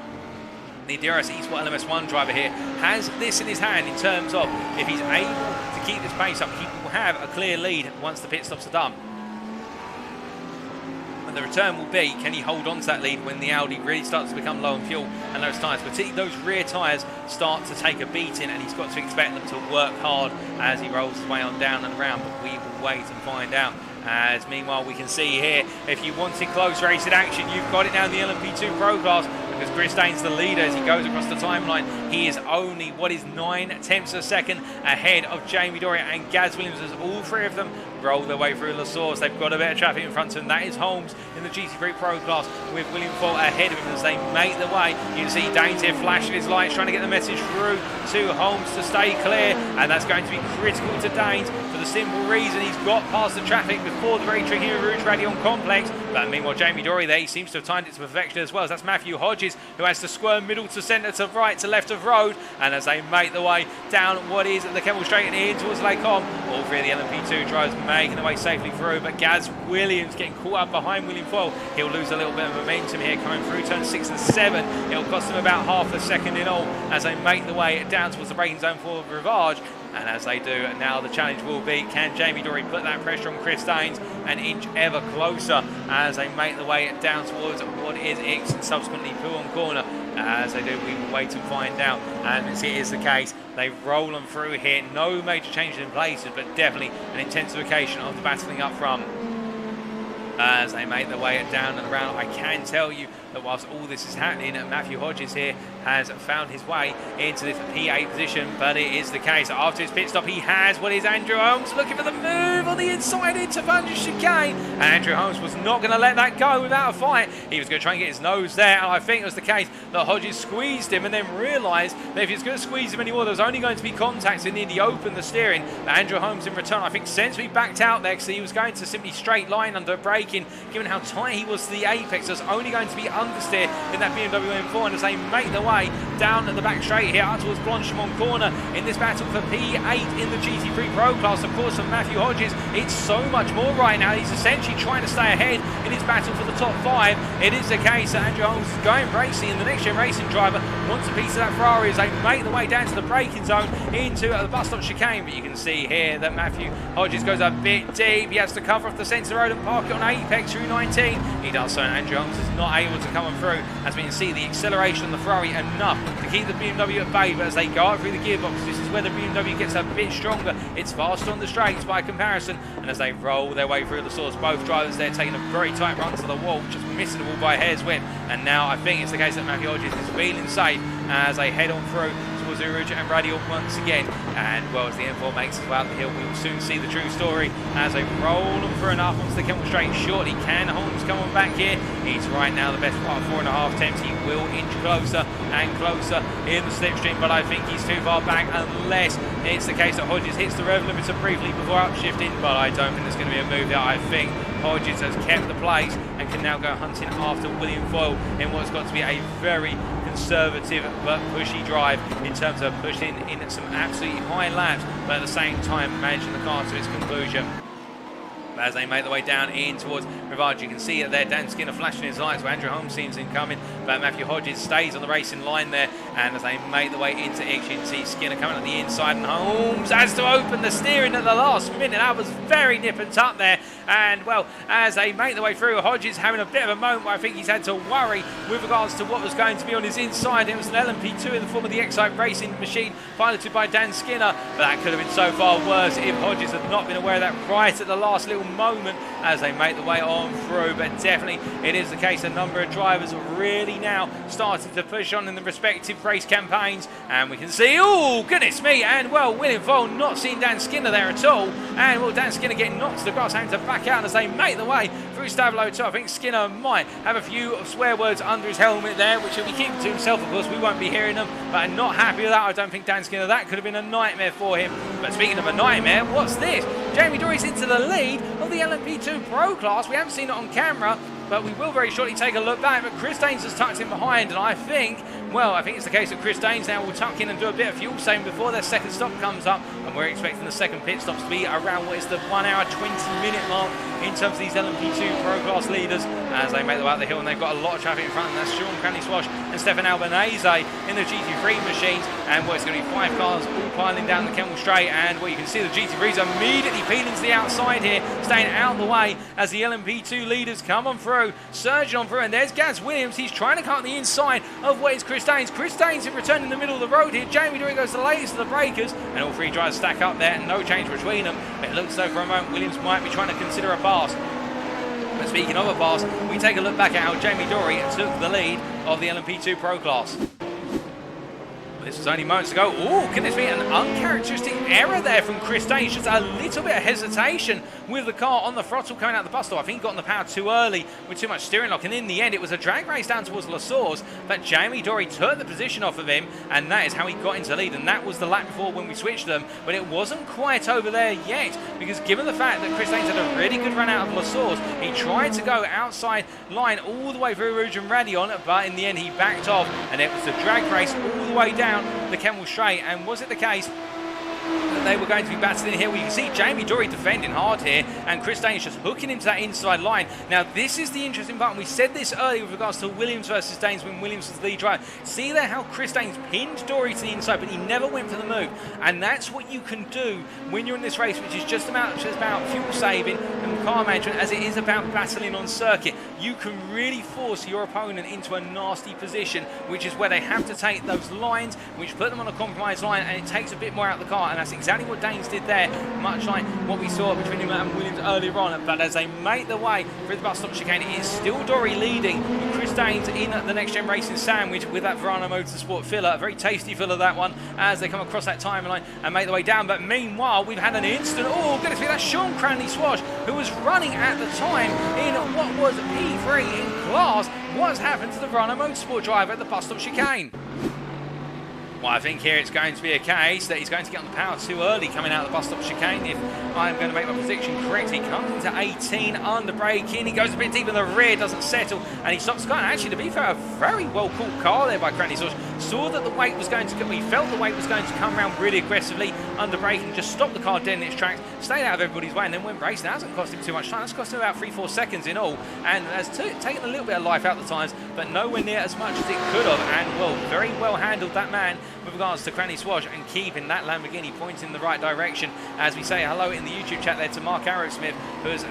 the DRS Esports LMS1 driver here has this in his hand in terms of if he's able to keep this pace up, he will have a clear lead once the pit stops are done. And the return will be, can he hold on to that lead when the Audi really starts to become low on fuel, and those tyres, particularly those rear tyres, start to take a beating, and he's got to expect them to work hard as he rolls his way on down and around. But we will wait and find out. As meanwhile we can see here, if you wanted close racing action, you've got it now in the LMP2 Pro class, because Chris Daines, the leader, as he goes across the timeline, he is only, 9/10 of a second ahead of Jamie Doria and Gaz Williams, as all three of them roll their way through La Source. They've got a bit of traffic in front of them. That is Holmes in the GT3 Pro class, with William Fault ahead of him as they make the way. You can see Daines here flashing his lights, trying to get the message through to Holmes to stay clear, and that's going to be critical to Daines for the simple reason he's got past the traffic before the very tricky Eau Rouge Raidillon complex. But meanwhile, Jamie Doria there, he seems to have timed it to perfection as well, as that's Matthew Hodges who has to squirm middle to centre to right to left of road, and as they make the way down what is the Kemmel Straight and in towards Lake Combe, all three of the LMP2 drivers making their way safely through, but Gaz Williams getting caught up behind William Foyle. He'll lose a little bit of momentum here coming through turns 6 and 7. It'll cost him about half a second in all as they make the way down towards the braking zone for Rivage. And as they do, now the challenge will be, can Jamie Doria put that pressure on Chris Daines and inch ever closer as they make the way down towards what is X and subsequently Pouhon Corner. As they do, we will wait and find out. And as it is the case, they roll them through here. No major changes in places, but definitely an intensification of the battling up front. As they make their way down and around, I can tell you that whilst all this is happening, Matthew Hodges here has found his way into this P8 position, but it is the case after his pit stop he has what is Andrew Holmes looking for the move on the inside into Bunge's chicane, and Andrew Holmes was not going to let that go without a fight. He was going to try and get his nose there, and I think it was the case that Hodges squeezed him and then realised that if he was going to squeeze him anymore, there was only going to be contact, and then he opened the steering. But Andrew Holmes in return, I think, sensibly backed out there because he was going to simply straight line under braking, given how tight he was to the apex. There's only going to be understeer in that BMW M4, and as they make their way down at the back straight here out towards Blanchimont Corner in this battle for P8 in the GT3 Pro class, of course, from Matthew Hodges, it's so much more right now. He's essentially trying to stay ahead in his battle for the top 5. It is the case that Andrew Holmes is going racing, and the next-gen racing driver wants a piece of that Ferrari as they make the way down to the braking zone into the bus stop chicane. But you can see here that Matthew Hodges goes a bit deep. He has to cover off the centre road and park it on apex through 19. He does so, and Andrew Holmes is not able to come on through, as we can see the acceleration on the Ferrari enough to keep the BMW at bay. But as they go up through the gearbox, this is where the BMW gets a bit stronger. It's faster on the straights by comparison, and as they roll their way through the Source, both drivers there taking a very tight run to the wall, just missing the wall by a hair's width. And now I think it's the case that Matthew Hodges is feeling safe as they head on through towards Eau Rouge and Raidillon once again. And well, as the M4 makes its way up the hill, we will soon see the true story as they roll on through and up onto the Kemmel Straight shortly. Can Holmes come on back here? He's right now the best part of 4.5 attempts. He will inch closer and closer in the slipstream, but I think he's too far back unless it's the case that Hodges hits the rev limiter briefly before upshifting, but I don't think there's going to be a move there. I think Hodges has kept the place and can now go hunting after William Foyle in what's got to be a very conservative but pushy drive in terms of pushing in some absolutely high laps, but at the same time managing the car to its conclusion. As they make their way down in towards Rivage, you can see it there, Dan Skinner flashing his lights where Andrew Holmes seems incoming, but Matthew Hodges stays on the racing line there, and as they make their way into X, you can see Skinner coming on the inside, and Holmes has to open the steering at the last minute. That was very nip and tuck there, and well, as they make their way through, Hodges having a bit of a moment where I think he's had to worry with regards to what was going to be on his inside. It was an LMP2 in the form of the Excite racing machine piloted by Dan Skinner, but that could have been so far worse if Hodges had not been aware of that right at the last little moment as they make the way on through. But definitely it is the case a number of drivers really now starting to push on in the respective race campaigns, and we can see, oh goodness me, and well, William Foyle not seeing Dan Skinner there at all, and well, Dan Skinner getting knocked to the grass, having to back out as they make the way through Stavelot 2. I think Skinner might have a few swear words under his helmet there, which he'll be keeping to himself, of course. We won't be hearing them, but I'm not happy with that. I don't think Dan Skinner, that could have been a nightmare for him. But speaking of a nightmare, what's this? Jamie Doria's into the lead of the LMP2 Pro class. We haven't seen it on camera, but we will very shortly take a look back. But Chris Daines has tucked in behind, and I think it's the case that Chris Daines now will tuck in and do a bit of fuel saving before their second stop comes up, and we're expecting the second pit stops to be around what is the 1 hour 20 minute mark in terms of these LMP2 Pro class leaders as they make their way up the hill, and they've got a lot of traffic in front of them. That's Sean Cranley-Swash and Stefan Albanese in the GT3 machines, and it's going to be 5 cars all piling down the Kemmel Straight, and you can see the GT3s immediately peeling to the outside here, staying out of the way as the LMP2 leaders come on through, surging on through, and there's Gaz Williams. He's trying to cut the inside of what is Chris Daines. Chris Daines in return in the middle of the road here. Jamie Doria goes the latest of the breakers, and all 3 drivers stack up there, and no change between them. But it looks as though for a moment Williams might be trying to consider a pass. But speaking of a pass, we take a look back at how Jamie Dory took the lead of the LMP2 Pro class. This was only moments ago. Oh, goodness me, an uncharacteristic error there from Chris Daines. Just a little bit of hesitation with the car on the throttle coming out the bus stop. I think he got on the power too early with too much steering lock. And in the end, it was a drag race down towards La Source. But Jamie Dory took the position off of him. And that is how he got into lead. And that was the lap before when we switched them. But it wasn't quite over there yet. Because given the fact that Chris Daines had a really good run out of La Source, he tried to go outside line all the way through Eau Rouge and Raidillon. But in the end, he backed off. And it was the drag race all the way down the Kemmel Straight. And was it the case that they were going to be battling here? Well, you can see Jamie Dory defending hard here, and Chris Daines just hooking into that inside line. Now, this is the interesting part, and we said this earlier with regards to Williams versus Daines when Williams was the lead driver. See there how Chris Daines pinned Dory to the inside, but he never went for the move. And that's what you can do when you're in this race, which is just about fuel saving and car management as it is about battling on circuit. You can really force your opponent into a nasty position, which is where they have to take those lines, which put them on a compromised line, and it takes a bit more out of the car. And that's exactly what Daines did there, much like what we saw between him and Williams earlier on. But as they make the way through the bus stop chicane, it is still Dory leading, with Chris Daines in the Next Gen Racing sandwich with that Verano Motorsport filler. A very tasty filler, that one, as they come across that timeline and make their way down. But meanwhile, we've had an instant, oh goodness me, that's Sean Cranley Swash, who was running at the time in what was P3 in class. What's happened to the Verano Motorsport driver at the bus stop chicane? Well, I think here it's going to be a case that he's going to get on the power too early coming out of the bus stop chicane. If I'm going to make my prediction correct, he comes into 18 under braking. He goes a bit deep in the rear, doesn't settle, and he stops the car. And actually, to be fair, a very well caught car there by Cranley Source. Saw that the weight was going to come, he felt the weight was going to come around really aggressively under braking, just stopped the car dead in its tracks, stayed out of everybody's way, and then went racing. That hasn't cost him too much time. That's cost him about 3-4 seconds in all, and has taken a little bit of life out of the times, but nowhere near as much as it could have. And well, very well handled, that man, with regards to Cranley Swash, and keeping that Lamborghini pointing in the right direction. As we say hello in the YouTube chat there to Mark Arrowsmith, who has,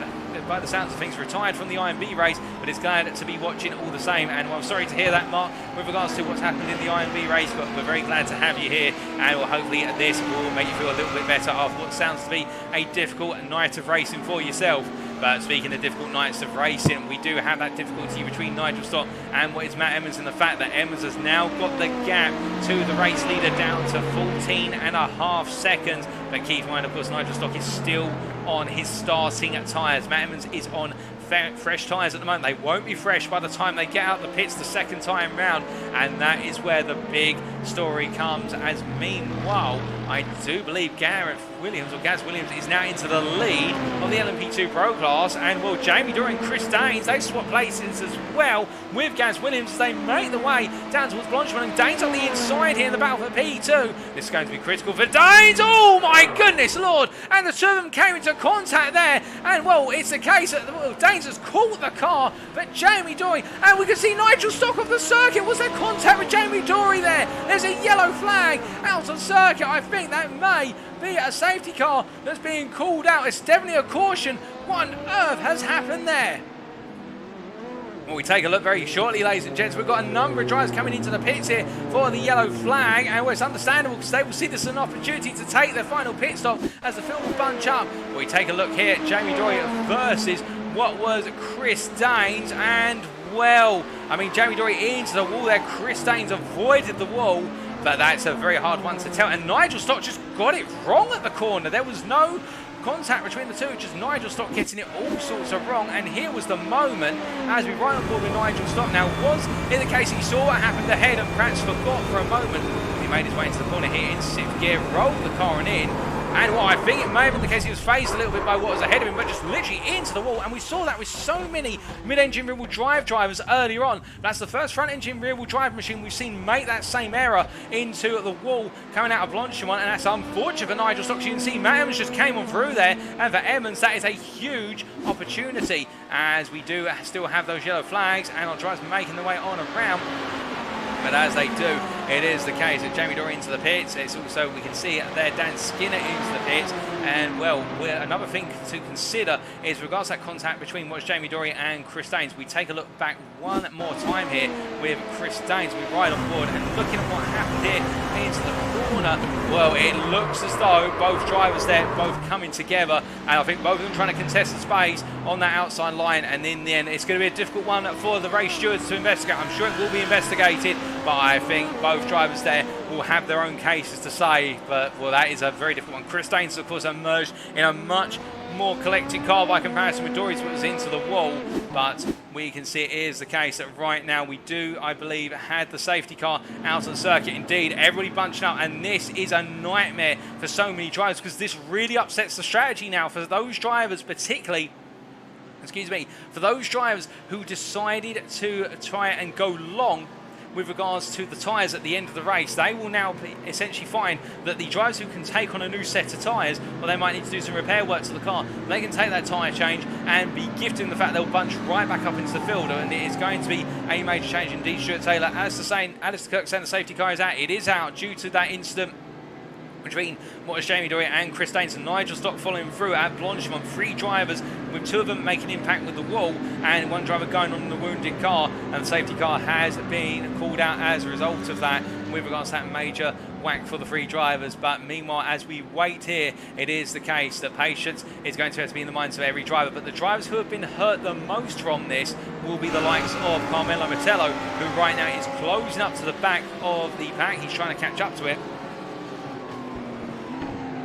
by the sounds of things, retired from the IMB race, but is glad to be watching all the same. And well, I'm sorry to hear that, Mark, with regards to what's happened in the IMB race, but we're very glad to have you here, and well, hopefully this will make you feel a little bit better after what sounds to be a difficult night of racing for yourself. But speaking of difficult nights of racing, we do have that difficulty between Nigel Stott and what is Matt Emmons, and the fact that Emmons has now got the gap to the race leader down to 14.5 seconds. But keep in mind, of course, Nigel Stott is still on his starting tyres. Matt Emmons is on fresh tyres at the moment. They won't be fresh by the time they get out the pits the second time round, and that is where the big story comes. As meanwhile, I do believe Gaz Williams is now into the lead of the LMP2 Pro class, and well, Jamie Dory and Chris Daines, they swap places as well with Gaz Williams as they make the way down towards Blanchimont, and Daines on the inside here in the battle for P2. This is going to be critical for Daines. Oh my goodness lord, and the two of them came into contact there, and well, it's the case that Daines has caught the car, but Jamie Dory, and we can see Nigel Stott off the circuit. Was there contact with Jamie Dory there? There's a yellow flag out on circuit. I think that may be a safety car that's being called out. It's definitely a caution. What on earth has happened there? Well, we take a look very shortly, ladies and gents. We've got a number of drivers coming into the pits here for the yellow flag, and well, it's understandable because they will see this as an opportunity to take their final pit stop as the field will bunch up. Well, we take a look here at Jamie Dory versus what was Chris Daines, and well, I mean, Jamie Dory into the wall there. Chris Daines avoided the wall, but that's a very hard one to tell. And Nigel Stott just got it wrong at the corner. There was no contact between the two, just Nigel Stott getting it all sorts of wrong. And here was the moment as we run on board with Nigel Stott. Now, was in the case he saw what happened ahead and perhaps forgot for a moment. He made his way into the corner here in 6th gear, rolled the car and in. And well, I think it may have been the case he was phased a little bit by what was ahead of him, but just literally into the wall. And we saw that with so many mid-engine rear-wheel drive drivers earlier on. That's the first front-engine rear-wheel drive machine we've seen make that same error into the wall coming out of Blanchimont, and that's unfortunate for Nigel Stott. You can see Matt Emmons just came on through there, and for Emmons, that is a huge opportunity, as we do still have those yellow flags, and our drivers making their way on around. But as they do, it is the case that Jamie Dory into the pits. It's also, we can see there, Dan Skinner into the pits. And, well, another thing to consider is regards to that contact between what's Jamie Dory and Chris Daines. We take a look back one more time here with Chris Daines. We ride on board and looking at what happened here into the corner. Well, it looks as though both drivers there, both coming together, and I think both of them trying to contest the space on that outside line, and in the end it's going to be a difficult one for the race stewards to investigate. I'm sure it will be investigated, but I think both drivers there will have their own cases to say. But, well, that is a very difficult one. Chris Daines, of course, emerged in a much more collected car by comparison with Dory's, was into the wall, but we can see it is the case that right now we do, I believe, had the safety car out on the circuit. Indeed, everybody bunching up, and this is a nightmare for so many drivers because this really upsets the strategy now for those drivers, particularly, excuse me, for those drivers who decided to try and go long with regards to the tyres at the end of the race. They will now essentially find that the drivers who can take on a new set of tyres, well, they might need to do some repair work to the car, they can take that tyre change and be gifted the fact they'll bunch right back up into the field, and it is going to be a major change indeed. Stuart Taylor, Alistair Kirk saying the safety car is out. It is out due to that incident between what was Jamie Dory and Chris Daines, and Nigel Stock following through at Blanchimont. 3 drivers, with 2 of them making impact with the wall, and 1 driver going on the wounded car, and the safety car has been called out as a result of that with regards to that major whack for the 3 drivers. But meanwhile, as we wait here, it is the case that patience is going to have to be in the minds of every driver, but the drivers who have been hurt the most from this will be the likes of Carmelo Mettello, who right now is closing up to the back of the pack. He's trying to catch up to it.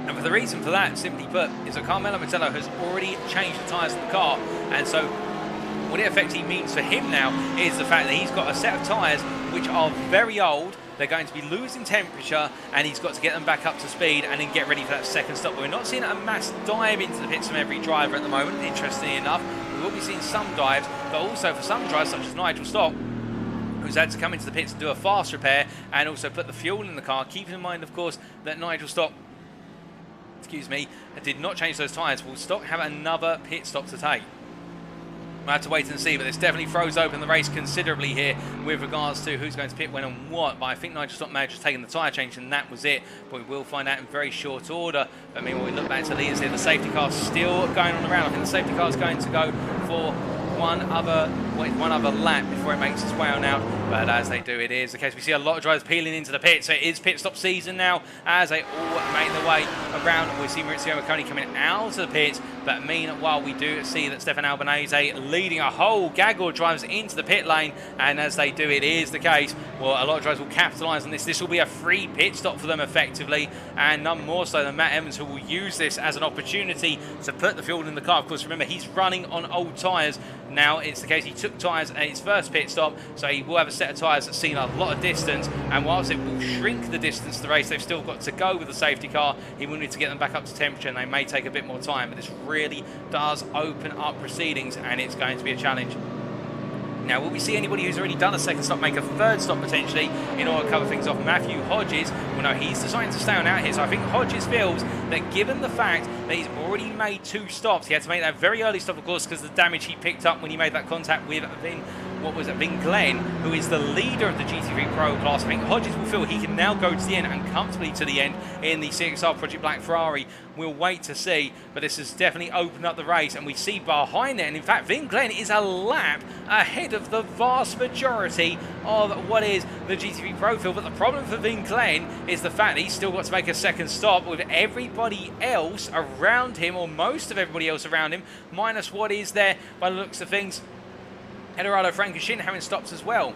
And for the reason for that, simply put, is that Carmelo Mettello has already changed the tyres of the car. And so what it effectively means for him now is the fact that he's got a set of tyres which are very old. They're going to be losing temperature, and he's got to get them back up to speed and then get ready for that second stop. But we're not seeing a mass dive into the pits from every driver at the moment, interestingly enough. We will be seeing some dives, but also for some drivers, such as Nigel Stock, who's had to come into the pits and do a fast repair and also put the fuel in the car, keeping in mind, of course, that Nigel Stock, excuse me, did not change those tyres. Will Stock have another pit stop to take? We'll have to wait and see, but this definitely throws open the race considerably here with regards to who's going to pit when and what. But I think Nigel Stock may have just taken the tyre change and that was it. But we will find out in very short order. But meanwhile, we look back to the leaders here. The safety car's still going on the round. I think the safety car's going to go for one other lap before it makes its way on out. But as they do, it is the case. We see a lot of drivers peeling into the pit, so it is pit stop season now as they all make their way around. We see Maurizio Marconi coming out of the pit, but meanwhile we do see that Stefan Albanese leading a whole gaggle of drivers into the pit lane, and as they do, it is the case. Well, a lot of drivers will capitalise on this. This will be a free pit stop for them effectively, and none more so than Matt Evans, who will use this as an opportunity to put the fuel in the car. Of course, remember, he's running on old tyres. Now it's the case he took tyres at his first pit stop, so he will have a set of tyres that's seen a lot of distance, and whilst it will shrink the distance of the race, they've still got to go with the safety car. He will need to get them back up to temperature, and they may take a bit more time, but this really does open up proceedings, and it's going to be a challenge. Now, will we see anybody who's already done a second stop make a third stop potentially in order to cover things off? Matthew Hodges, well, no, he's deciding to stay on out here, so I think Hodges feels that given the fact that he's already made 2 stops, he had to make that very early stop, of course, because of the damage he picked up when he made that contact with Vin Glenn, who is the leader of the GT3 Pro class. I think Hodges will feel he can now go to the end, and comfortably to the end, in the CXR Project Black Ferrari. We'll wait to see, but this has definitely opened up the race, and we see behind it, and in fact Vin Glenn is a lap ahead of the vast majority of what is the GT3 Pro field. But the problem for Vin Glenn is the fact that he's still got to make a second stop with everybody else around him, or most of everybody else around him, minus what is there by the looks of things, Spa-Francorchamps having stops as well.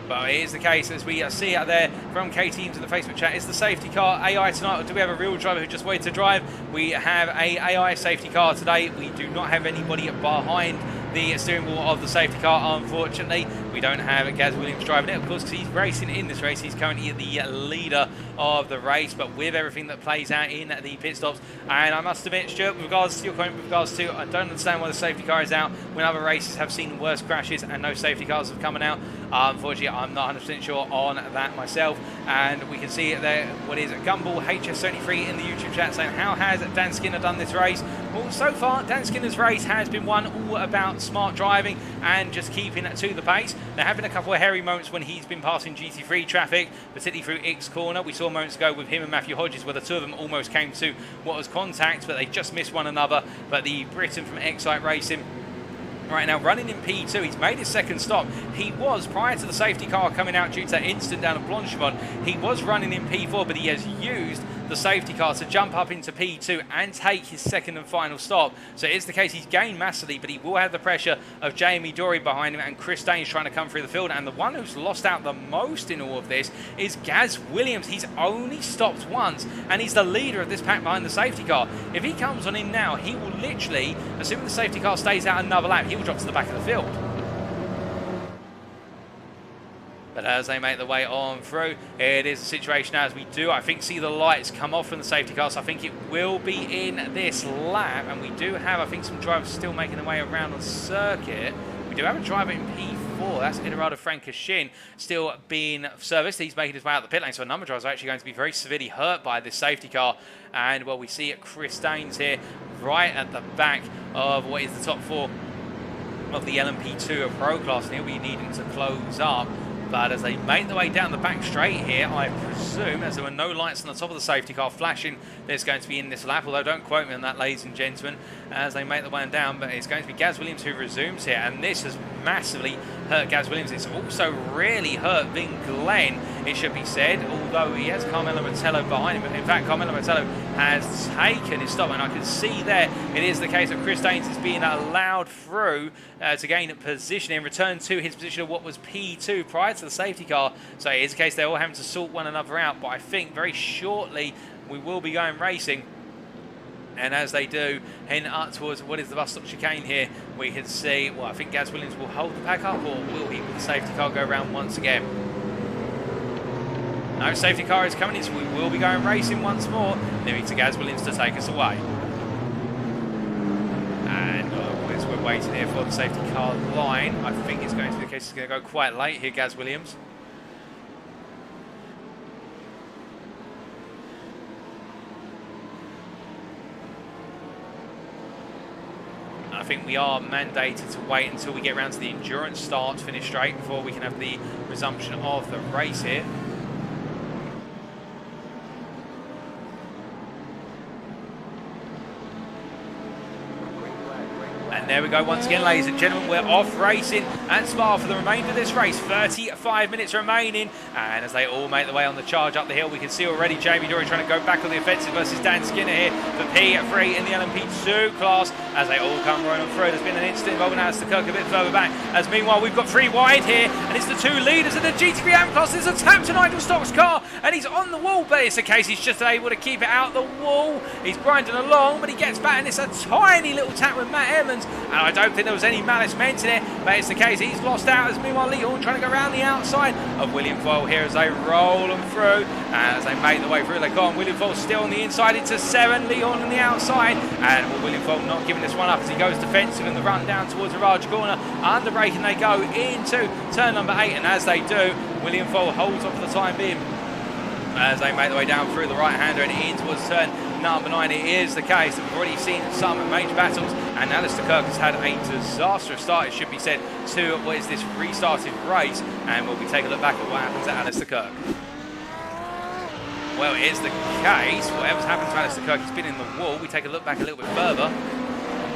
But it is the case, as we see out there from K-Teams in the Facebook chat. Is the safety car AI tonight, or do we have a real driver who just waited to drive? We have a AI safety car today. We do not have anybody behind the steering wheel of the safety car, unfortunately. We don't have Gaz Williams driving it, of course, because he's racing in this race. He's currently the leader of the race, but with everything that plays out in the pit stops. And I must admit, Stuart, with regards to your comment, with regards to, I don't understand why the safety car is out when other races have seen worse crashes and no safety cars have come out. Unfortunately, I'm not 100% sure on that myself. And we can see it there, what is it, Gumball HS73 in the YouTube chat saying, how has Dan Skinner done this race? Well, so far, Dan Skinner's race has been one all about smart driving and just keeping to the pace. There have been a couple of hairy moments when he's been passing GT3 traffic, particularly through X corner. We saw moments ago with him and Matthew Hodges where the two of them almost came to what was contact, but they just missed one another. But the Briton from iRacing right now running in P2, he's made his second stop. He was, prior to the safety car coming out due to that incident down at Blanchimont, he was running in P4, but he has used the safety car to jump up into P2 and take his second and final stop. So it is the case he's gained massively, but he will have the pressure of Jamie Dory behind him and Chris Daines trying to come through the field. And the one who's lost out the most in all of this is Gaz Williams. He's only stopped once, and he's the leader of this pack behind the safety car. If he comes on in now, he will literally, assuming the safety car stays out another lap, he will drop to the back of the field. But as they make their way on through, it is a situation as we do, I think, see the lights come off from the safety car. So I think it will be in this lap. And we do have, I think, some drivers still making their way around on circuit. We do have a driver in P4. That's Spa-Francorchamps still being serviced. He's making his way out the pit lane. So a number of drivers are actually going to be very severely hurt by this safety car. And, well, we see Chris Daines here right at the back of what is the top four of the LMP Pro class. And he'll be needing to close up. But as they make their way down the back straight here, I presume, as there were no lights on the top of the safety car flashing, there's going to be in this lap, although don't quote me on that, ladies and gentlemen, as they make their way down. But it's going to be Gaz Williams who resumes here, and this has massively hurt Gaz Williams. It's also really hurt Vin Glenn, it should be said, although he has Carmelo Mettello behind him. In fact, Carmelo Mettello has taken his stop, and I can see there it is the case that Chris Daines is being allowed through to gain position and return to his position of what was P2 prior to the safety car. So it is the case they're all having to sort one another out, but I think very shortly we will be going racing. And as they do, heading up towards what is the bus stop chicane here, we can see, well, I think Gaz Williams will hold the pack up, or will he, with the safety car, go around once again? No safety car is coming in, so we will be going racing once more, leaving to Gaz Williams to take us away. And as we're waiting here for the safety car line, I think it's going to be the case he's going to go quite late here, Gaz Williams. I think we are mandated to wait until we get around to the endurance start to finish straight before we can have the resumption of the race here. And there we go once again, ladies and gentlemen, we're off racing at Spa for the remainder of this race. 35 minutes remaining, and as they all make their way on the charge up the hill, we can see already Jamie Dory trying to go back on the offensive versus Dan Skinner here for P3 in the LMP2 class as they all come running through. There's been an incident involving Alistair Kirk a bit further back, as meanwhile we've got three wide here, and it's the two leaders of the GT3 AM class. There's a tap to Nigel Stock's car, and he's on the wall, but it's the case he's just able to keep it out the wall. He's grinding along, but he gets back, and it's a tiny little tap with Matt Evans. And I don't think there was any malice meant in it, but it's the case he's lost out, as meanwhile Leon trying to go around the outside of William Foyle here as they roll them through. And as they make their way through, they've gone. William Foyle still on the inside into 7, Leon on the outside. And well, William Foyle not giving this one up as he goes defensive in the run down towards the Raj corner. Under braking they go into turn number 8, and as they do, William Foyle holds on for the time being as they make their way down through the right-hander and in towards turn number 9. It is the case that we've already seen some major battles, and Alistair Kirk has had a disastrous start, it should be said, to what is this restarted race, and we'll be taking a look back at what happens at Alistair Kirk. Well, it is the case, whatever's happened to Alistair Kirk, he's been in the wall. We take a look back a little bit further.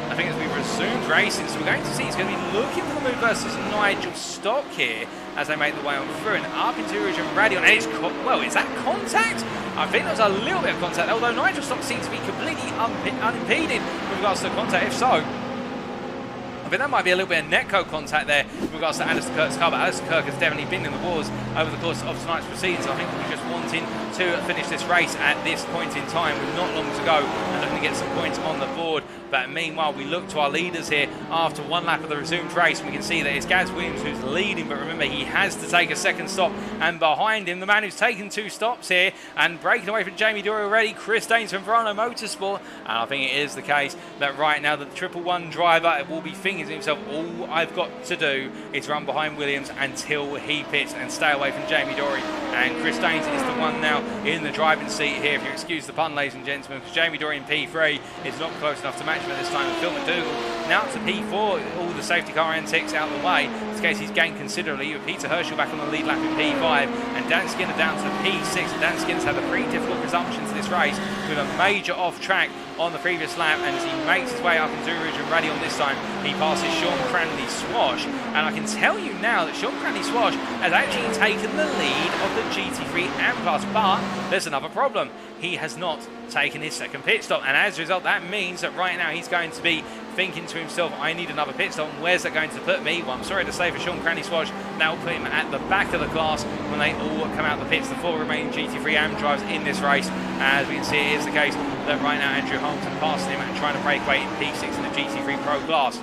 I think as we've resumed racing, so we're going to see he's going to be looking for the move versus Nigel Stock here as they make the way on through and up into Eau Rouge and Raidillon. And it's, well, is that contact? I think there was a little bit of contact, although Nigel Stock seems to be completely unimpeded with regards to the contact. If so, I think that might be a little bit of netcode contact there with regards to Alistair Kirk's car, but Alistair Kirk has definitely been in the wars over the course of tonight's proceedings. I think we're just wanting to finish this race at this point in time with not long to go and looking to get some points on the board. But meanwhile, we look to our leaders here after one lap of the resumed race, and we can see that it's Gaz Williams who's leading, but remember, he has to take a second stop, and behind him, the man who's taken 2 stops here and breaking away from Jamie Dory already, Chris Daines from Verano Motorsport. And I think it is the case that right now the 111 driver will be thinking to himself, all I've got to do is run behind Williams until he pits and stay away from Jamie Dory and Chris Daines is the one now in the driving seat here, if you excuse the pun, ladies and gentlemen, because Jamie Dorey in P3 is not close enough to match him at this time. And Phil McDougall now to P4, all the safety car antics out of the way. In this case, he's gained considerably, with Peter Herschel back on the lead lap in P5, and Dan Skinner down to P6. And Dan Skinner's had a pretty difficult resumption to this race, with a major off-track on the previous lap, and as he makes his way up into Eau Rouge and Raidillon this time, he passes Sean Cranley Swash. And I can tell you now that Sean Cranley Swash has actually taken the lead of the GT3 AM class, but there's another problem. He has not taken his second pit stop, and as a result that means that right now he's going to be thinking to himself, I need another pit stop, and where's that going to put me? Well, I'm sorry to say for Sean Cranley Swash, that will put him at the back of the class when they all come out the pits, the 4 remaining GT3 AM drivers in this race. As we can see, it is the case that right now Andrew Hamilton passing him and trying to break away in P6 in the GT3 Pro class.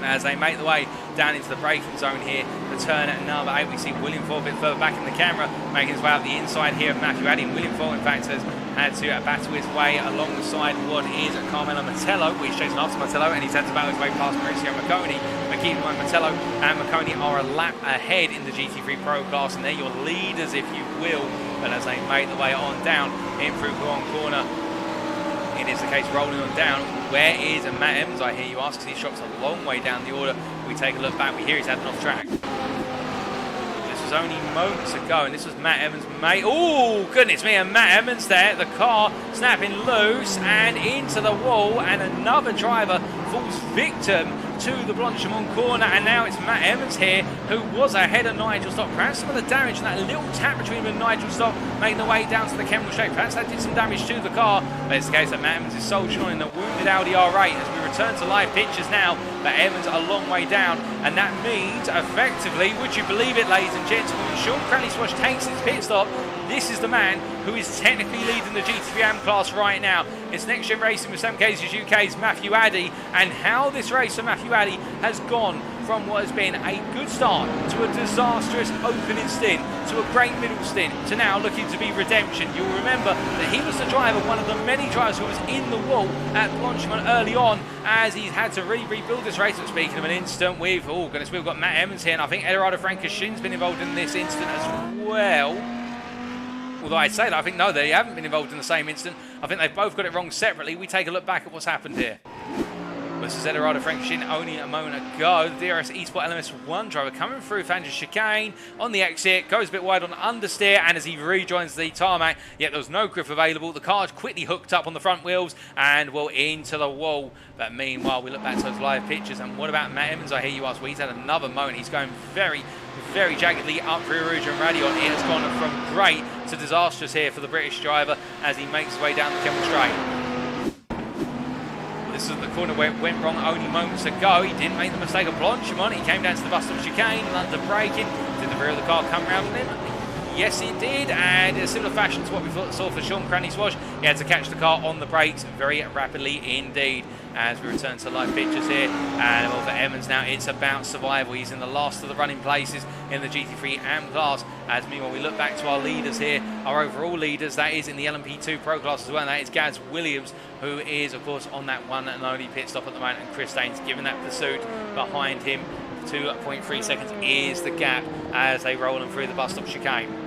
As they make the way down into the braking zone here, the turn at number 8, we see William Ford a bit further back in the camera, making his way up the inside here of Matthew Addy. William Ford, in fact, has had to battle his way alongside what is Carmelo Mettello, which chasing after Mettello, and he's had to battle his way past Mauricio Macconi. But keep in mind, Mettello and Macconi are a lap ahead in the GT3 Pro class, and they're your leaders, if you will. But as they make the way on down in through Huon Corner, it is the case rolling on down. Where is Matt Evans, I hear you ask, because he drops a long way down the order. We take a look back, we hear he's had an off track. This was only moments ago, and this was Matt Evans' mate. Oh, goodness me, and Matt Evans there, the car snapping loose and into the wall, and another driver falls victim to the Blanchimont corner, and now it's Matt Evans here, who was ahead of Nigel Stock. Perhaps some of the damage, and that little tap between him and Nigel Stock, making the way down to the Kemmel Straight. Perhaps that did some damage to the car, but it's the case that Matt Evans is soldiering on in the wounded Audi R8 as we return to live pictures now. But Evans a long way down, and that means effectively, would you believe it, ladies and gentlemen, when Sean Cranley Swash takes his pit stop, this is the man who is technically leading the GT3 AM class right now. It's Next Gen Racing with Sam Cases UK's Matthew Addy, and how this race for Matthew Addy has gone from what has been a good start to a disastrous opening stint to a great middle stint to now looking to be redemption. You'll remember that he was the driver, one of the many drivers who was in the wall at Blanchimont early on, as he's had to really rebuild this race. But speaking of an instant, we've got Matt Evans here, and I think Francorchamps's been involved in this incident as well. Although I'd say that, I think no, they haven't been involved in the same incident. I think they've both got it wrong separately. We take a look back at what's happened here. This is Francorchamps only a moment ago. The DRS Esport LMS1 driver coming through Fanger's chicane on the exit, goes a bit wide on understeer, and as he rejoins the tarmac, yet there was no grip available. The car's quickly hooked up on the front wheels and will into the wall. But meanwhile, we look back to those live pictures, and what about Matt Evans, I hear you ask? Well, he's had another moment. He's going very jaggedly up through Eau Rouge and Raidillon. It has gone from great to disastrous here for the British driver as he makes his way down the Kemmel Straight. This is the corner where it went wrong only moments ago. He didn't make the mistake of Blanchimont. He came down to the bus stop chicane and under braking. Did the rear of the car come round on him? Yes, it did, and in a similar fashion to what we saw for Sean Cranley Swash, he had to catch the car on the brakes very rapidly indeed. As we return to live pictures here, and for Evans now, it's about survival. He's in the last of the running places in the GT3 AM class. As meanwhile, we look back to our leaders here, our overall leaders, that is in the LMP2 Pro class as well, and that is Gaz Williams, who is, of course, on that one and only pit stop at the moment, and Chris Daines giving that pursuit behind him. 2.3 seconds is the gap as they roll them through the bus stop chicane.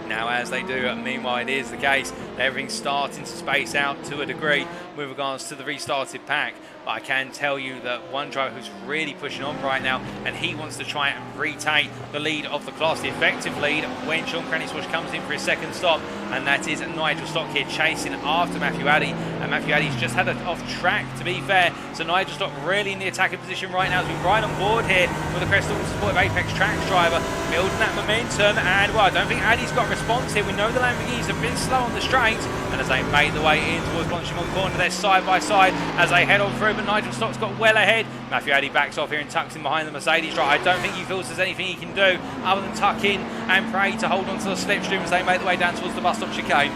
Now, as they do, meanwhile, it is the case that everything's starting to space out to a degree with regards to the restarted pack. But I can tell you that one driver who's really pushing on right now, and he wants to try and retake the lead of the class, the effective lead, when Sean Cranley Swash comes in for his second stop, and that is Nigel Stock here chasing after Matthew Addy. And Matthew Addy's just had it off track, to be fair, so Nigel Stock really in the attacking position right now as we ride on board here with the Crystal supported Apex Tracks driver, building that momentum. And well, I don't think Addy's got a response here. We know the Lamborghinis have been slow on the straight, and as they make the way in towards Blanchimont corner, they're side by side as they head on through, but Nigel Stock's got well ahead. Matthew Addy backs off here and tucks in behind the Mercedes driver. I don't think he feels there's anything he can do other than tuck in and pray to hold on to the slipstream as they make the way down towards the bus stop chicane.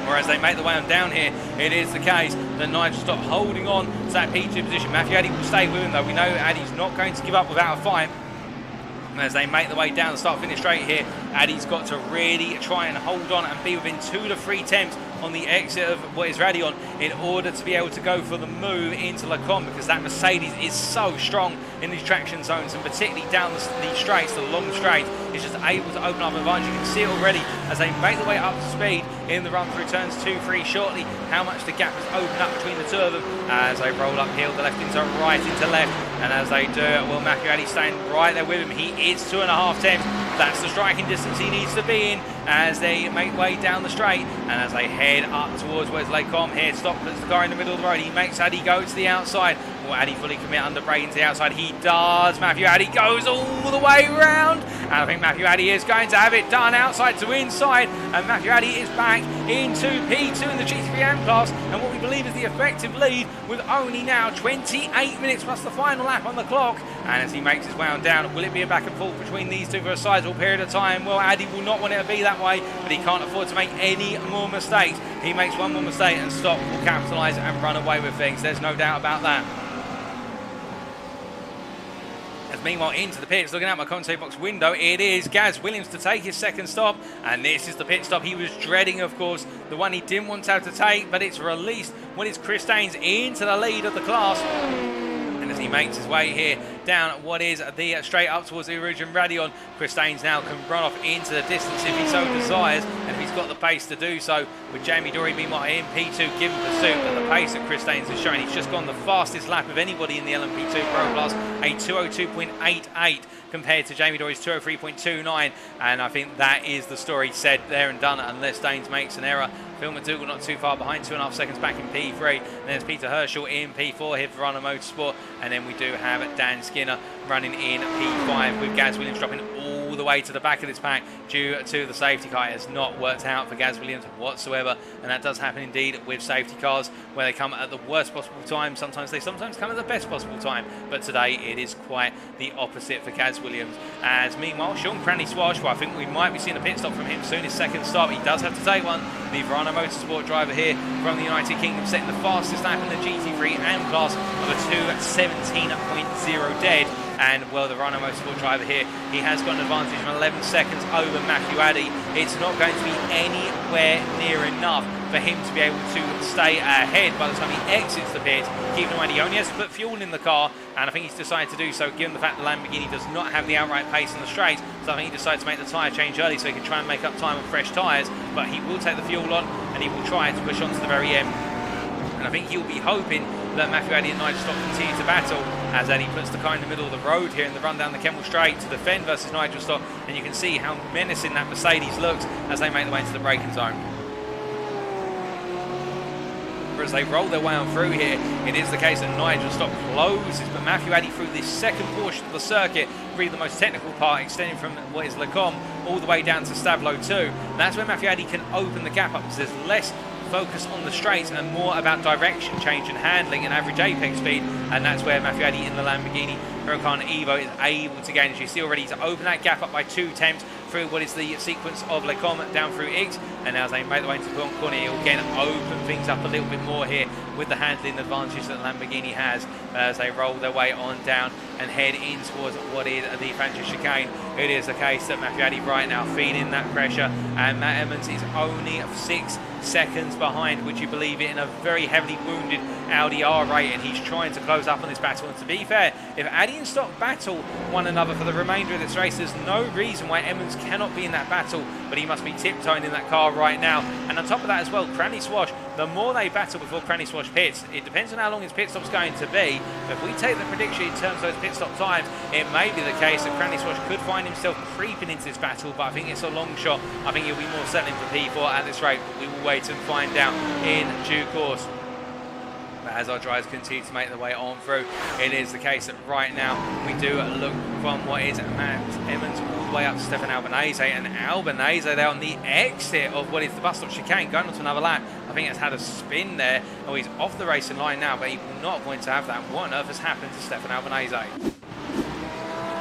Whereas they make the way on down here, it is the case that Nigel Stock holding on to that P2 position. Matthew Addy will stay with him though. We know Addy's not going to give up without a fight. As they make the way down the start-finish straight here, Addy's got to really try and hold on and be within 2 to 3 tenths on the exit of what is Raidillon in order to be able to go for the move into Le Con, because that Mercedes is so strong in these traction zones, and particularly down the straights, the long straight, is just able to open up an advantage. You can see it already as they make their way up to speed in the run through turns 2, 3 shortly, how much the gap has opened up between the two of them as they roll uphill, the left into right, into left, and as they do it, well, Matthew Addy staying right there with him. He is 2.5 tenths. That's the striking distance he needs to be in as they make way down the straight, and as they head up towards where's Lecom here. Stop, puts the car in the middle of the road. He makes Addy go to the outside. Will Addy fully commit under braking to the outside? He does. Matthew Addy goes all the way round, and I think Matthew Addy is going to have it done outside to inside, and Matthew Addy is back into P2 in the GT3 AM class, and what we believe is the effective lead with only now 28 minutes plus the final lap on the clock. And as he makes his way on down, will it be a back and forth between these two for a sizable period of time? Well, Addy will not want it to be that way, but he can't afford to make any more mistakes. He makes one more mistake and Stop will capitalise and run away with things. There's no doubt about that. As meanwhile into the pits, looking out my commentary box window, it is Gaz Williams to take his second stop, and this is the pit stop he was dreading, of course, the one he didn't want to have to take, but it's released when it's Chris Daines into the lead of the class. And as he makes his way here down what is the straight up towards Eau Rouge and Raidillon, Chris Daines now can run off into the distance if he so desires, and if he's got the pace to do so, with Jamie Dory meanwhile in P2 giving pursuit at the pace that Chris Daines is showing. He's just gone the fastest lap of anybody in the LMP Pro class, a 2:02.88 compared to Jamie Dory's 2:03.29, and I think that is the story said there and done, unless Daines makes an error. Phil McDougall not too far behind, 2.5 seconds back in P3. And there's Peter Herschel in P4 here for Runner Motorsport. And then we do have Dan Skinner running in P5 with Gaz Williams dropping all the way to the back of this pack due to the safety car. It has not worked out for Gaz Williams whatsoever. And that does happen indeed with safety cars where they come at the worst possible time. Sometimes they come at the best possible time. But today it is quite the opposite for Gaz Williams. As meanwhile, Sean Cranley-Swash, well, I think we might be seeing a pit stop from him soon. His second stop. He does have to take one. The Verano Motorsport driver here from the United Kingdom setting the fastest lap in the GT3 AM class of a 2:17.0 dead. And well, the Verano Motorsport driver here, he has got an advantage of 11 seconds over Matthew Addy. It's not going to be anywhere near enough for him to be able to stay ahead by the time he exits the pit. Keeping in mind, he only has to put fuel in the car, and I think he's decided to do so given the fact the Lamborghini does not have the outright pace on the straight. So I think he decided to make the tyre change early so he can try and make up time on fresh tyres, but he will take the fuel on and he will try to push on to the very end. And I think he'll be hoping that Matthew Addy and Nigel Stock continue to battle as Addy puts the car in the middle of the road here in the run down the Kemmel Straight to defend versus Nigel Stock, and you can see how menacing that Mercedes looks as they make their way into the braking zone. As they roll their way on through here, it is the case that Nigel Stock closes, but Matthew Addy through this second portion of the circuit, really the most technical part, extending from what is Lecom all the way down to Stavelot 2. And that's where Matthew Addy can open the gap up because there's less focus on the straights and more about direction change and handling and average apex speed, and that's where Matthew Addy in the Lamborghini Huracan Evo is able to gain, as you see already, to open that gap up by 2 tenths through what is the sequence of Lecom down through X, and now as they make their way into the corner, he'll again open things up a little bit more here with the handling advantage that Lamborghini has as they roll their way on down and head in towards what is the Francis chicane. It is the case that Matthew Addy right now feeling that pressure, and Matt Emmons is only 6 seconds behind, would you believe it, in a very heavily wounded Audi ARA, and he's trying to close up on this battle. And to be fair, if Addy and Stock battle one another for the remainder of this race, there's no reason why Emmons cannot be in that battle, but he must be tiptoeing in that car right now. And on top of that as well, Cranley-Swash, the more they battle before Cranley-Swash pits, it depends on how long his pit stop's going to be. But if we take the prediction in terms of those pit stop times, it may be the case that Cranley-Swash could find himself creeping into this battle, but I think it's a long shot. I think he'll be more settling for P4 at this rate, but we will wait and find out in due course. As our drivers continue to make their way on through, it is the case that right now we do look from what is Matt Emmons all the way up to Stefan Albanese, and Albanese there on the exit of what is the bus stop chicane going on to another lap. I think it's had a spin there. Oh, he's off the racing line now, but he will not going to have that. What on earth has happened to Stefan Albanese?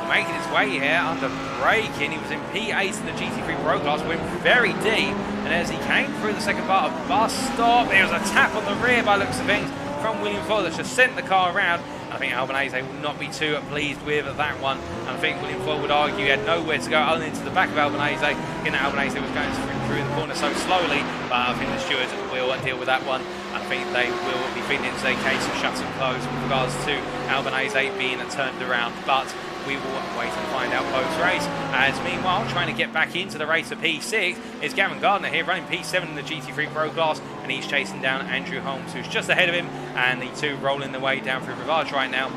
Making his way here under braking. He was in P8 in the GT3 Pro class, went very deep, and as he came through the second part of bus stop, there was a tap on the rear by looks of things from William Ford that just sent the car around. I think Albanese will not be too pleased with that one. And I think William Ford would argue he had nowhere to go other than to the back of Albanese. In that Albanese was going through the corner so slowly, but I think the stewards will deal with that one. I think they will be feeding into their case of shut and close with regards to Albanese being turned around. But we will wait and find out post-race. As meanwhile, trying to get back into the race for P6 is Gavin Gardner here, running P7 in the GT3 Pro class, and he's chasing down Andrew Holmes, who's just ahead of him, and the two rolling their way down through Rivage right now.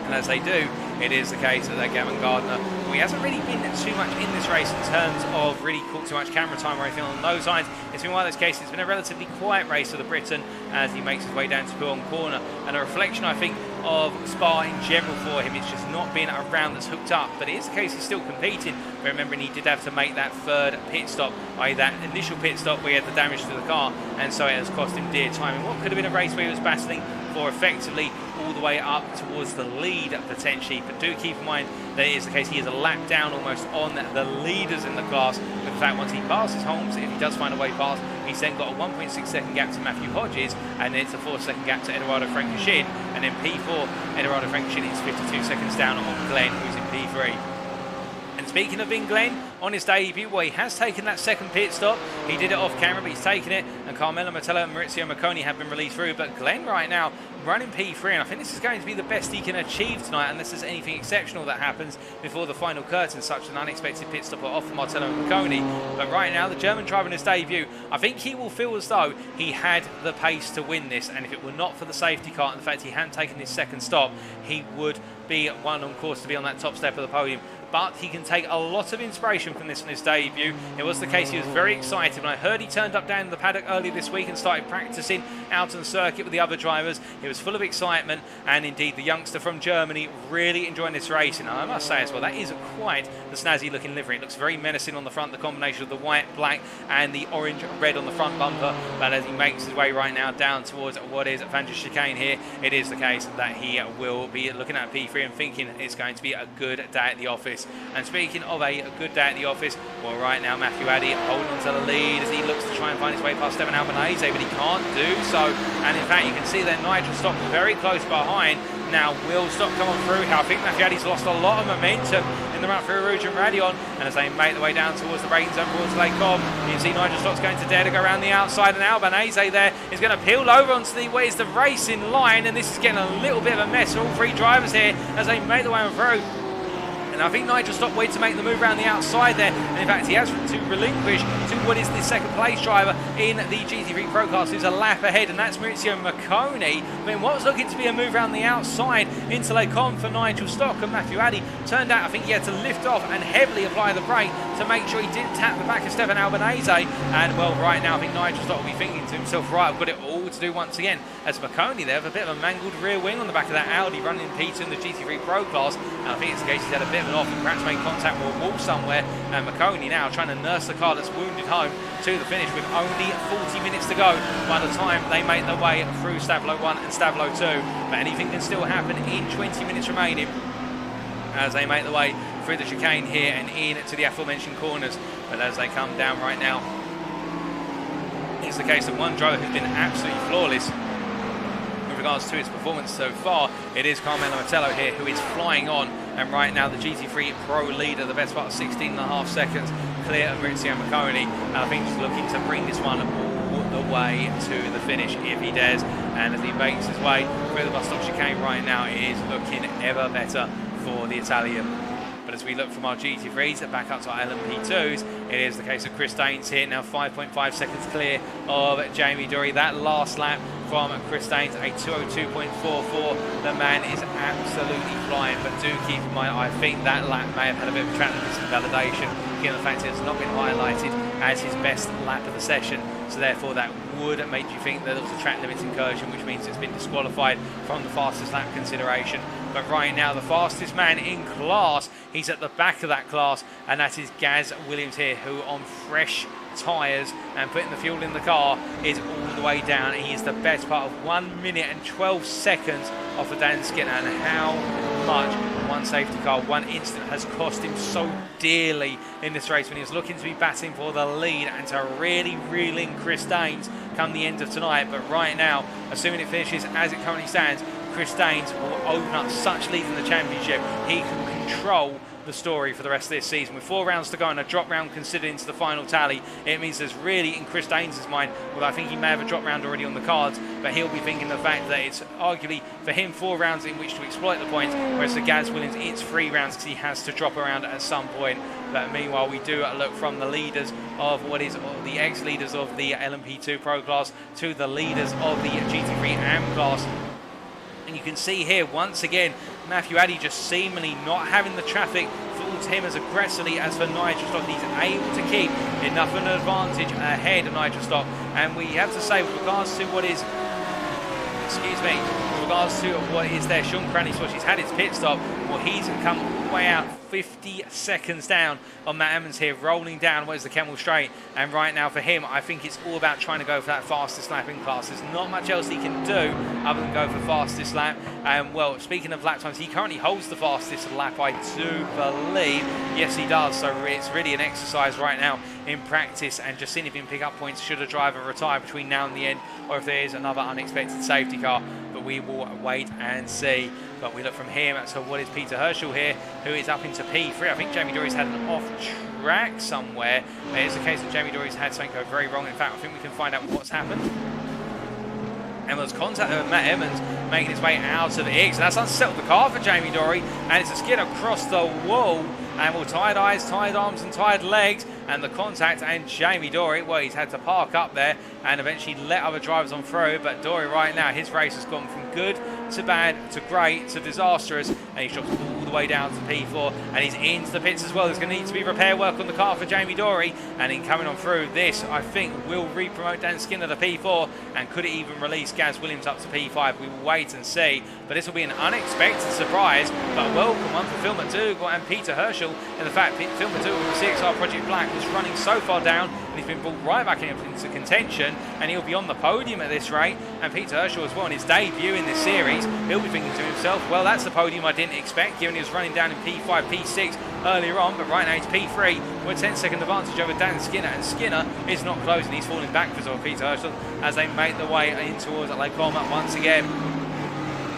And as they do, it is the case that Gavin Gardner, well, he hasn't really been too much in this race in terms of really caught too much camera time or anything on those lines. It's been one of those cases, it's been a relatively quiet race for the Briton as he makes his way down to Pulon Corner, and a reflection, I think, of Spa in general for him. It's just not been a round that's hooked up, but it is the case he's still competing. But remembering he did have to make that third pit stop, i.e. that initial pit stop where he had the damage to the car, and so it has cost him dear time in what could have been a race where he was battling for effectively all the way up towards the lead potentially. But do keep in mind that it is the case he is a lap down almost on the leaders in the class. But in fact, once he passes Holmes, if he does find a way past, he's then got a 1.6 second gap to Matthew Hodges, and then it's a 4 second gap to Francochamps, and then P4 Francochamps is 52 seconds down on Glenn, who's in P3. And speaking of Glenn, on his debut, well, he has taken that second pit stop. He did it off camera, but he's taken it. And Carmelo Metella and Maurizio Marconi have been released through. But Glenn right now running P3, and I think this is going to be the best he can achieve tonight, unless there's anything exceptional that happens before the final curtain, such an unexpected pit stop off from Martello and Marconi. But right now, the German driver in his debut, I think he will feel as though he had the pace to win this. And if it were not for the safety car and the fact he hadn't taken his second stop, he would be one on course to be on that top step of the podium. But he can take a lot of inspiration from this in his debut. It was the case he was very excited. When I heard he turned up down in the paddock earlier this week and started practicing out on the circuit with the other drivers, he was full of excitement, and indeed the youngster from Germany really enjoying this race. And I must say as well, that is quite the snazzy looking livery. It looks very menacing on the front, the combination of the white, black and the orange red on the front bumper. But as he makes his way right now down towards what is Vantage Chicane here, it is the case that he will be looking at P3 and thinking it's going to be a good day at the office. And speaking of a good day at the office, well, right now Matthew Addy holding on to the lead as he looks to try and find his way past Stefan Albanese, but he can't do so. And in fact, you can see that Nigel Stock very close behind. Now will Stock come on through? I think Matthew Addy's lost a lot of momentum in the run through Eau Rouge and Raidillon, and as they make their way down towards the braking zone towards Lake Com, you can see Nigel Stock's going to dare to go around the outside, and Albanese there is going to peel over onto the racing line, and this is getting a little bit of a mess for all three drivers here as they make their way on through. And I think Nigel Stock waited to make the move around the outside there. And in fact, he has to relinquish to what is the second place driver in the GT3 Pro class, who's a lap ahead, and that's Maurizio Marconi. I mean, what was looking to be a move around the outside into Lake Com for Nigel Stock and Matthew Addy turned out, I think he had to lift off and heavily apply the brake to make sure he didn't tap the back of Stefan Albanese. And well, right now, I think Nigel Stock will be thinking to himself, right, I've got it all to do once again. As Marconi there with a bit of a mangled rear wing on the back of that Audi running P2 in the GT3 Pro class. And I think it's the case he's had a bit of an off and perhaps made contact with a wall somewhere. And Marconi now trying to nurse the car that's wounded home to the finish with only 40 minutes to go by the time they make their way through Stavlo 1 and Stavlo 2. But anything can still happen in 20 minutes remaining as they make their way through the chicane here and in to the aforementioned corners. But as they come down right now, it's the case that one driver who's been absolutely flawless with regards to his performance so far. It is Carmelo Metella here who is flying on, and right now the GT3 Pro leader, the best part of 16.5 seconds clear of Maurizio Marconi, and I think he's looking to bring this one all the way to the finish if he dares. And as he makes his way through the bus stop chicane right now, it is looking ever better for the Italian. But as we look from our GT3s back up to our LMP2s, it is the case of Chris Daines here, now 5.5 seconds clear of Jamie Dury. That last lap from Chris Daines, a 2:02.44. The man is absolutely flying, but do keep in mind, I think that lap may have had a bit of track limits invalidation, given the fact it has not been highlighted as his best lap of the session. So therefore that would make you think that there was a track limits incursion, which means it's been disqualified from the fastest lap consideration. But right now the fastest man in class, he's at the back of that class, and that is Gaz Williams here, who on fresh tyres and putting the fuel in the car is all the way down. He is the best part of 1 minute and 12 seconds off of Dan Skinner, and how much one safety car, one incident has cost him so dearly in this race when he was looking to be batting for the lead and to really reel in Chris Daines come the end of tonight. But right now, assuming it finishes as it currently stands, Chris Daines will open up such lead in the championship. He can control the story for the rest of this season. With 4 rounds to go and a drop round considered into the final tally, it means there's really, in Chris Daines' mind, well, I think he may have a drop round already on the cards, but he'll be thinking the fact that it's arguably for him 4 rounds in which to exploit the points, whereas for Gaz Williams it's 3 rounds because he has to drop around at some point. But meanwhile, we do look from the leaders of what is the ex-leaders of the LMP2 Pro class to the leaders of the GT3 AM class. And you can see here, once again, Matthew Addy just seemingly not having the traffic towards him as aggressively as for Nigel Stock. He's able to keep enough of an advantage ahead of Nigel Stock. And we have to say, with regards to what is, with regards to what is there, Sean Cranny-Swash, he's had his pit stop. Well, he's come all the way out 50 seconds down on Matt Emmons here, rolling down what is the Kemmel Straight. And right now for him, I think it's all about trying to go for that fastest lap in class. There's not much else he can do other than go for fastest lap. And well, speaking of lap times, he currently holds the fastest lap, I do believe. Yes, he does. So it's really an exercise right now in practice and just seeing if he can pick up points should a driver retire between now and the end, or if there is another unexpected safety car. But we will wait and see. But we look from him to what is Peter Herschel here, who is up into P3. I think Jamie Dory's had an off track somewhere. It's the case that Jamie Dory's had something go very wrong. In fact, I think we can find out what's happened. And there's contact with Matt Emmons making his way out of the X. That's unsettled the car for Jamie Dory, and it's a skid across the wall. And well, tired eyes, tired arms and tired legs, and the contact, and Jamie Dory, well, he's had to park up there and eventually let other drivers on through. But Dory right now, his race has gone from good to bad to great to disastrous, and he drops all the way down to P4, and he's into the pits as well. There's going to need to be repair work on the car for Jamie Dory, and in coming on through this, I think will re-promote Dan Skinner to P4, and could it even release Gaz Williams up to P5? We will wait and see, but this will be an unexpected surprise. But welcome on for Phil McDougall and Peter Herschel, and the fact Phil McDougall with CXR Project Black was running so far down, and he's been brought right back into contention, and he'll be on the podium at this rate. And Peter Herschel as well, in his debut in this series, he'll be thinking to himself, well, that's the podium I didn't expect, given he was running down in P5, P6 earlier on, but right now it's P3 with a 10-second advantage over Dan Skinner, and Skinner is not closing. He's falling backwards on Peter Herschel as they make their way in towards Lake Colmar once again.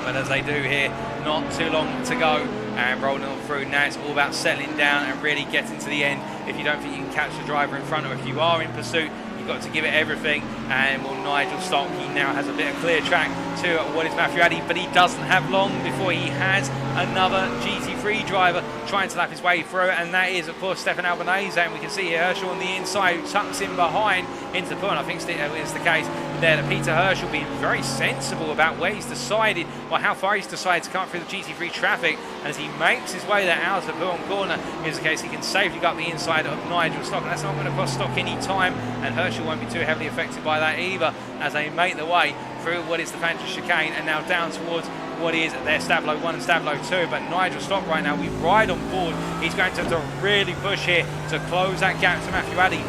But as they do here, not too long to go, and rolling on through. Now it's all about settling down and really getting to the end. If you don't think you can catch the driver in front, or if you are in pursuit, you've got to give it everything. And well, Nigel Stock, he now has a bit of clear track to what is Matthew Addy, but he doesn't have long before he has another GT3 driver trying to lap his way through, and that is, of course, Stefan Albanese. And we can see here Herschel on the inside, who tucks in behind into the pool. And I think it's the case there that Peter Herschel being very sensible about where he's decided, or how far he's decided to come through the GT3 traffic. And as he makes his way there out of the pool corner, is the case he can safely go up the inside of Nigel Stock, and that's not going to cost Stock any time, and Herschel won't be too heavily affected by that either, as they make their way through what is the Fantasy Chicane and now down towards what is their Stablo 1 and Stablo 2. But Nigel Stock right now, we ride on board. He's going to have to really push here to close that gap to Matthew Addy.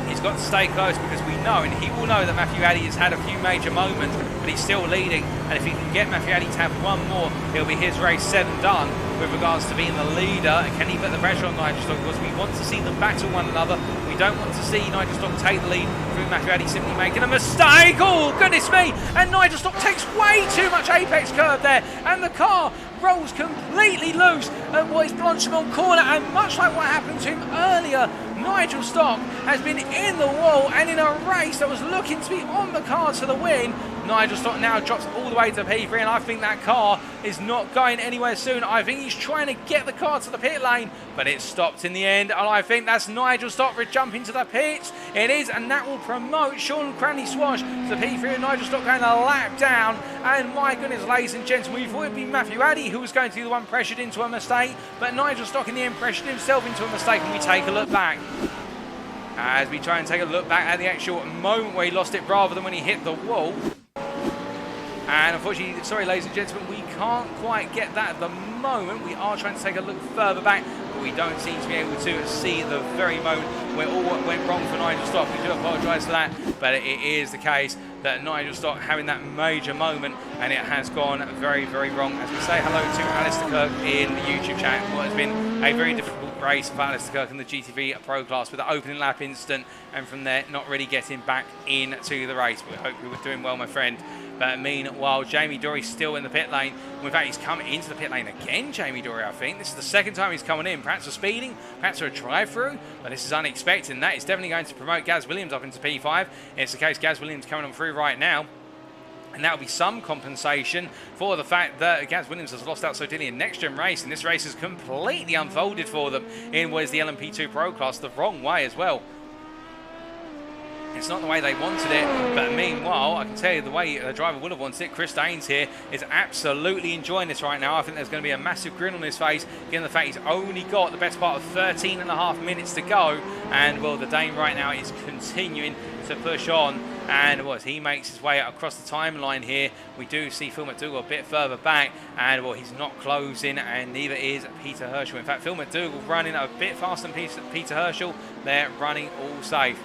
He's got to stay close, because we know, and he will know, that Matthew Addy has had a few major moments, but he's still leading. And if he can get Matthew Addy to have one more, it'll be his race said and done with regards to being the leader. And can he put the pressure on Nigel Stock? Because we want to see them battle one another. We don't want to see Nigel Stock take the lead through Matthew Addy simply making a mistake. Oh, goodness me! And Nigel Stock takes way too much apex curve there, and the car rolls completely loose at what is Blanchimont corner. And much like what happened to him earlier, Nigel Stock has been in the wall, and in a race that was looking to be on the cards for the win, Nigel Stock now drops all the way to P3, and I think that car is not going anywhere soon. I think he's trying to get the car to the pit lane, but it stopped in the end, and I think that's Nigel Stock jumping to the pits. It is, and that will promote Sean Cranny-Swash to P3, and Nigel Stock going a lap down. And my goodness, ladies and gentlemen, we thought it would be Matthew Addy who was going to be the one pressured into a mistake, but Nigel Stock in the end pressured himself into a mistake, and we take a look back. As we try and take a look back at the actual moment where he lost it rather than when he hit the wall. And unfortunately, sorry ladies and gentlemen, we can't quite get that at the moment. We are trying to take a look further back, but we don't seem to be able to see the very moment where all went wrong for Nigel Stock. We do apologise for that, but it is the case that Nigel Stock having that major moment, and it has gone very, very wrong. As we say hello to Alistair Kirk in the YouTube chat, what has been a very difficult race for Alistair Kirk in the GT3 Pro class with the opening lap incident, and from there not really getting back into the race. We hope you were doing well, my friend. But meanwhile, Jamie Dory's still in the pit lane. In fact, he's come into the pit lane again, Jamie Dory, I think. This is the second time he's coming in. Perhaps for speeding, perhaps for a drive-through, but this is unexpected, and that is definitely going to promote Gaz Williams up into P5. It's the case, Gaz Williams coming on through right now. And that will be some compensation for the fact that Gaz Williams has lost out so dearly in next-gen race, and this race has completely unfolded for them in what is the LMP Pro class the wrong way as well. It's not the way they wanted it, but meanwhile, I can tell you the way the driver would have wanted it. Chris Daines here is absolutely enjoying this right now. I think there's going to be a massive grin on his face, given the fact he's only got the best part of 13.5 minutes to go. And, well, the Dane right now is continuing to push on. And as he makes his way across the timeline here, we do see Phil McDougall a bit further back, and well, he's not closing, and neither is Peter Herschel. In fact, Phil McDougall running a bit faster than Peter Herschel. They're running all safe.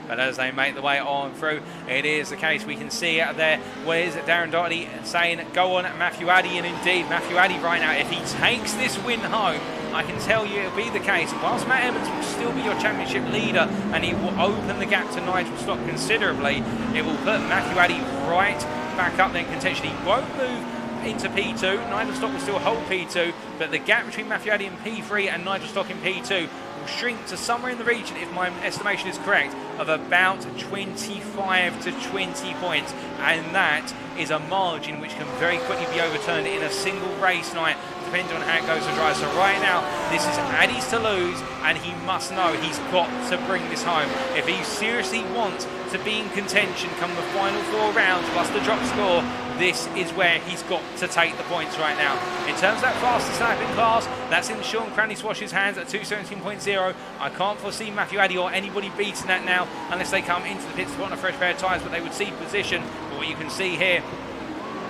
But as they make the way on through, it is the case. We can see out there, where's Darren Doherty saying, go on, Matthew Addy. And indeed, Matthew Addy right now, if he takes this win home, I can tell you it'll be the case. Whilst Matt Evans will still be your championship leader, and he will open the gap to Nigel Stock considerably, it will put Matthew Addy right back up there in contention. He won't move into P2. Nigel Stock will still hold P2, but the gap between Matthew Addy in P3 and Nigel Stock in P2 will shrink to somewhere in the region, if my estimation is correct, of about 25 to 20 points, and that is a margin which can very quickly be overturned in a single race night, depending on how it goes to drive. So right now, this is Addy's to lose, and he must know he's got to bring this home. If he seriously wants to be in contention come the final 4 rounds plus the drop score, this is where he's got to take the points right now. In terms of that fastest lap in class, that's in Sean Cranley Swash's hands at 2:17.0. I can't foresee Matthew Addy or anybody beating that now unless they come into the pits to put on a fresh pair of tyres, but they would see position. But what you can see here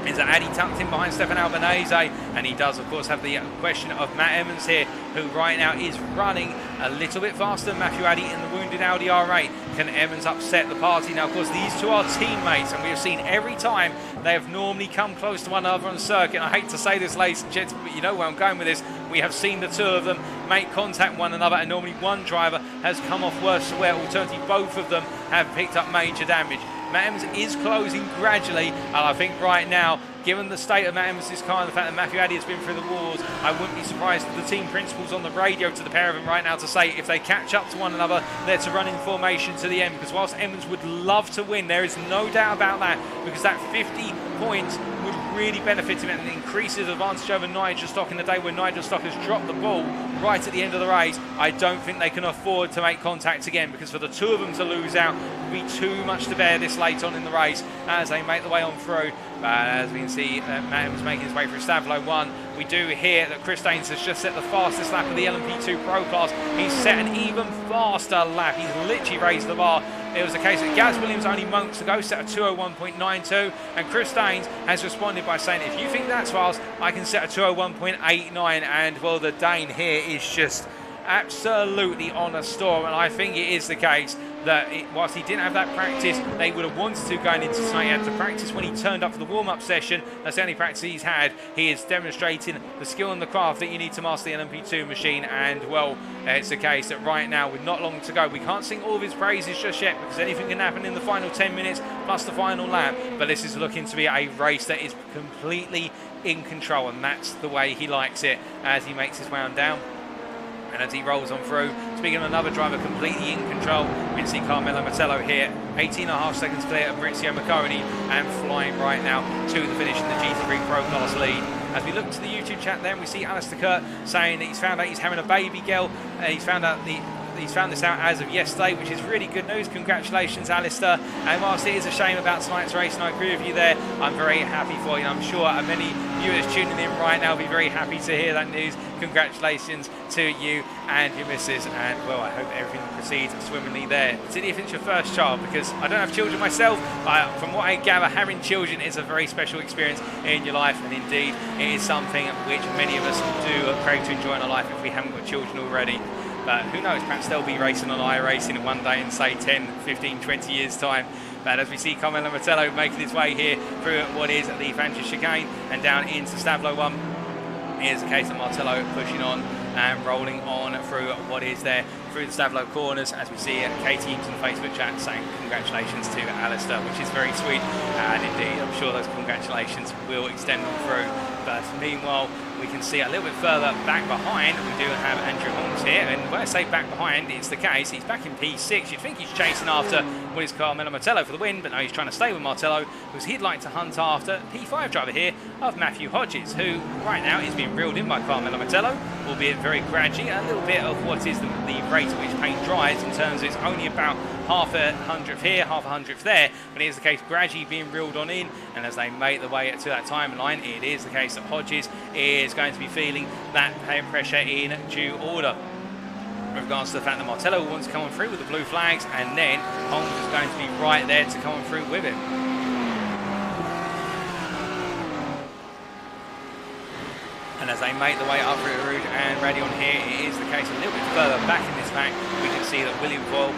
is that Addy tucked in behind Stefan Albanese, and he does of course have the question of Matt Evans here, who right now is running a little bit faster than Matthew Addy in the wounded Audi R8. Can Evans upset the party? Now of course these two are teammates, and we have seen every time they have normally come close to one another on the circuit. I hate to say this, ladies and gents, but you know where I'm going with this. We have seen the two of them make contact with one another, and normally one driver has come off worse, where alternatively both of them have picked up major damage. Matt Evans is closing gradually, and I think right now, given the state of Matt Evans' car and the fact that Matthew Addy has been through the walls, I wouldn't be surprised if the team principal's on the radio to the pair of them right now to say if they catch up to one another, they're to run in formation to the end. Because whilst Evans would love to win, there is no doubt about that, because that 50 points would really benefit him and increase his advantage over Nigel Stock in the day when Nigel Stock has dropped the ball right at the end of the race. I don't think they can afford to make contact again, because for the two of them to lose out would be too much to bear this late on in the race as they make the way on through. But as we can see, Matt Evans making his way through Stavlo 1. We do hear that Chris Daines has just set the fastest lap of the LMP2 Pro class. He's set an even faster lap. He's literally raised the bar. It was the case that Gaz Williams only moments ago set a 2:01.92, and Chris Daines has responded by saying, if you think that's fast, I can set a 2:01.89. And well, the Dane here is just absolutely on a storm, and I think it is the case that whilst he didn't have that practice they would have wanted to going into tonight, he had to practice when he turned up for the warm-up session. That's the only practice he's had. He is demonstrating the skill and the craft that you need to master the LMP2 machine, and well, it's the case that right now with not long to go, we can't sing all of his praises just yet, because anything can happen in the final 10 minutes plus the final lap. But this is looking to be a race that is completely in control, and that's the way he likes it as he makes his way on down. And as he rolls on through, speaking of another driver completely in control, we can see Carmelo Martello here, 18.5 seconds clear of Maurizio Macconi, and flying right now to the finish in the GT3 Pro Class lead. As we look to the YouTube chat then, we see Alistair Kurt saying that he's found out he's having a baby girl. He's found this out as of yesterday, which is really good news. Congratulations, Alistair. And whilst it is a shame about tonight's race, and I agree with you there, I'm very happy for you. I'm sure many viewers tuning in right now will be very happy to hear that news. Congratulations to you and your missus, and well, I hope everything proceeds swimmingly there. Particularly if it's your first child, because I don't have children myself. From what I gather, having children is a very special experience in your life, and indeed it is something which many of us do crave to enjoy in our life if we haven't got children already. But who knows, perhaps they'll be racing on iRacing one day in say 10, 15, 20 years time. But as we see Carmelo Martello making his way here through what is the Francis chicane and down into Stavlo 1, here's the case of Martello pushing on. and rolling on through what is there through the Stavlo corners, as we see Katie into the Facebook chat saying congratulations to Alistair, which is very sweet, and indeed I'm sure those congratulations will extend on through. But meanwhile, we can see a little bit further back behind, we do have Andrew Holmes here, and when I say back behind, it's the case, he's back in P6. You'd think he's chasing after what is Carmelo Martello for the win, but no, he's trying to stay with Martello, because he'd like to hunt after P5 driver here of Matthew Hodges, who right now is being reeled in by Carmelo Martello, albeit very gradually, a little bit of what is the rate at which paint dries, in terms of it's only about half a hundredth here, half a hundredth there, but it is the case gradually being reeled on in, and as they make the way to that timeline, it is the case that Hodges is going to be feeling that pressure in due order. With regards to the fact that Martello wants to come on through with the blue flags, and then Holmes is going to be right there to come on through with him. And as they make the way up through Eau Rouge and Raidillon here, it is the case a little bit further back in this pack. We can see that William Foyle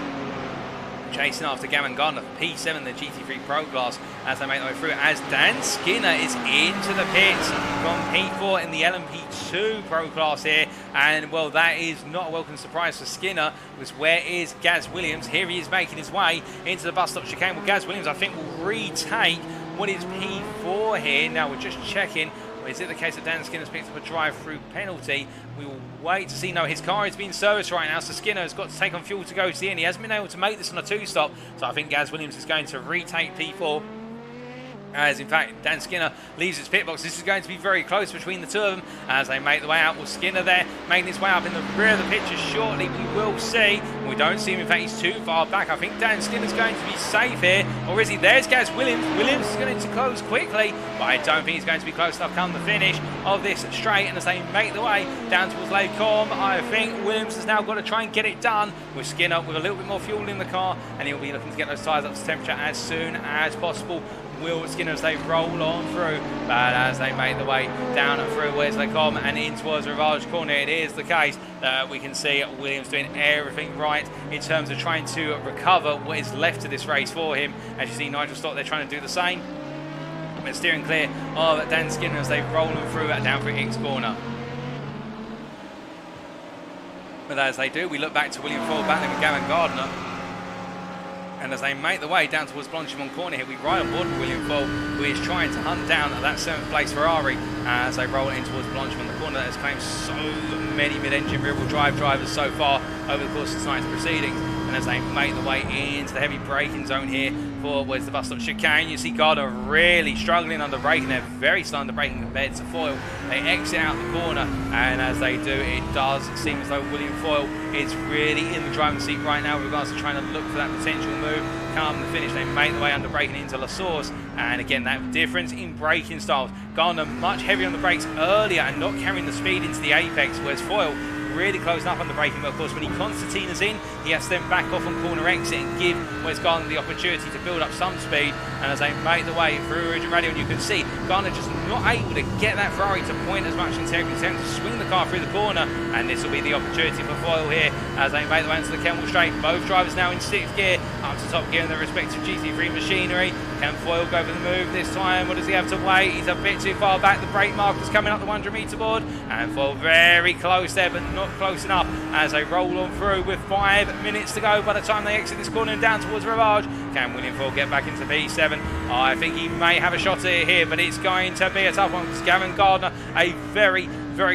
chasing after Gavin Gardner for P7, the GT3 Pro class, as they make their way through, as Dan Skinner is into the pits from P4 in the LMP2 Pro class here. And well, that is not a welcome surprise for Skinner, because where is Gaz Williams? Here he is making his way into the bus stop chicane. Well, Gaz Williams, I think, will retake what is P4 here. Now we're just checking. Is it the case that Dan Skinner's picked up a drive-through penalty? We will wait to see. No, his car is being serviced right now, so Skinner has got to take on fuel to go to the end. He hasn't been able to make this on a two-stop, so I think Gaz Williams is going to retake P4. As in fact, Dan Skinner leaves his pit box. This is going to be very close between the two of them as they make the way out. Well, Skinner there making his way up in the rear of the picture shortly. We will see. We don't see him. In fact, he's too far back. I think Dan Skinner's going to be safe here. Or is he? There's Gaz Williams. Williams is going to close quickly, but I don't think he's going to be close enough come the finish of this straight. And as they make the way down towards Lake Com, I think Williams has now got to try and get it done with Skinner with a little bit more fuel in the car, and he'll be looking to get those tyres up to temperature as soon as possible. Will Skinner as they roll on through, but as they make the way down and through where's they come and in towards Rivage corner, it is the case that we can see Williams doing everything right in terms of trying to recover what is left of this race for him. As you see, Nigel Stott, they're trying to do the same, but steering clear of Dan Skinner as they roll on through down through X corner. But as they do, we look back to William Foyle battling with Gavin Gardner. And as they make the way down towards Blanchimont corner here, we ride on board with William Foyle, who is trying to hunt down that 7th place Ferrari as they roll in towards Blanchimont, the corner that has claimed so many mid-engine rear-wheel drive drivers so far over the course of tonight's proceedings. And as they make the way into the heavy braking zone here for where's the bus stop chicane, you see Gardner really struggling under braking. They're very slow under braking compared to Foyle. They exit out the corner, and as they do, it does seem as though William Foyle is really in the driving seat right now with regards to trying to look for that potential move. Come the finish, they make the way under braking into La Source, and again that difference in braking styles. Gardner much heavier on the brakes earlier and not carrying the speed into the apex, whereas Foyle really closing up on the braking, but of course when he Constantina's in, he has to then back off on corner exit and give Wes Gardner the opportunity to build up some speed. And as they make the way through Rouge and Raidillon, you can see Gardner just not able to get that Ferrari to point as much integrity, attempt to swing the car through the corner, and this will be the opportunity for Foyle here as they make the way into the Kenmore straight. Both drivers now in 6th gear, up to top gear in their respective GT3 machinery. Can Foyle go for the move this time? What does he have to wait? He's a bit too far back. The brake marker's coming up the 100 metre board, and Foyle very close there, but not close enough as they roll on through with 5 minutes to go by the time they exit this corner and down towards Rivage. Can William Foyle get back into P7? I think he may have a shot at it here, but it's going to be a tough one because Gavin Gardner, a very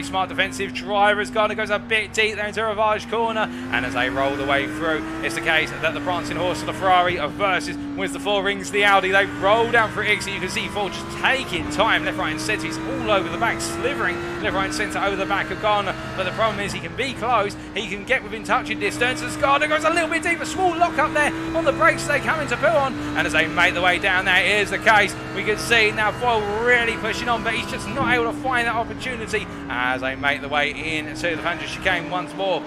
smart defensive driver, as Gardner goes a bit deep there into Rivage corner, and as they roll the way through, it's the case that the prancing horse of the Ferrari versus with the 4 rings the Audi. They roll down for exit. You can see Foyle just taking time left, right and centre. He's all over the back, slithering left, right and centre over the back of Gardner, but the problem is he can be close, he can get within touching distance as Gardner goes a little bit deep, a small lock up there on the brakes as they come into put on, and as they make the way down there, here's the case. We can see now Foyle really pushing on, but he's just not able to find that opportunity as they make the way into the Fandra chicane once more.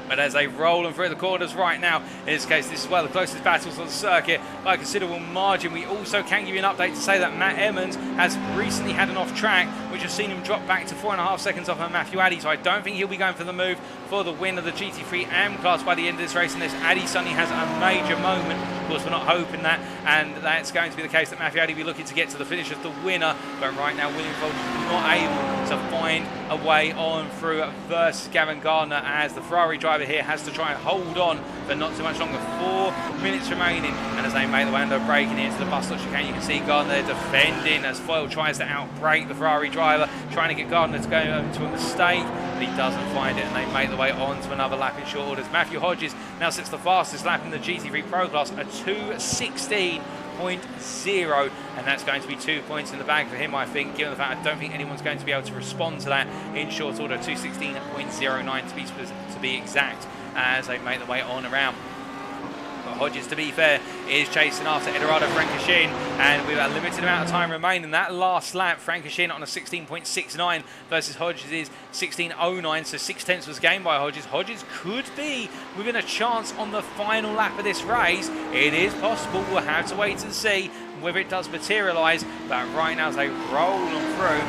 But as they roll them through the corners right now, in this case, this is one of the closest battles on the circuit by a considerable margin. We also can give you an update to say that Matt Emmons has recently had an off track, which has seen him drop back to 4.5 seconds off of Matthew Addy, so I don't think he'll be going for the move for the win of the GT3 AM class by the end of this race, unless Addy suddenly has a major moment course, we're not hoping that, and that's going to be the case that Matthew Addy will be looking to get to the finish as the winner. But right now, Williams not able to find a way on through versus Gavin Gardner, as the Ferrari driver here has to try and hold on for not too much longer. 4 minutes remaining, and as they make the way under breaking into the bus stop chicane, you can see Gardner defending as Foyle tries to outbrake the Ferrari driver, trying to get Gardner to go into a mistake, but he doesn't find it, and they make the way on to another lap in short order. Matthew Hodges now sits the fastest lap in the GT3 Pro class, a 2:16.0, and that's going to be 2 points in the bag for him, I think, given the fact I don't think anyone's going to be able to respond to that in short order. 2:16.09 to be exact, as they make the way on around. But Hodges, to be fair, is chasing after Spa-Francorchamps, and with a limited amount of time remaining, that last lap, Francorchamps on a 16.69 versus Hodges' 16.09, so 6/10 was gained by Hodges. Hodges could be within a chance on the final lap of this race. It is possible. We'll have to wait and see whether it does materialise, but right now as they roll on through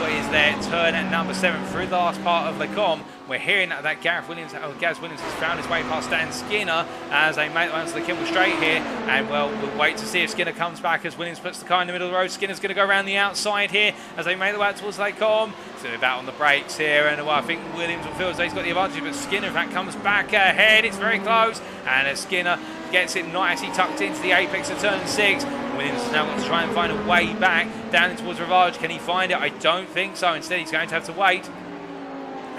what is their turn at number 7 through the last part of Le Combe, we're hearing that Gaz Williams has found his way past Dan Skinner as they make the way onto the Kimmel Straight here, and well, we'll wait to see if Skinner comes back as Williams puts the car in the middle of the road. Skinner's going to go around the outside here as they make the way out towards Le Combe. So they're about on the brakes here, and well, I think Williams will feel as though he's got the advantage, but Skinner in fact comes back ahead. It's very close, and as Skinner gets it nicely tucked into the apex of turn 6, Williams has now got to try and find a way back down towards Ravage. Can he find it? I don't think so. Instead, he's going to have to wait.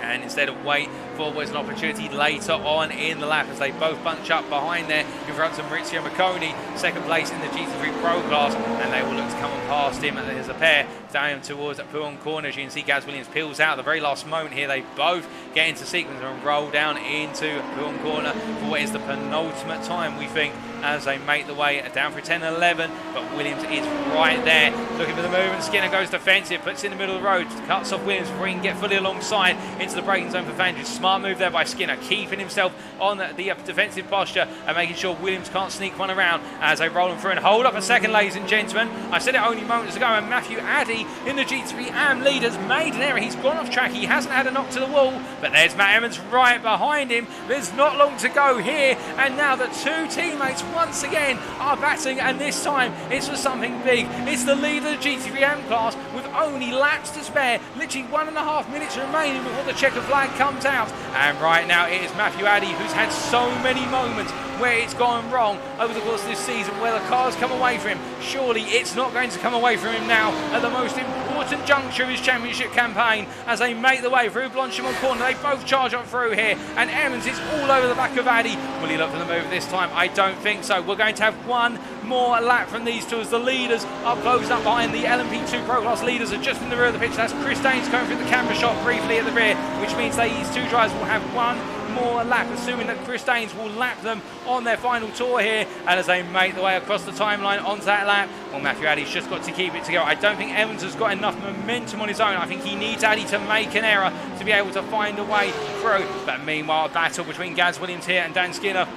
And instead of wait for was an opportunity later on in the lap as they both bunch up behind there in front of Maurizio Macconi, second place in the GT3 Pro class, and they will look to come on past him as a pair down towards Spa-Francorchamps. As you can see, Gaz Williams peels out at the very last moment here. They both get into sequence and roll down into Spa-Francorchamps for what is the penultimate time, we think, as they make the way down for 10-11, but Williams is right there looking for the movement. Skinner goes defensive, puts it in the middle of the road, cuts off Williams before he can get fully alongside into the braking zone for Fangio. Smart move there by Skinner, keeping himself on the defensive posture and making sure Williams can't sneak one around as they roll him through. And hold up a second, ladies and gentlemen. I said it only moments ago, and Matthew Addy in the GT3 AM leaders made an error. He's gone off track. He hasn't had a knock to the wall, but there's Matt Emmons right behind him. There's not long to go here, and now the two teammates once again are battling, and this time it's for something big. It's the leader of the GT3 AM class with only laps to spare, literally 1.5 minutes remaining before the checker flag comes out. And right now it is Matthew Addy, who's had so many moments where it's gone wrong over the course of this season, where the cars come away from him. Surely it's not going to come away from him now at the most important juncture of his championship campaign as they make the way through Blanchimont corner. They both charge on through here, and Emmons is all over the back of Addy. Will he look for the move this time? I don't think so. We're going to have one more lap from these two as the leaders are closed up behind. The LMP2 Pro Class leaders are just in the rear of the pitch. That's Chris Daines coming through the camera shot briefly at the rear, which means these two drivers will have one more lap, assuming that Chris Daines will lap them on their final tour here. And as they make the way across the timeline onto that lap, well, Matthew Addy's just got to keep it together. I don't think Evans has got enough momentum on his own. I think he needs Addy to make an error to be able to find a way through. But meanwhile, a battle between Gaz Williams here and Dan Skinner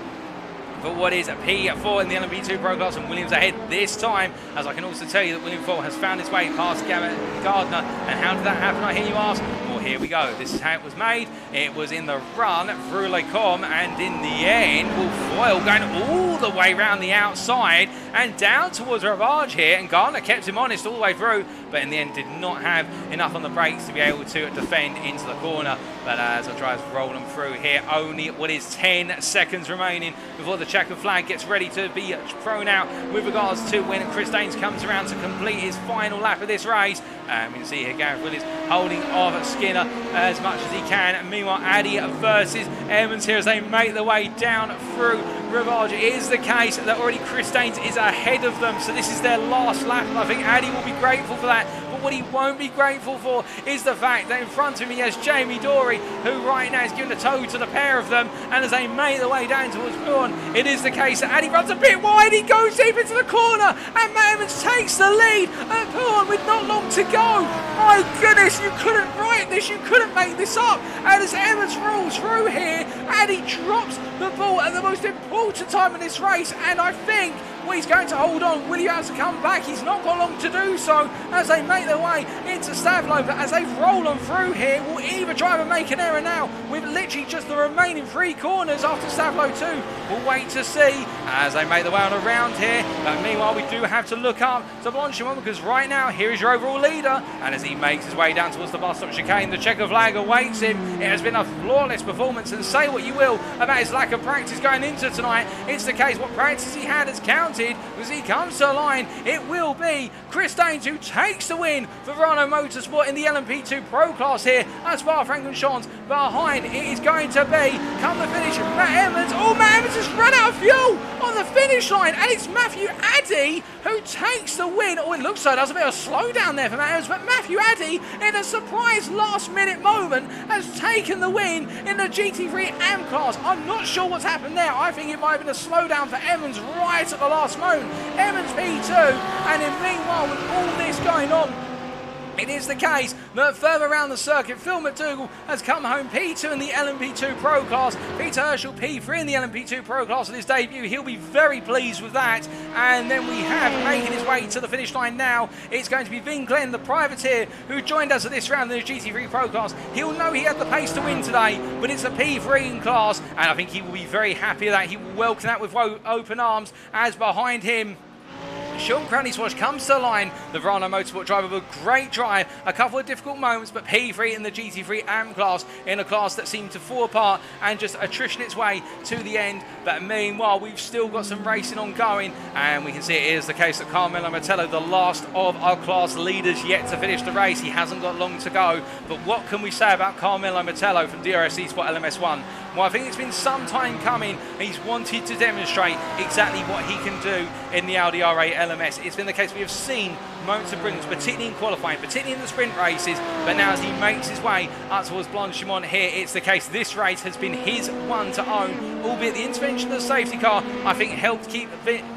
for what is a P4 in the LMP2 Pro Class, and Williams ahead this time, as I can also tell you that William Foyle has found his way past Gavin Gardner. And how did that happen, I hear you ask? Well, here we go. This is how it was made. It was in the run through Le Combe, and in the end, Foyle going all the way around the outside and down towards Ravage here, and Gardner kept him honest all the way through, but in the end did not have enough on the brakes to be able to defend into the corner. But as the drivers roll them through here, only what is 10 seconds remaining before the checker flag gets ready to be thrown out with regards to when Chris Daines comes around to complete his final lap of this race. And we can see here Gareth Willis holding off Skinner as much as he can. And meanwhile, Addy versus Emmons here as they make their way down through Ravage. It is the case that already Chris Daines is ahead of them, so this is their last lap, and I think Addy will be grateful for that. But what he won't be grateful for is the fact that in front of him he has Jamie Dory, who right now is giving a tow to the pair of them, and as they make their way down towards Bourne, it is the case that Addy runs a bit wide, he goes deep into the corner, and Matt Emmons takes the lead at Bourne with not long to go. My goodness, you couldn't write this, you couldn't make this up. And as Emmons rolls through here, Addy drops the ball at the most important time in this race, and I think Well, he's going to hold on. Will he have to come back? He's not got long to do so as they make their way into Stavlo. But as they roll on through here, will either driver make an error now with literally just the remaining 3 corners after Stavlo 2? We'll wait to see as they make their way on around here. But meanwhile, we do have to look up to Blanchimont because right now, here is your overall leader. And as he makes his way down towards the bus stop chicane, the checker flag awaits him. It has been a flawless performance, and say what you will about his lack of practice going into tonight, it's the case what practice he had has counted. As he comes to the line, it will be Chris Daines who takes the win for Rhino Motorsport in the LMP2 Pro class here at Spa-Francorchamps. Behind it is going to be, come the finish, Matt Emmons. Oh, Matt Emmons has run out of fuel on the finish line, and it's Matthew Addy who takes the win. Oh, it looks like there's a bit of a slowdown there for Matt Emmons, but Matthew Addy, in a surprise last-minute moment, has taken the win in the GT3 AM class. I'm not sure what's happened there. I think it might have been a slowdown for Emmons right at the last moment. Emmons P2, and then meanwhile, with all this going on, it is the case that further around the circuit, Phil McDougall has come home P2 in the LMP2 Pro class. Peter Herschel P3 in the LMP2 Pro class at his debut. He'll be very pleased with that. And then we have making his way to the finish line now. It's going to be Vin Glenn, the privateer, who joined us at this round in the GT3 Pro class. He'll know he had the pace to win today, but it's a P3 in class, and I think he will be very happy that he will welcome that with open arms, as behind him Sean Cranny-Swash comes to the line. The Rhino Motorsport driver with a great drive, a couple of difficult moments, but P3 in the GT3 AM class, in a class that seemed to fall apart and just attrition its way to the end. But meanwhile, we've still got some racing ongoing, and we can see it is the case that Carmelo Mettello, the last of our class leaders yet to finish the race. He hasn't got long to go, but what can we say about Carmelo Mettello from DRS Esports LMS1? Well, I think it's been some time coming. He's wanted to demonstrate exactly what he can do in the Audi ARA LMS. It's been the case we have seen moments of brilliance, particularly in qualifying, particularly in the sprint races, but now as he makes his way up towards Blanchimont here, it's the case this race has been his one to own, albeit the intervention of the safety car, I think, helped keep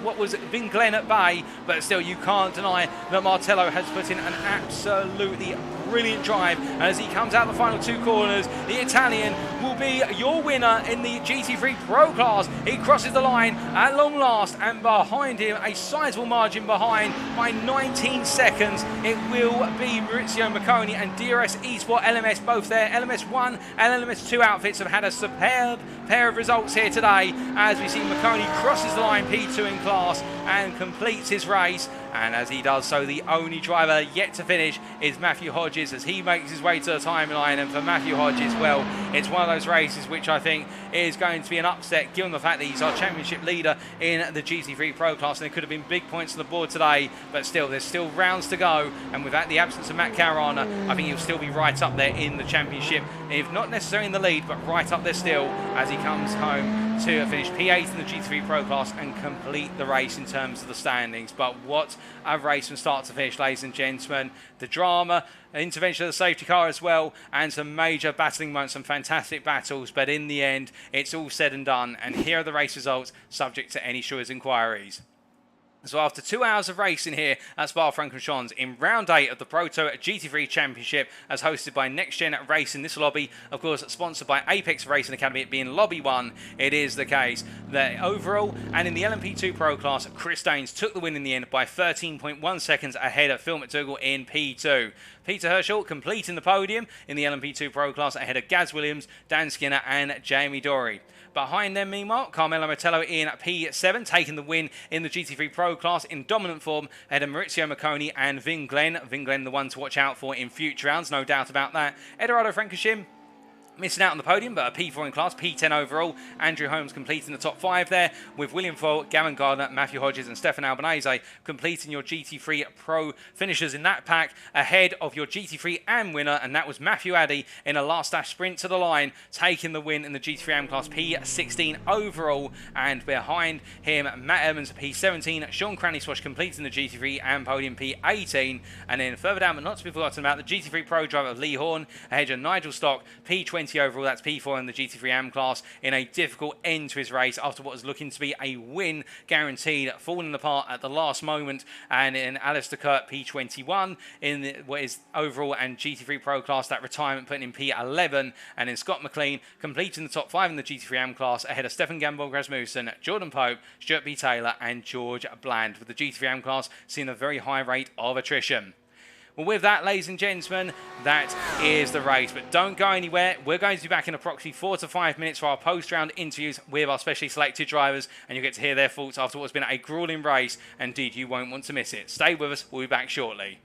what was Vin Glenn at bay, but still you can't deny that Martello has put in an absolutely brilliant drive, and as he comes out the final 2 corners, the Italian will be your winner in the GT3 Pro class. He crosses the line at long last, and behind him, a sizable margin behind by 19 seconds, it will be Maurizio Macconi and DRS Esports LMS. Both their LMS1 and LMS2 outfits have had a superb pair of results here today, as we see Macconi crosses the line P2 in class and completes his race. And as he does so, the only driver yet to finish is Matthew Hodges as he makes his way to the timeline. And for Matthew Hodges, well, it's one of those races which I think is going to be an upset, given the fact that he's our championship leader in the GT3 Pro class, and there could have been big points on the board today, but still, there's still rounds to go, and without the absence of Matt Caruana, I think he'll still be right up there in the championship, if not necessarily in the lead, but right up there still, as he comes home to finish P8 in the GT3 Pro class and complete the race in terms of the standings. But what a race from start to finish, ladies and gentlemen. The drama, intervention of the safety car as well, and some major battling moments, some fantastic battles, but in the end, it's all said and done, and here are the race results, subject to any Sure's inquiries. So after 2 hours of racing here at Spa-Francorchamps in round 8 of the Proto GT3 Championship, as hosted by NXTGEN Racing, this lobby, of course, sponsored by Apex Racing Academy, it being Lobby 1, it is the case that overall and in the LMP2 Pro class, Chris Daines took the win in the end by 13.1 seconds ahead of Phil McDougall in P2. Peter Herschel completing the podium in the LMP2 Pro class ahead of Gaz Williams, Dan Skinner and Jamie Dory. Behind them, meanwhile, Carmelo Mettello in P7, taking the win in the GT3 Pro class in dominant form ahead of Maurizio Macconi and Vin Glenn. Vin Glenn, the one to watch out for in future rounds, no doubt about that. Edoardo Francorchamps missing out on the podium, but a P4 in class, P10 overall. Andrew Holmes completing the top 5 there, with William Folt, Gavin Gardner, Matthew Hodges and Stefan Albanese completing your GT3 Pro finishers in that pack, ahead of your GT3 AM winner, and that was Matthew Addy in a last dash sprint to the line, taking the win in the GT3 AM class, P16 overall, and behind him, Matt Evans, P17, Sean Cranny-Swash completing the GT3 AM podium, P18, and then further down, but not to be forgotten about, the GT3 Pro driver of Lee Horn, ahead of Nigel Stock, P20, P20 overall, that's P4 in the GT3 AM class, in a difficult end to his race after what was looking to be a win guaranteed, falling apart at the last moment. And in Alistair Kurt, P21 in what is overall and GT3 Pro class, that retirement putting in P11. And in Scott McLean, completing the top 5 in the GT3 AM class ahead of Stefan Gamble Rasmussen, Jordan Pope, Stuart B. Taylor and George Bland, with the GT3 AM class seeing a very high rate of attrition. Well, with that, ladies and gentlemen, that is the race. But don't go anywhere. We're going to be back in approximately 4 to 5 minutes for our post-round interviews with our specially selected drivers, and you'll get to hear their thoughts after what's been a grueling race. Indeed, you won't want to miss it. Stay with us. We'll be back shortly.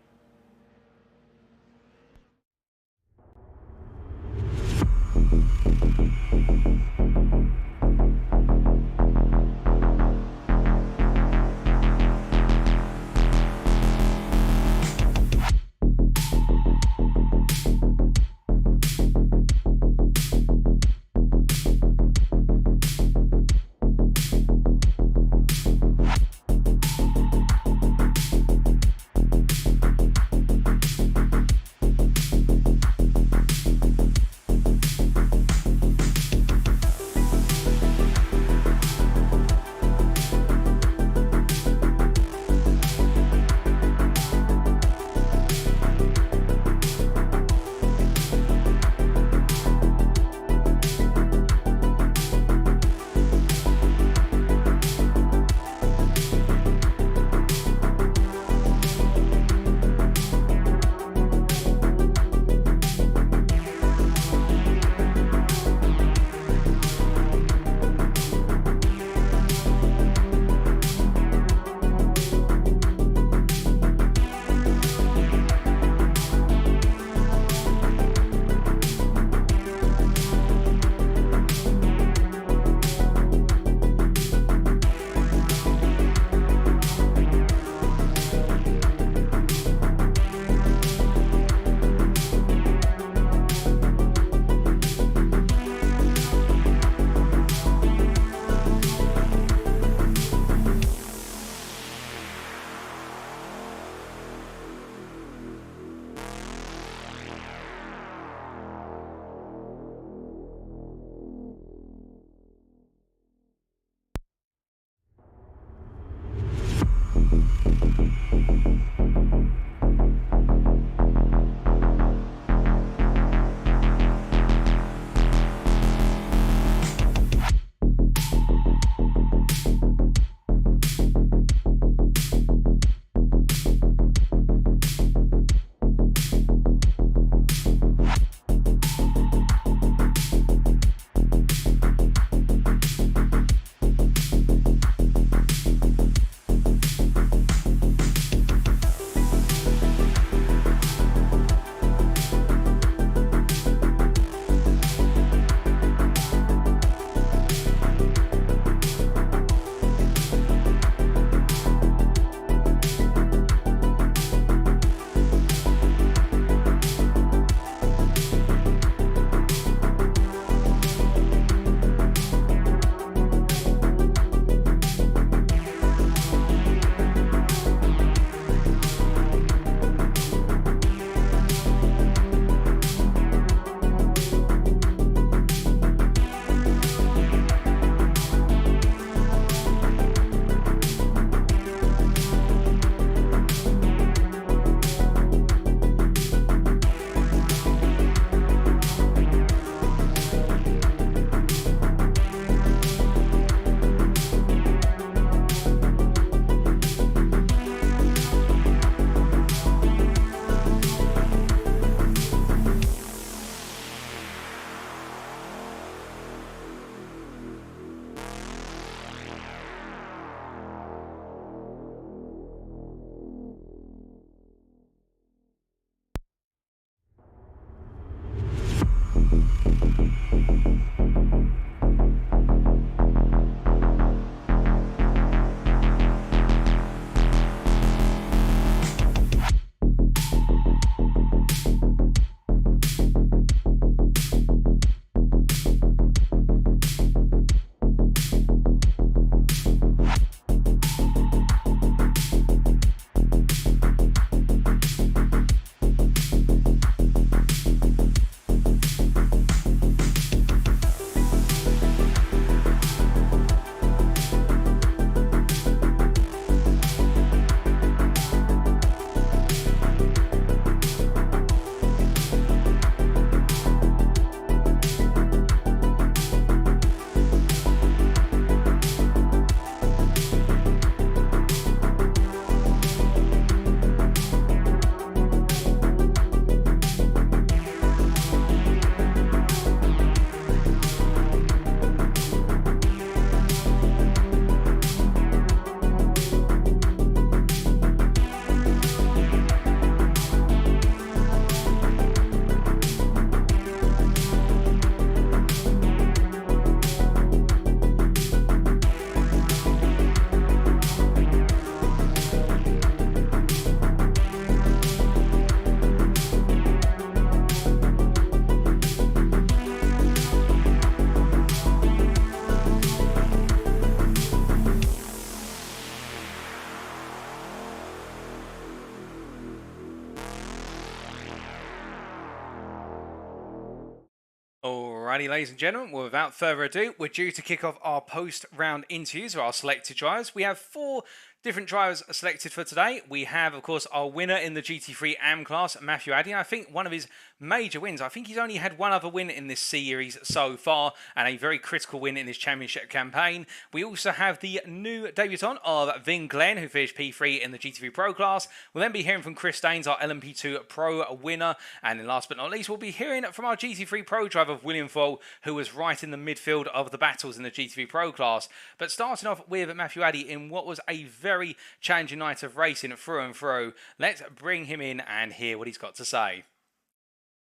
Alrighty, ladies and gentlemen, well, without further ado, we're due to kick off our post-round interviews of our selected drivers. We have 4 different drivers selected for today. We have, of course, our winner in the GT3 AM class, Matthew Addy. I think one of his major wins. I think he's only had one other win in this series so far, and a very critical win in his championship campaign. We also have the new debutant of Vin Glenn, who finished P3 in the GT3 Pro class. We'll then be hearing from Chris Daines, our LMP2 Pro winner. And then last but not least, we'll be hearing from our GT3 Pro driver, William Fall, who was right in the midfield of the battles in the GT3 Pro class. But starting off with Matthew Addy in what was a very challenging night of racing through and through, let's bring him in and hear what he's got to say.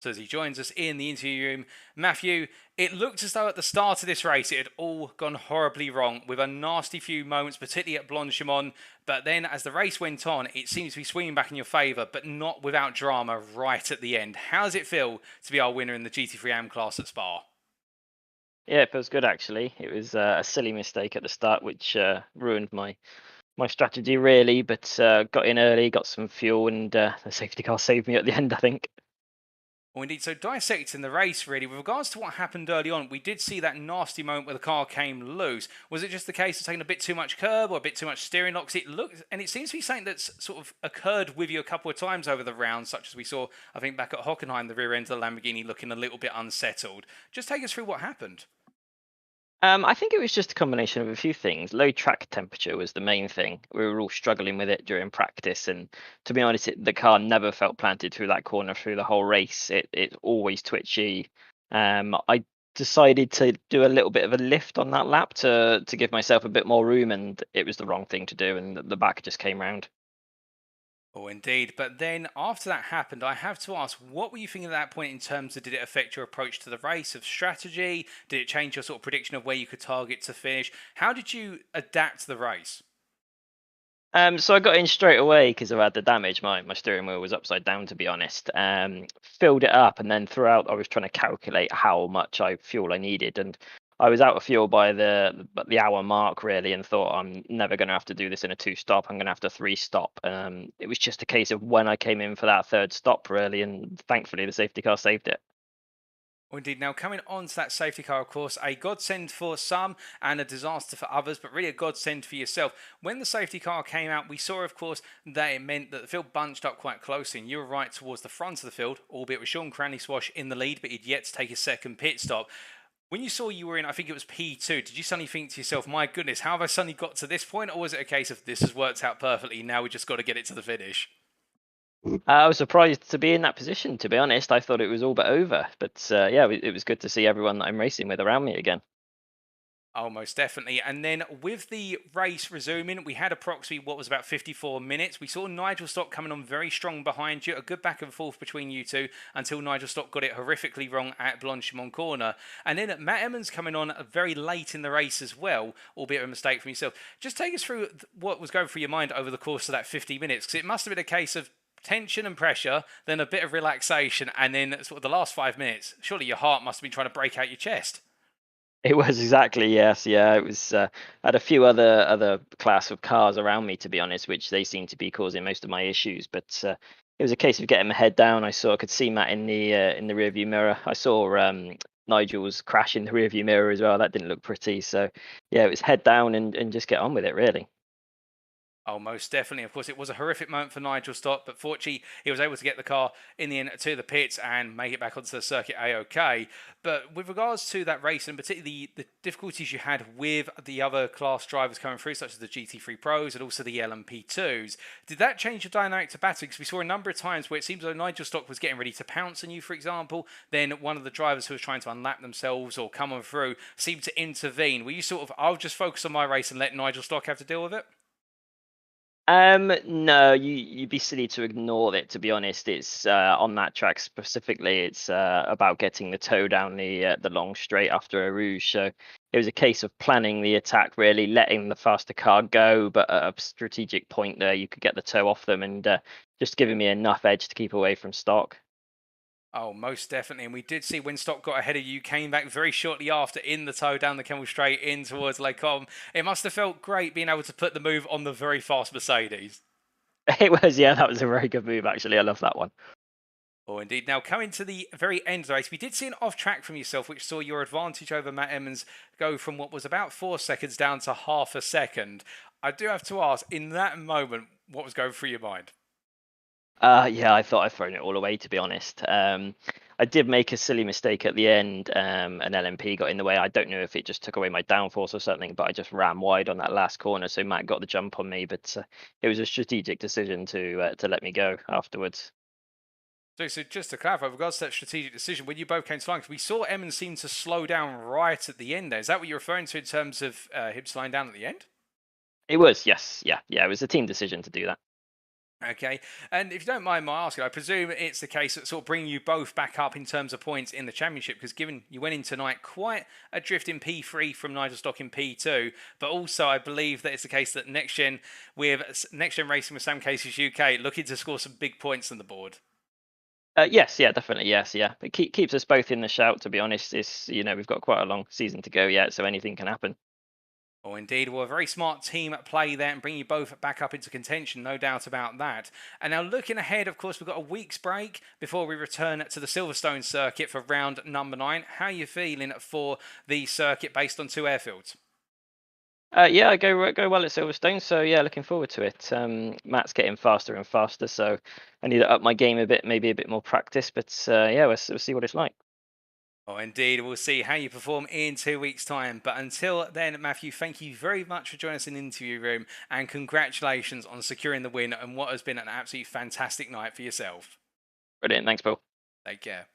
So as he joins us in the interview room, Matthew, it looked as though at the start of this race it had all gone horribly wrong with a nasty few moments, particularly at Blanchimont. But then as the race went on, it seems to be swinging back in your favour, but not without drama right at the end. How does it feel to be our winner in the GT3 AM class at Spa? Yeah, it feels good actually. It was a silly mistake at the start, which ruined my strategy really. But got in early, got some fuel, and the safety car saved me at the end, I think. Well, indeed, so dissecting the race, really, with regards to what happened early on, we did see that nasty moment where the car came loose. Was it just the case of taking a bit too much curb or a bit too much steering lock? It looked, and it seems to be something that's sort of occurred with you a couple of times over the rounds, such as we saw, I think, back at Hockenheim, the rear end of the Lamborghini looking a little bit unsettled. Just take us through what happened. I think it was just a combination of a few things. Low track temperature was the main thing. We were all struggling with it during practice, and to be honest, the car never felt planted through that corner through the whole race. It's always twitchy. I decided to do a little bit of a lift on that lap to give myself a bit more room, and it was the wrong thing to do, and the back just came round. Oh, indeed. But then after that happened, I have to ask, what were you thinking at that point in terms of, did it affect your approach to the race, of strategy? Did it change your sort of prediction of where you could target to finish? How did you adapt the race? So I got in straight away because I had the damage. My steering wheel was upside down, to be honest. Filled it up, and then throughout I was trying to calculate how much fuel I needed, and I was out of fuel by the hour mark really, and thought I'm never going to have to do this in a 2-stop. I'm going to have to 3-stop. It was just a case of when I came in for that 3rd stop really, and thankfully the safety car saved it. Well, indeed. Now, coming on to that safety car, of course, a godsend for some and a disaster for others, but really a godsend for yourself. When the safety car came out, we saw, of course, that it meant that the field bunched up quite closely, and you were right towards the front of the field, albeit with Sean Cranley-Swash in the lead, but he'd yet to take his 2nd pit stop. When you saw you were in, I think it was P2, did you suddenly think to yourself, my goodness, how have I suddenly got to this point? Or was it a case of, this has worked out perfectly, now we just got to get it to the finish? I was surprised to be in that position, to be honest. I thought it was all but over. But yeah, it was good to see everyone that I'm racing with around me again. Oh, most definitely. And then with the race resuming, we had approximately what was about 54 minutes. We saw Nigel Stock coming on very strong behind you, a good back and forth between you two until Nigel Stock got it horrifically wrong at Blanchimont corner. And then Matt Emmons coming on very late in the race as well, albeit a mistake from yourself. Just take us through what was going through your mind over the course of that 50 minutes, because it must have been a case of tension and pressure, then a bit of relaxation, and then sort of the last 5 minutes. Surely your heart must have been trying to break out your chest. It was exactly, yes, yeah. It was. I had a few other class of cars around me, to be honest, which they seemed to be causing most of my issues. But it was a case of getting my head down. I could see Matt in the rearview mirror. I saw Nigel's crash in the rearview mirror as well. That didn't look pretty. So yeah, it was head down and just get on with it, really. Oh, most definitely. Of course, it was a horrific moment for Nigel Stott, but fortunately, he was able to get the car in the end to the pits and make it back onto the circuit A-OK. But with regards to that race, and particularly the difficulties you had with the other class drivers coming through, such as the GT3 Pros and also the LMP2s, did that change your dynamic to battle? Because we saw a number of times where it seems like Nigel Stott was getting ready to pounce on you, for example. Then one of the drivers who was trying to unlap themselves or come on through seemed to intervene. Were you sort of, I'll just focus on my race and let Nigel Stott have to deal with it? No, you'd be silly to ignore it, to be honest. It's on that track specifically, it's about getting the toe down the long straight after Eau Rouge. So it was a case of planning the attack, really letting the faster car go, but at a strategic point there, you could get the toe off them and just giving me enough edge to keep away from Stock. Oh, most definitely. And we did see when Stock got ahead of you, came back very shortly after in the toe down the Kemmel Straight in towards Les Combes. It must have felt great being able to put the move on the very fast Mercedes. It was, yeah, that was a very good move, actually. I love that one. Oh, indeed. Now, coming to the very end of the race, we did see an off track from yourself, which saw your advantage over Matt Emmons go from what was about 4 seconds down to half a second. I do have to ask, in that moment, what was going through your mind? Yeah, I thought I'd thrown it all away, to be honest. I did make a silly mistake at the end. An LMP got in the way. I don't know if it just took away my downforce or something, but I just ran wide on that last corner, so Matt got the jump on me. But it was a strategic decision to let me go afterwards. So just to clarify, with regards to that strategic decision, when you both came to line, 'cause we saw Emmons seem to slow down right at the end there. Is that what you're referring to in terms of him slowing down at the end? It was, yes, yeah. It was a team decision to do that. Okay, and if you don't mind my asking, I presume it's the case that sort of bringing you both back up in terms of points in the championship, because given you went in tonight quite a drift in P3 from Nigel Stock in P2, but also I believe that it's the case that Next Gen Racing with Sam Casey's UK looking to score some big points on the board. Yes, yeah, definitely, yes, yeah. It keeps us both in the shout. To be honest, it's we've got quite a long season to go yet, so anything can happen. Oh, indeed. Well, a very smart team at play there and bring you both back up into contention, no doubt about that. And now looking ahead, of course, we've got a week's break before we return to the Silverstone circuit for round number 9. How are you feeling for the circuit based on 2 airfields? Yeah, I go well at Silverstone, so yeah, looking forward to it. Matt's getting faster and faster, so I need to up my game a bit, maybe a bit more practice. But yeah, we'll see what it's like. Oh, indeed. We'll see how you perform in 2 weeks' time. But until then, Matthew, thank you very much for joining us in the interview room and congratulations on securing the win and what has been an absolutely fantastic night for yourself. Brilliant, thanks, Paul. Take care.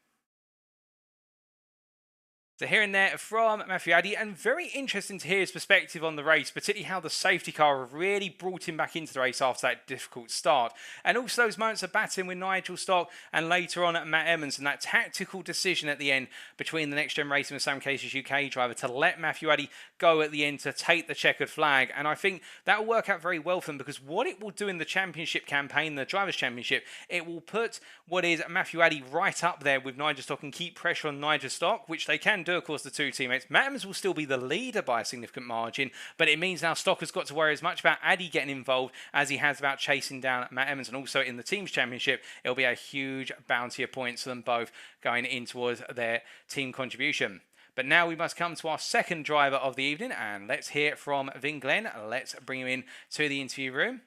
So hearing there from Matthew Addy, and very interesting to hear his perspective on the race, particularly how the safety car really brought him back into the race after that difficult start. And also those moments of battling with Nigel Stock and later on at Matt Emmons, and that tactical decision at the end between the Next Gen Racing and Sam Casey's UK driver to let Matthew Addy go at the end to take the checkered flag. And I think that will work out very well for them, because what it will do in the championship campaign, the Drivers' Championship, it will put what is Matthew Addy right up there with Nigel Stock and keep pressure on Nigel Stock, which they can do, of course, the 2 teammates. Matt Emmons will still be the leader by a significant margin, but it means now Stock has got to worry as much about Addy getting involved as he has about chasing down Matt Emmons. And also in the Teams Championship, it'll be a huge bounty of points for them both going in towards their team contribution. But now we must come to our second driver of the evening, and let's hear from Vin Glenn. Let's bring him in to the interview room,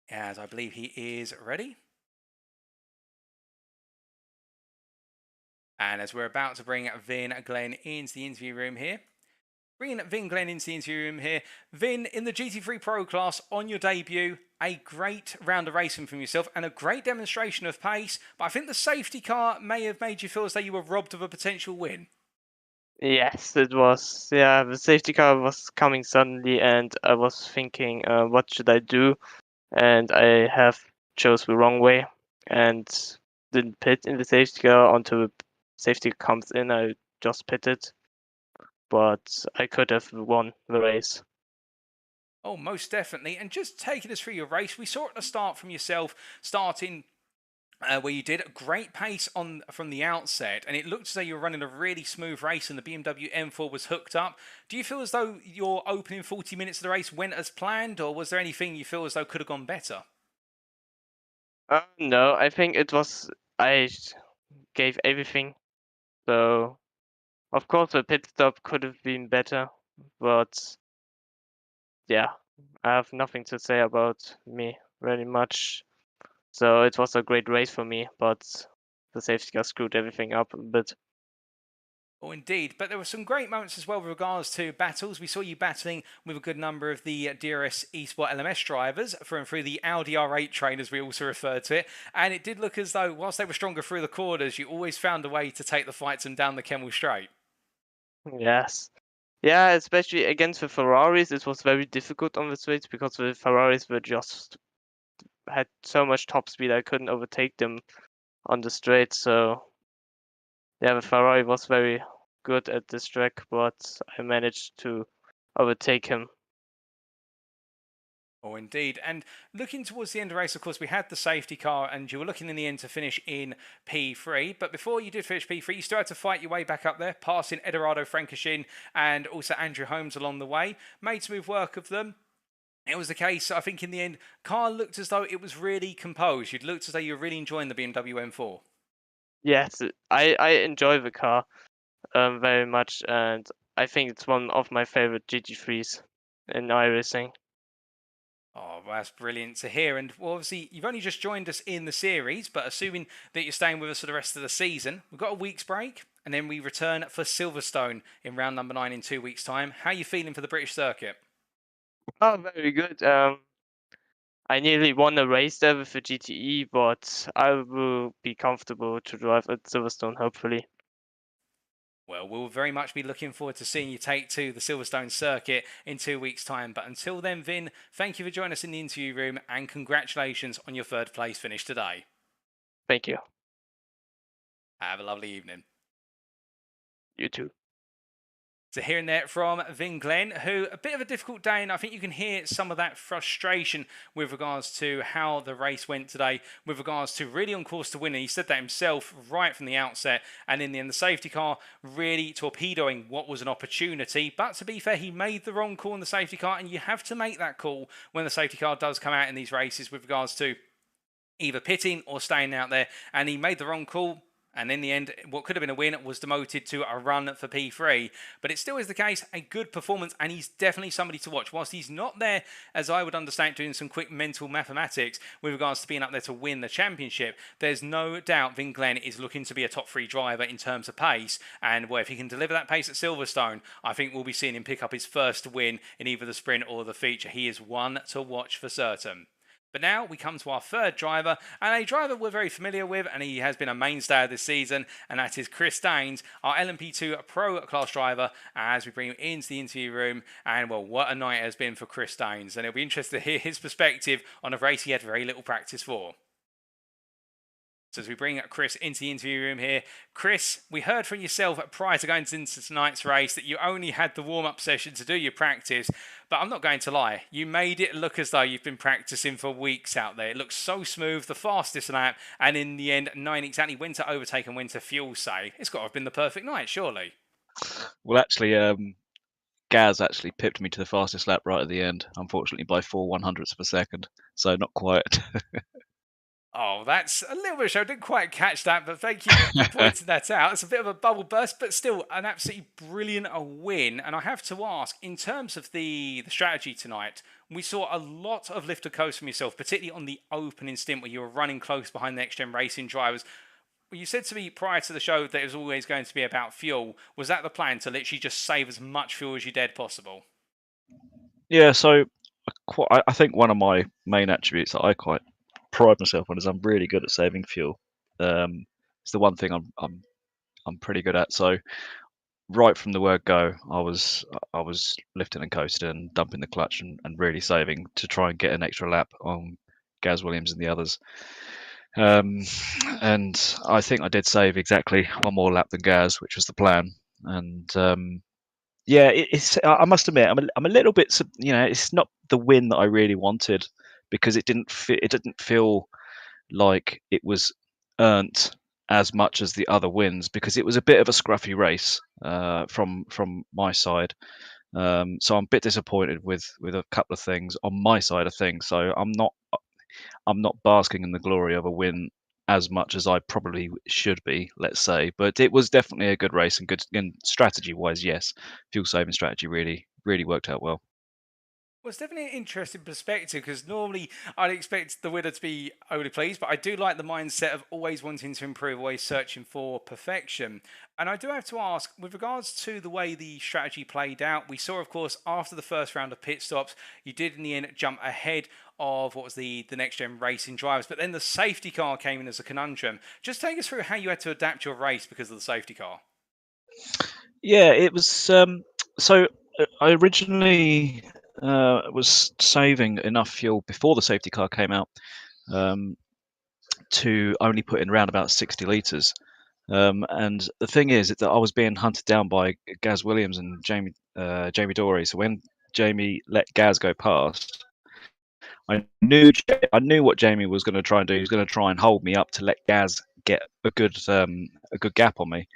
as I believe he is ready. And as we're about to bring Vin Glenn into the interview room here, bringing Vin Glenn into the interview room here. Vin, in the GT3 Pro class, on your debut, a great round of racing from yourself and a great demonstration of pace, but I think the safety car may have made you feel as though you were robbed of a potential win. Yes, it was. Yeah, the safety car was coming suddenly, and I was thinking, what should I do? And I have chose the wrong way and didn't pit in the safety car until the safety comes in. I just pitted, but I could have won the race. Oh, most definitely. And just taking us through your race, we saw at the start from yourself starting where you did a great pace from the outset, and it looked as though you were running a really smooth race and the BMW M4 was hooked up. Do you feel as though your opening 40 minutes of the race went as planned, or was there anything you feel as though could have gone better? No, I think it was. I gave everything. So, of course, the pit stop could have been better, but yeah, I have nothing to say about me really much. So it was a great race for me, but the safety car screwed everything up a bit. Oh, indeed. But there were some great moments as well with regards to battles. We saw you battling with a good number of the DRS eSport LMS drivers through the Audi R8 train, as we also referred to it. And it did look as though, whilst they were stronger through the corners, you always found a way to take the fights and down the Kemmel Straight. Yes. Yeah, especially against the Ferraris, it was very difficult on the straights because the Ferraris were just had so much top speed I couldn't overtake them on the straight. So yeah, the Ferrari was very good at this track, but I managed to overtake him. Oh, indeed. And looking towards the end of the race, of course, we had the safety car and you were looking in the end to finish in P3. But before you did finish P3, you still had to fight your way back up there, passing Spa-Francorchamps and also Andrew Holmes along the way. Made smooth work of them. It was the case, I think, in the end, car looked as though it was really composed. You'd looked as though you were really enjoying the BMW M4. Yes, I enjoy the car very much, and I think it's one of my favorite GT3s in iRacing. Oh, well, that's brilliant to hear. And well, obviously, you've only just joined us in the series, but assuming that you're staying with us for the rest of the season, we've got a week's break, and then we return for Silverstone in round number 9 in 2 weeks' time. How are you feeling for the British circuit? Oh, very good. I nearly won a race there with the GTE, but I will be comfortable to drive at Silverstone, hopefully. Well, we'll very much be looking forward to seeing you take to the Silverstone circuit in 2 weeks' time. But until then, Vin, thank you for joining us in the interview room, and congratulations on your 3rd place finish today. Thank you. Have a lovely evening. You too. So hearing that from Vin Glenn, who a bit of a difficult day, and I think you can hear some of that frustration with regards to how the race went today, with regards to really on course to win. And he said that himself right from the outset, and in the end, the safety car really torpedoing what was an opportunity. But to be fair, he made the wrong call in the safety car, and you have to make that call when the safety car does come out in these races with regards to either pitting or staying out there, and he made the wrong call. And in the end, what could have been a win was demoted to a run for P3. But it still is the case, a good performance, and he's definitely somebody to watch. Whilst he's not there, as I would understand, doing some quick mental mathematics with regards to being up there to win the championship, there's no doubt Vin Glenn is looking to be a top 3 driver in terms of pace. And well, if he can deliver that pace at Silverstone, I think we'll be seeing him pick up his first win in either the sprint or the feature. He is one to watch for certain. But now we come to our 3rd driver, and a driver we're very familiar with, and he has been a mainstay of this season, and that is Chris Daines, our LMP PRO class driver, as we bring him into the interview room. And well, what a night it has been for Chris Daines, and it'll be interesting to hear his perspective on a race he had very little practice for. So as we bring Chris into the interview room here, Chris, we heard from yourself prior to going into tonight's race that you only had the warm-up session to do your practice, but I'm not going to lie, you made it look as though you've been practicing for weeks out there. It looks so smooth, the fastest lap, and in the end, knowing exactly when to overtake and when to fuel save. It's got to have been the perfect night, surely. Well, actually, Gaz actually pipped me to the fastest lap right at the end, unfortunately by 4/100ths of a second, so not quite. Oh, that's a little bit show. I didn't quite catch that, but thank you for pointing that out. It's a bit of a bubble burst, but still an absolutely brilliant win. And I have to ask, in terms of the strategy tonight, we saw a lot of lift to coast from yourself, particularly on the opening stint where you were running close behind the NXTGEN Racing drivers. You said to me prior to the show that it was always going to be about fuel. Was that the plan, to literally just save as much fuel as you dared possible? Yeah, so I think one of my main attributes that I quite pride myself on is I'm really good at saving fuel. It's the one thing I'm pretty good at. So right from the word go, I was lifting and coasting, dumping the clutch, and really saving to try and get an extra lap on Gaz Williams and the others. And I think I did save exactly one more lap than Gaz, which was the plan. And yeah, I must admit, I'm a little bit, it's not the win that I really wanted, because it didn't feel like it was earned as much as the other wins, because it was a bit of a scruffy race from my side. So I'm a bit disappointed with a couple of things on my side of things. So I'm not basking in the glory of a win as much as I probably should be, let's say. But it was definitely a good race, and good, and strategy wise, yes, fuel saving strategy really worked out well. Well, it's definitely an interesting perspective, because normally I'd expect the winner to be overly pleased, but I do like the mindset of always wanting to improve, always searching for perfection. And I do have to ask, with regards to the way the strategy played out, we saw, of course, after the first round of pit stops, you did in the end jump ahead of what was the NXTGEN Racing drivers, but then the safety car came in as a conundrum. Just take us through how you had to adapt your race because of the safety car. Yeah, it was so I originally was saving enough fuel before the safety car came out to only put in around about 60 litres. And the thing is that I was being hunted down by Gaz Williams and Jamie Dorey. So when Jamie let Gaz go past, I knew what Jamie was going to try and do. He was going to try and hold me up to let Gaz get a good gap on me.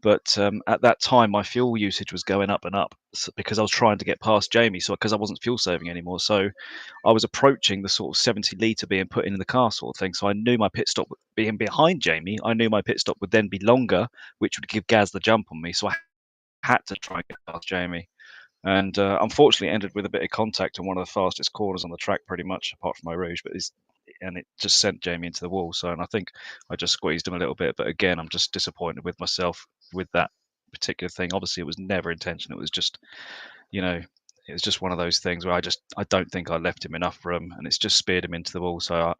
But at that time, my fuel usage was going up and up because I was trying to get past Jamie. So because I wasn't fuel saving anymore, so I was approaching the sort of 70 litre being put in the car sort of thing. So I knew my pit stop being behind Jamie. I knew my pit stop would then be longer, which would give Gaz the jump on me. So I had to try and get past Jamie. And unfortunately, it ended with a bit of contact on one of the fastest corners on the track, pretty much, apart from Eau Rouge. And it just sent Jamie into the wall. So, and I think I just squeezed him a little bit. But again, I'm just disappointed with myself with that particular thing. Obviously, it was never intentional. It was just, it was just one of those things where I don't think I left him enough room, and it's just speared him into the wall. So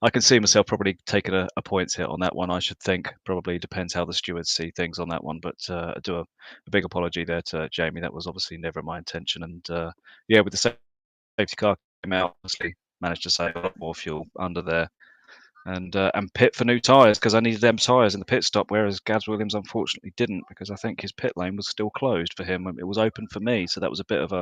I can see myself probably taking a points hit on that one. I should think. Probably depends how the stewards see things on that one. But I do a big apology there to Jamie. That was obviously never my intention. And yeah, with the safety car came out, obviously managed to save a lot more fuel under there. And pit for new tyres because I needed them tyres in the pit stop, whereas Gaz Williams unfortunately didn't, because I think his pit lane was still closed for him. It was open for me, so that was a bit of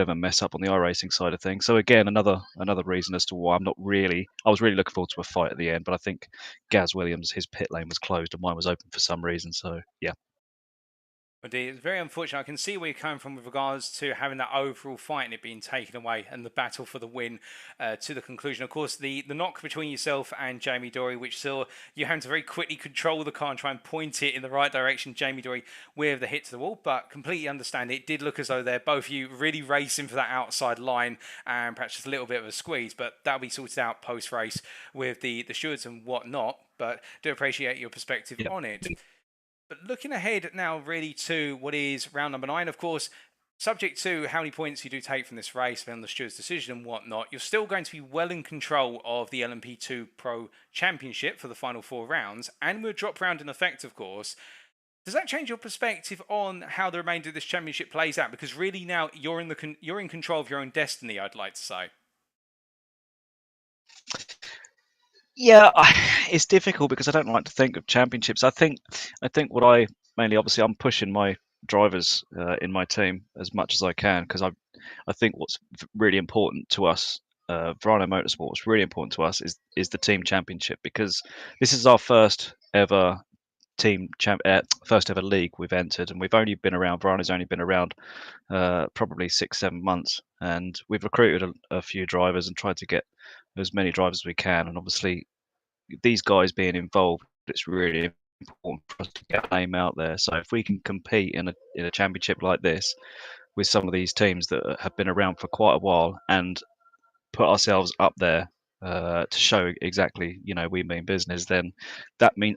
a mess up on the iRacing side of things. So again, another reason as to why I was really looking forward to a fight at the end, but I think Gaz Williams, his pit lane was closed and mine was open for some reason. So yeah. Indeed, it's very unfortunate. I can see where you're coming from with regards to having that overall fight and it being taken away and the battle for the win to the conclusion. Of course, the knock between yourself and Jamie Dory, which saw you having to very quickly control the car and try and point it in the right direction, Jamie Dory with the hit to the wall, but completely understand it did look as though they're both of you really racing for that outside line and perhaps just a little bit of a squeeze, but that'll be sorted out post-race with the stewards and whatnot, but do appreciate your perspective on it. But looking ahead now really to what is round number 9, of course, subject to how many points you do take from this race and the steward's decision and whatnot, you're still going to be well in control of the LMP PRO Championship for the final 4 rounds, and with a drop round in effect, of course. Does that change your perspective on how the remainder of this championship plays out? Because really now you're in control of your own destiny, I'd like to say. Yeah, it's difficult because I don't like to think of championships. I think what I mainly, obviously, I'm pushing my drivers in my team as much as I can, because I think what's really important to us, Verano Motorsport, what's really important to us is the team championship, because this is our first ever first ever league we've entered, and we've only been around. Verano's only been around probably 6-7 months, and we've recruited a few drivers and tried to get as many drivers as we can. And obviously, these guys being involved, it's really important for us to get our name out there. So if we can compete in a championship like this with some of these teams that have been around for quite a while and put ourselves up there to show exactly, we mean business, then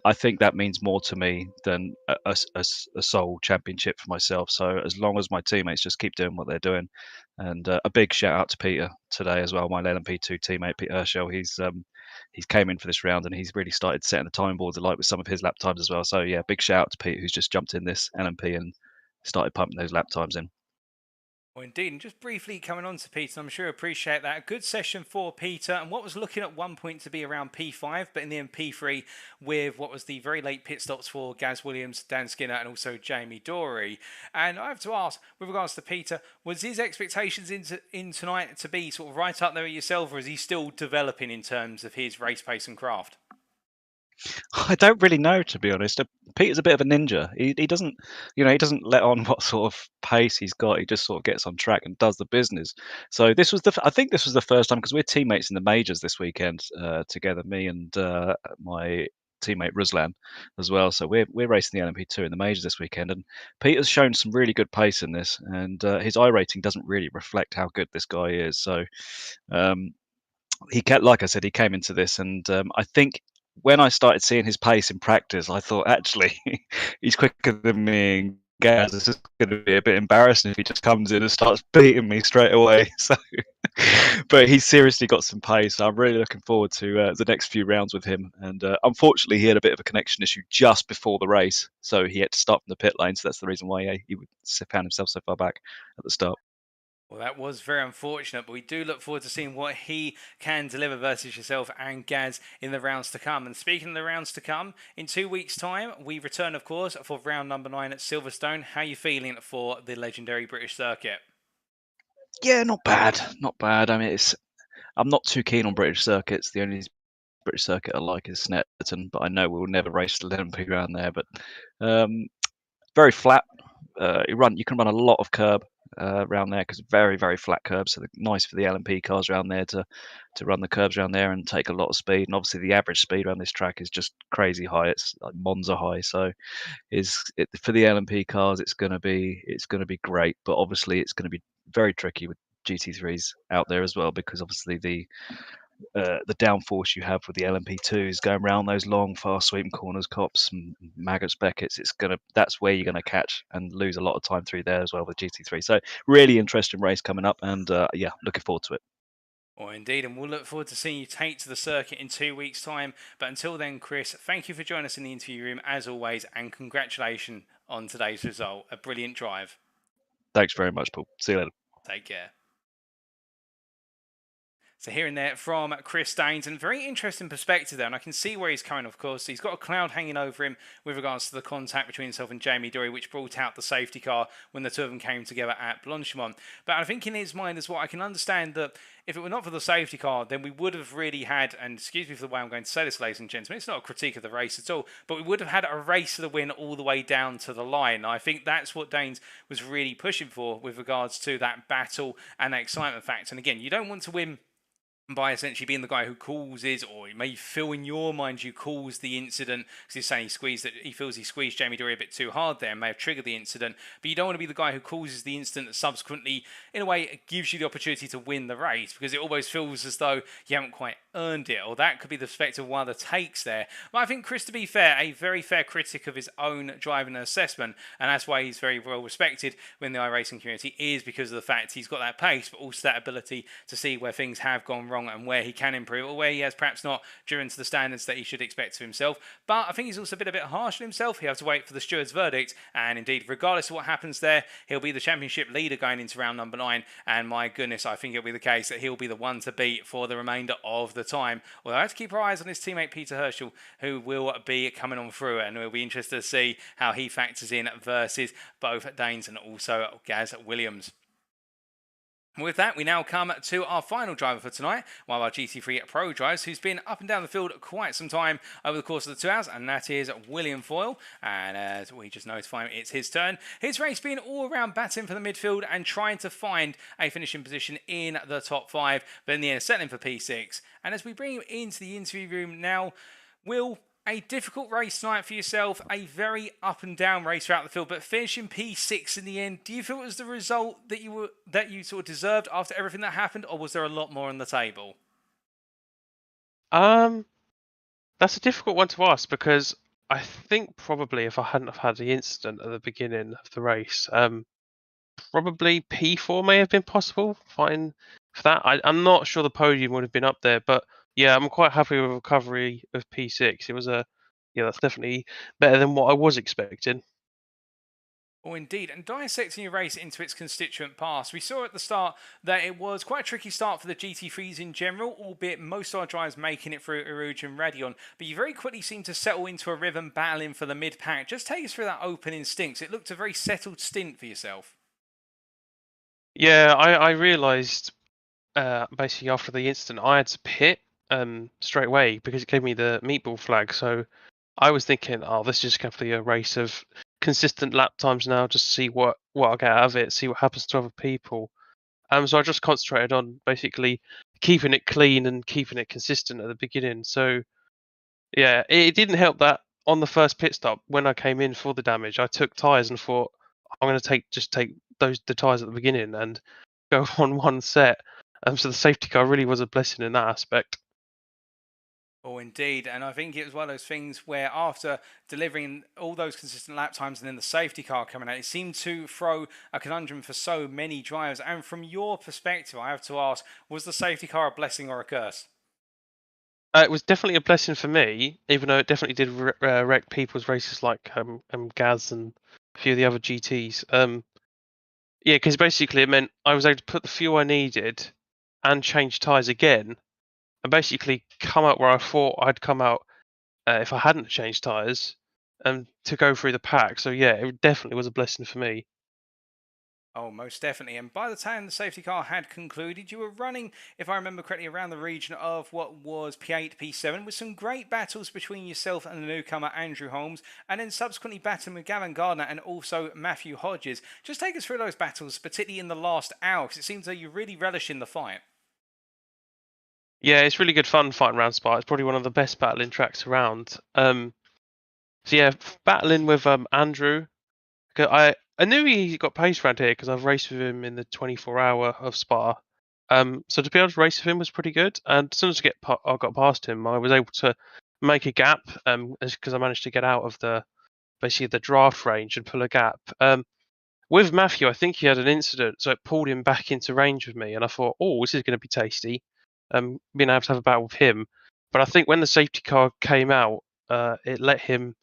I think that means more to me than a sole championship for myself. So as long as my teammates just keep doing what they're doing, and a big shout out to Peter today as well, my LMP2 teammate Peter Urschel. He's came in for this round and he's really started setting the time boards alight with some of his lap times as well. So yeah, big shout out to Peter, who's just jumped in this LMP and started pumping those lap times in. Well, indeed, and just briefly coming on to Peter, I'm sure you appreciate that. A good session for Peter, and what was looking at one point to be around P5, but in the end P3, with what was the very late pit stops for Gaz Williams, Dan Skinner, and also Jamie Dory. And I have to ask, with regards to Peter, was his expectations in tonight to be sort of right up there with yourself, or is he still developing in terms of his race pace and craft? I don't really know, to be honest. Peter's a bit of a ninja. He doesn't, he doesn't let on what sort of pace he's got. He just sort of gets on track and does the business. So I think this was the first time, because we're teammates in the majors this weekend together, me and my teammate Ruslan as well. So we're racing the LMP2 in the majors this weekend, and Peter's shown some really good pace in this, and his iRating doesn't really reflect how good this guy is. So like I said, he came into this, and I think when I started seeing his pace in practice, I thought, actually, he's quicker than me and Gaz. This is going to be a bit embarrassing if he just comes in and starts beating me straight away. So, but he's seriously got some pace. So I'm really looking forward to the next few rounds with him. And unfortunately, he had a bit of a connection issue just before the race, so he had to start from the pit lane. So that's the reason why he found himself so far back at the start. Well, that was very unfortunate, but we do look forward to seeing what he can deliver versus yourself and Gaz in the rounds to come. And speaking of the rounds to come, in 2 weeks' time, we return, of course, for round number 9 at Silverstone. How are you feeling for the legendary British circuit? Yeah, not bad. Not bad. I mean, I'm not too keen on British circuits. The only British circuit I like is Snetterton, but I know we'll never race the LMP around there. But very flat. You can run a lot of curb around there because very flat curbs, so nice for the LMP cars around there to run the curbs around there and take a lot of speed. And obviously the average speed around this track is just crazy high. It's like Monza high, so for the LMP cars it's going to be great. But obviously it's going to be very tricky with GT3s out there as well, because obviously the downforce you have with the LMP2s going around those long, fast sweeping corners, Cops and Maggots, Beckett's, that's where you're gonna catch and lose a lot of time through there as well with GT3. So really interesting race coming up, and yeah, looking forward to it. Well, indeed, and we'll look forward to seeing you take to the circuit in 2 weeks' time. But until then, Chris, thank you for joining us in the interview room as always, and congratulations on today's result. A brilliant drive. Thanks very much, Paul. See you later. Take care. So hearing there from Chris Daines, and very interesting perspective there, and I can see where he's coming, of course. He's got a cloud hanging over him with regards to the contact between himself and Jamie Dory, which brought out the safety car when the two of them came together at Blanchimont. But I think in his mind as well, I can understand that if it were not for the safety car, then we would have really had, and excuse me for the way I'm going to say this, ladies and gentlemen, it's not a critique of the race at all, but we would have had a race to the win all the way down to the line. I think that's what Daines was really pushing for with regards to that battle and that excitement factor. And again, you don't want to win by essentially being the guy who causes, or it may feel in your mind you caused the incident, because he's saying he feels he squeezed Jamie Dory a bit too hard there and may have triggered the incident, but you don't want to be the guy who causes the incident that subsequently, in a way, it gives you the opportunity to win the race, because it almost feels as though you haven't quite earned it, or that could be the perspective of one of the takes there. But I think Chris, to be fair, a very fair critic of his own driving and assessment, and that's why he's very well respected within the iRacing community, is because of the fact he's got that pace, but also that ability to see where things have gone wrong and where he can improve, or where he has perhaps not driven to the standards that he should expect of himself. But I think he's also been a bit harsh on himself. He'll have to wait for the steward's verdict, and indeed, regardless of what happens there, he'll be the championship leader going into round number 9, and my goodness, I think it'll be the case that he'll be the one to beat for the remainder of the time. Although I have to keep our eyes on his teammate Peter Herschel, who will be coming on through, and we'll be interested to see how he factors in versus both Daines and also Gaz Williams. With that, we now come to our final driver for tonight, one of our GT3 Pro drivers, who's been up and down the field quite some time over the course of the 2 hours, and that is William Foyle. And as we just notify him, it's his turn. His race being all around batting for the midfield and trying to find a finishing position in the top 5, but in the end settling for P6. And as we bring him into the interview room now, Will, a difficult race tonight for yourself, a very up and down race throughout the field, but finishing P6 in the end, do you feel it was the result that you sort of deserved after everything that happened, or was there a lot more on the table? That's a difficult one to ask, because I think probably if I hadn't have had the incident at the beginning of the race, probably P4 may have been possible. Fine for that. I'm not sure the podium would have been up there, but yeah, I'm quite happy with the recovery of P6. It was that's definitely better than what I was expecting. Oh, indeed. And dissecting your race into its constituent parts, we saw at the start that it was quite a tricky start for the GT3s in general, albeit most of our drivers making it through Eau Rouge and Raidillon. But you very quickly seemed to settle into a rhythm battling for the mid-pack. Just take us through that opening stints. It looked a very settled stint for yourself. Yeah, I realised basically after the incident I had to pit straight away because it gave me the meatball flag. So I was thinking, oh, this is just going to be a race of consistent lap times now, just to see what I get out of it, see what happens to other people. So I just concentrated on basically keeping it clean and keeping it consistent at the beginning. So yeah, it didn't help that on the first pit stop when I came in for the damage, I took tyres and thought I'm going to take the tyres at the beginning and go on one set. So the safety car really was a blessing in that aspect. Oh, indeed. And I think it was one of those things where after delivering all those consistent lap times and then the safety car coming out, it seemed to throw a conundrum for so many drivers. And from your perspective, I have to ask, was the safety car a blessing or a curse? It was definitely a blessing for me, even though it definitely did wreck people's races like Gaz and a few of the other GTs. Yeah, because basically it meant I was able to put the fuel I needed and change tyres again, and basically come out where I thought I'd come out if I hadn't changed tyres, to go through the pack. So yeah, it definitely was a blessing for me. Oh, most definitely. And by the time the safety car had concluded, you were running, if I remember correctly, around the region of what was P8, P7, with some great battles between yourself and the newcomer Andrew Holmes, and then subsequently battling with Gavin Gardner and also Matthew Hodges. Just take us through those battles, particularly in the last hour, because it seems that you really relish in the fight. Yeah, it's really good fun fighting around Spa. It's probably one of the best battling tracks around. So yeah, battling with Andrew. I knew he got pace around here because I've raced with him in the 24-hour of Spa. So to be able to race with him was pretty good. And as soon as I got past him, I was able to make a gap because I managed to get out of basically the draft range and pull a gap. With Matthew, I think he had an incident, so it pulled him back into range with me, and I thought, oh, this is going to be tasty. Being able to have a battle with him. But I think when the safety car came out, it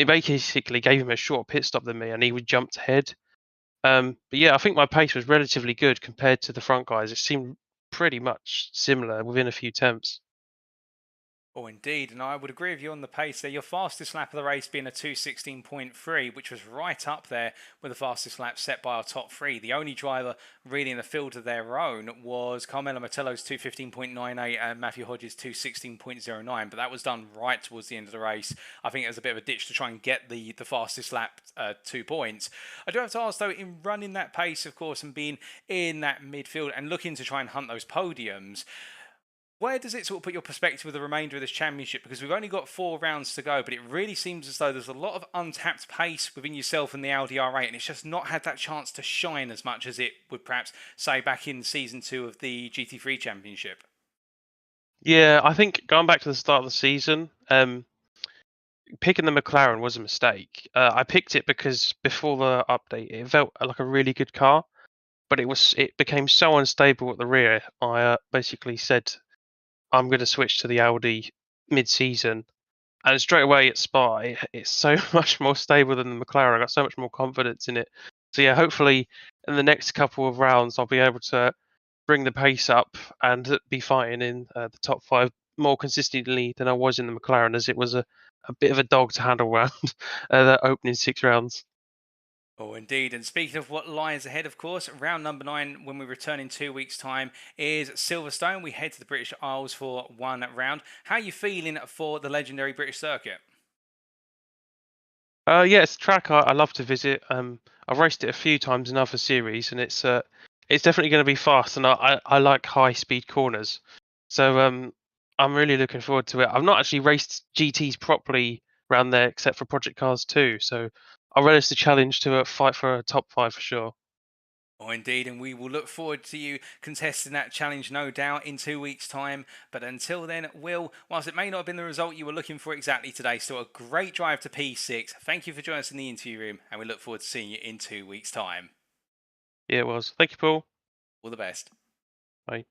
basically gave him a short pit stop than me, and he would jumped ahead. But yeah, I think my pace was relatively good compared to the front guys. It seemed pretty much similar within a few temps. Oh, indeed, and I would agree with you on the pace there. Your fastest lap of the race being a 2:16.3, which was right up there with the fastest lap set by our top three. The only driver really in the field of their own was Carmelo Mettello's 2:15.98 and Matthew Hodges' 2:16.09, but that was done right towards the end of the race. I think it was a bit of a ditch to try and get the fastest lap 2 points. I do have to ask, though, in running that pace, of course, and being in that midfield and looking to try and hunt those podiums, where does it sort of put your perspective with the remainder of this championship? Because we've only got 4 rounds to go, but it really seems as though there's a lot of untapped pace within yourself and the Audi R8, and it's just not had that chance to shine as much as it would perhaps say back in Season 2 of the GT3 Championship. Yeah, I think going back to the start of the season, picking the McLaren was a mistake. I picked it because before the update, it felt like a really good car, but it became so unstable at the rear. I basically said, I'm going to switch to the Audi mid-season, and straight away at Spa, it's so much more stable than the McLaren. I got so much more confidence in it. So yeah, hopefully in the next couple of rounds, I'll be able to bring the pace up and be fighting in the top 5 more consistently than I was in the McLaren, as it was a bit of a dog to handle around the opening 6 rounds. Oh, indeed. And speaking of what lies ahead, of course, round number 9, when we return in 2 weeks' time, is Silverstone. We head to the British Isles for 1 round. How are you feeling for the legendary British circuit? Yeah, it's a track I love to visit. I've raced it a few times in other series, and it's definitely going to be fast, and I like high-speed corners. So I'm really looking forward to it. I've not actually raced GTs properly around there, except for Project Cars 2, so I'll relish the challenge to fight for a top 5 for sure. Oh, indeed, and we will look forward to you contesting that challenge, no doubt, in 2 weeks' time. But until then, Will, whilst it may not have been the result you were looking for exactly today, still a great drive to P6. Thank you for joining us in the interview room, and we look forward to seeing you in 2 weeks' time. Yeah, it was. Thank you, Paul. All the best. Bye.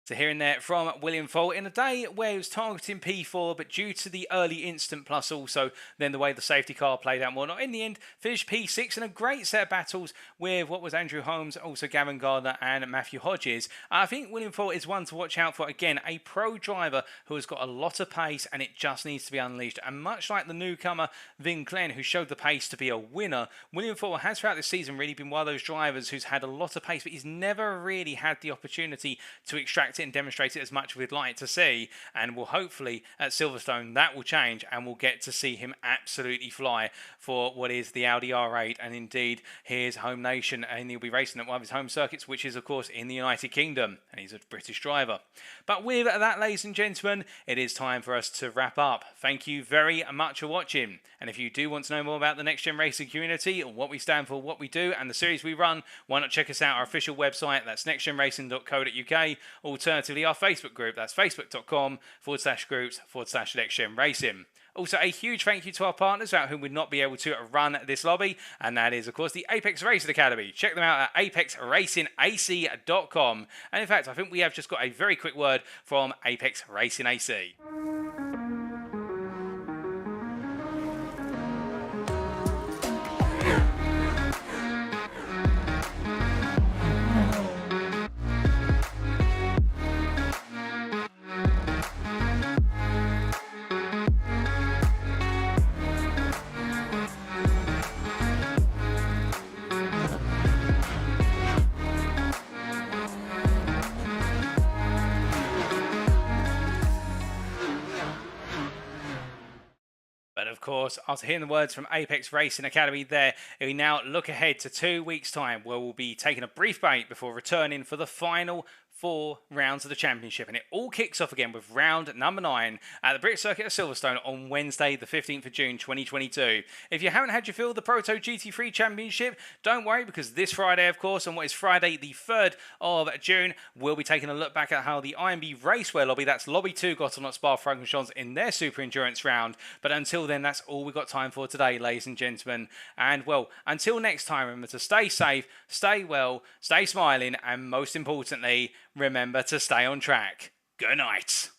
So hearing there from William Folt in a day where he was targeting P4, but due to the early instant, plus also then the way the safety car played out and whatnot, in the end finished P6 in a great set of battles with what was Andrew Holmes, also Gavin Gardner and Matthew Hodges. I think William Folt is one to watch out for. Again, a pro driver who has got a lot of pace and it just needs to be unleashed. And much like the newcomer Vin Glenn, who showed the pace to be a winner, William Folt has throughout this season really been one of those drivers who's had a lot of pace, but he's never really had the opportunity to extract it and demonstrate it as much as we'd like to see, and will hopefully at Silverstone that will change and we'll get to see him absolutely fly for what is the Audi R8 and indeed his home nation, and he'll be racing at one of his home circuits, which is of course in the United Kingdom, and he's a British driver. But with that, ladies and gentlemen, it is time for us to wrap up. Thank you very much for watching, and if you do want to know more about the Next Gen Racing community, what we stand for, what we do and the series we run, why not check us out, our official website, that's nextgenracing.co.uk. Alternatively, our Facebook group, that's facebook.com/groups/NextGen Racing. Also, a huge thank you to our partners without whom we'd not be able to run this lobby, and that is, of course, the Apex Racing Academy. Check them out at apexracingac.com. And in fact, I think we have just got a very quick word from Apex Racing AC. of course, after hearing the words from Apex Racing Academy there, we now look ahead to 2 weeks' time where we'll be taking a brief break before returning for the final 4 rounds of the championship, and it all kicks off again with round number 9 at the Brick Circuit of Silverstone on Wednesday the 15th of June 2022. If you haven't had your fill of the Proto GT3 Championship, don't worry, because this Friday, of course, on what is Friday the 3rd of June, we'll be taking a look back at how the IMB Raceway Lobby, that's Lobby 2, got on at Spa-Francorchamps in their Super Endurance round. But until then, that's all we've got time for today, ladies and gentlemen. And well, until next time, remember to stay safe, stay well, stay smiling, and most importantly, remember to stay on track. Good night.